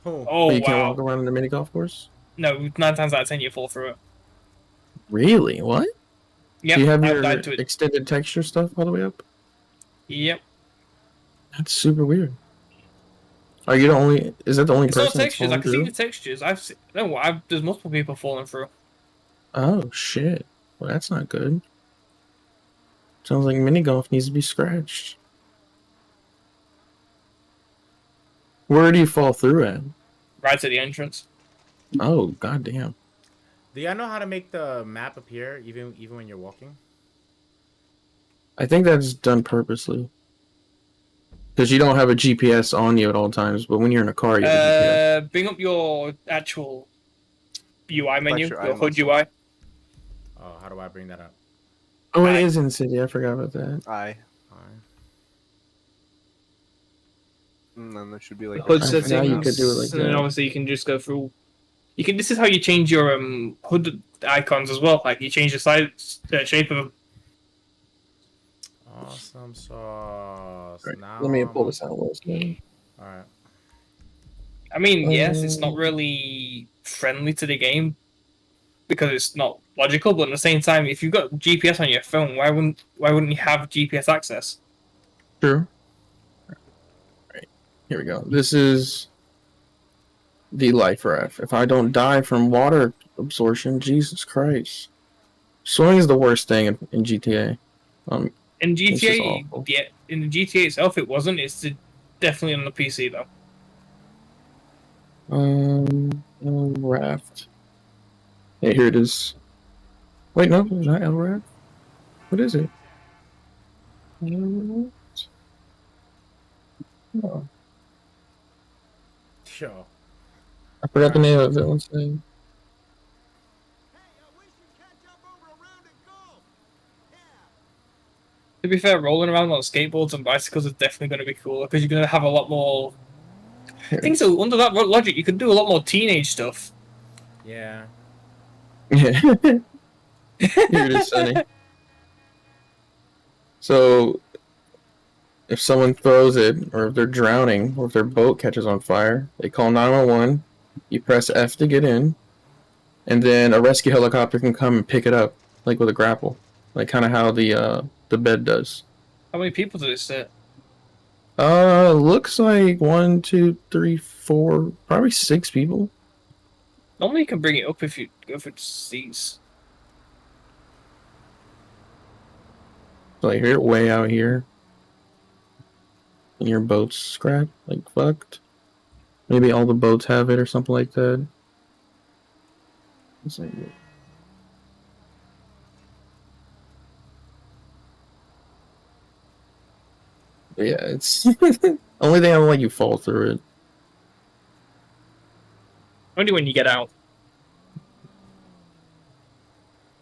Oh, Oh, But you can't wow. walk around in the mini golf course. No, 9 times out of 10 you fall through it. Really? What? Yep, Do you have I've your died to it. extended texture stuff all the way up? Yep. That's super weird. Are you the only? Is that the only It's not person that's textures, I falling can see through? the textures. There's multiple people falling through. Oh shit! Well, that's not good. Sounds like mini golf needs to be scratched. Where do you fall through at? Right to the entrance. Oh goddamn! do y'all know how to make the map appear even when you're walking? I think that's done purposely. Because you don't have a GPS on you at all times, but when you're in a car, you have a GPS. Bring up your actual UI menu, your your item HUD also. UI. Oh, how do I bring that up? Oh, it is in city. I forgot about that. Aye. Alright. And then there should be like HUD I settings, forgot you could do it like and then that. obviously you can just go through. You can. This is how you change your HUD icons as well. Like you change the size, shape of them. Awesome sauce. Right, Now let me pull this out. Alright. I mean, yes, it's not really friendly to the game because it's not logical. But at the same time, if you've got GPS on your phone, why wouldn't you have GPS access? True. Right. Here we go. This is the life raft. If I don't die from water absorption, Jesus Christ. Swimming is the worst thing in GTA. In It's just GTA, awful. yeah, in the GTA itself, it wasn't. It's definitely on the PC though. Raft. Yeah, here it is. Wait, no, not L raft. What is it? Oh. Sure. I forgot the name of it. One second. To be fair, rolling around on skateboards and bicycles is definitely going to be cooler because you're going to have a lot more. I think so. Under that logic, you could do a lot more teenage stuff. Yeah. Yeah. Here it is, Sonny. So, if someone throws it, or if they're drowning, or if their boat catches on fire, they call 911. You press F to get in, and then a rescue helicopter can come and pick it up, like with a grapple, like kind of how the bed does. How many people do this fit? Looks like 1, 2, 3, 4, probably 6 people. Normally, you can bring it up if you go for seats. So like, you're way out here, and your boat's scrapped, like fucked. Maybe all the boats have it or something like that. It's like, yeah, it's only thing I don't like you fall through it. Only when you get out.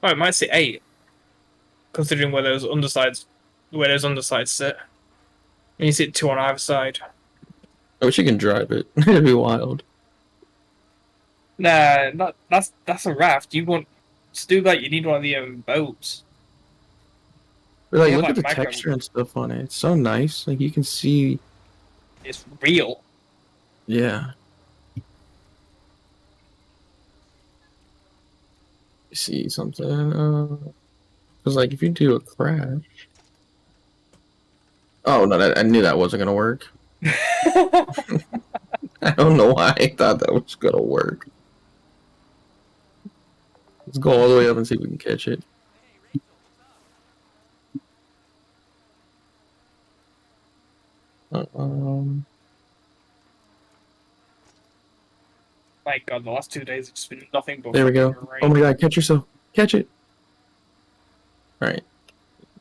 Oh, it might say 8, considering where those undersides sit. And you sit 2 on either side. I wish you can drive it. It'd be wild. Nah, that's a raft. You want to do that? You need one of the boats. But like, They have, look at the like, micro- texture and stuff on it. It's so nice. Like you can see. It's real. Yeah. See something. Because like if you do a crash. Oh no, I knew that wasn't gonna work. I don't know why I thought that was gonna work. Let's go all the way up and see if we can catch it. Um, My God, the last 2 days have just been nothing but. there we go. fucking rain. Oh my god, catch yourself. Catch it. Alright.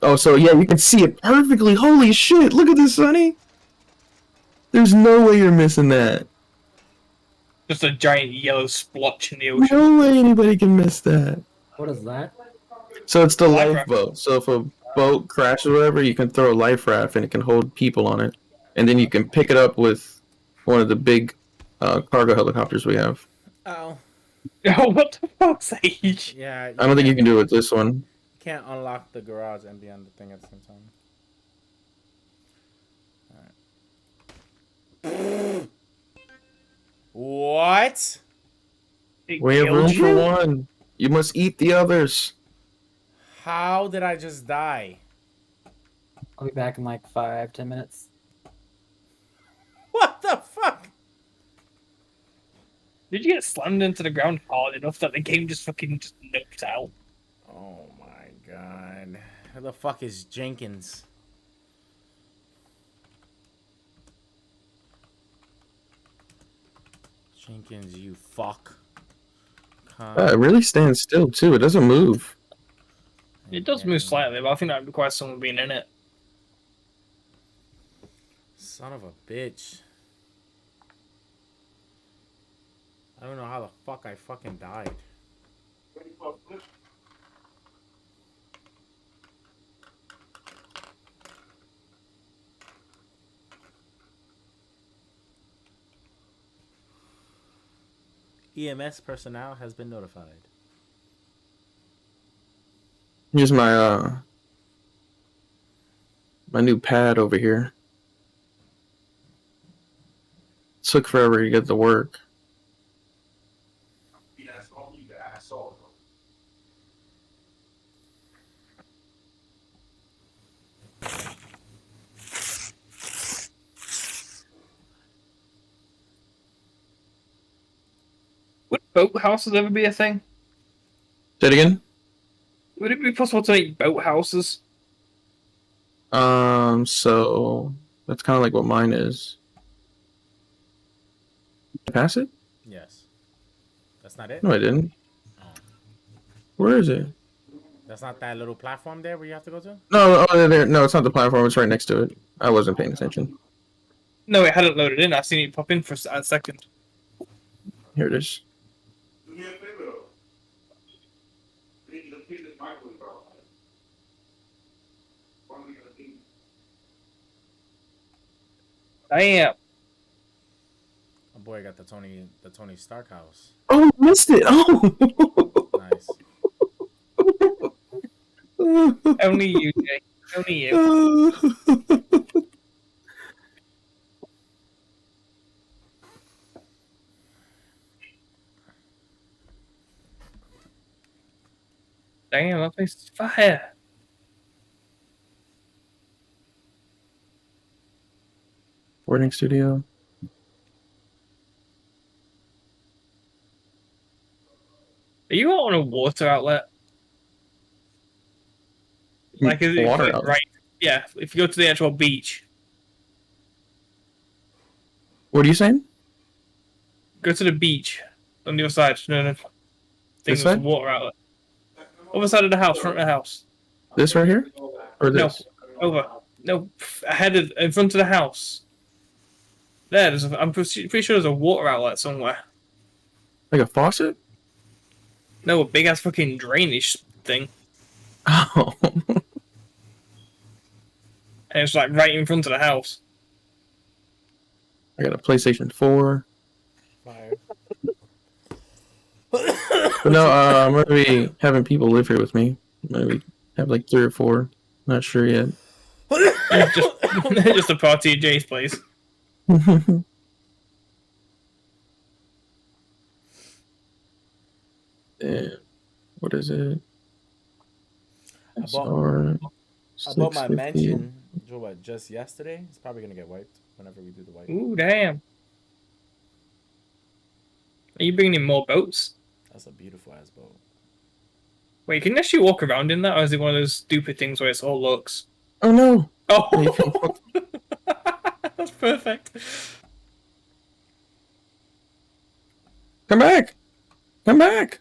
Oh, so yeah, you can see it perfectly. Holy shit, look at this, Sonny. There's no way you're missing that. Just a giant yellow splotch in the ocean. No way anybody can miss that. What is that? So it's the Life raft. lifeboat. So if a boat crashes or whatever, you can throw a life raft and it can hold people on it. And then you can pick it up with one of the big cargo helicopters we have. Oh. Oh, what the fuck, Sage? Yeah. I don't think you can do it with this one. You can't unlock the garage and be on the thing at the same time. Alright. What? It We have killed room you? for one. You must eat the others. How did I just die? I'll be back in like 5-10 minutes. What the fuck? Did you get slammed into the ground hard enough that the game just fucking just noped out? Oh my god. Who the fuck is Jenkins? Jenkins, you fuck. It really stands still too. It doesn't move. It does move slightly, but I think that requires someone being in it. Son of a bitch. I don't know how the fuck I fucking died. EMS personnel has been notified. Here's my my new pad over here. It took forever to get to work. Would boat houses ever be a thing? Say it again. Would it be possible to make boat houses? So that's kind of like what mine is. Did I pass it? Yes. That's not it? No, I didn't. Oh. Where is it? That's not that little platform there where you have to go to? No, oh, there. No, it's not the platform. It's right next to it. I wasn't paying attention. No, it hadn't loaded in. I've seen it pop in for a second. Here it is. Damn. Oh boy, got the Tony Stark house. Oh, I missed it. Oh. Nice. Only you, Jay. Only you. Damn, that place is fire. Boarding studio. Are you on a water outlet? Like, is it Water outlet? right? Yeah, if you go to the actual beach, What are you saying? go to the beach on the other side. No. This There's a side? water outlet. Other side of the house, front of the house. This right here? Or No, this? over. No, ahead of, in front of the house. There's I'm pretty sure there's a water outlet somewhere. Like a faucet? No, a big ass fucking drainage thing. Oh. And it's like right in front of the house. I got a PlayStation 4. Fire. But no, I'm gonna be having people live here with me. Maybe have like 3 or 4. Not sure yet. just a party at Jay's place. And what is it? I bought SR I bought my 650. mansion. What, just yesterday? It's probably gonna get wiped whenever we do the wipe. Ooh, damn. Are you bringing in more boats? That's a beautiful ass boat. Wait, can you actually walk around in that, or is it one of those stupid things where it's all looks? Oh no! Oh, that's perfect. Come back! Come back!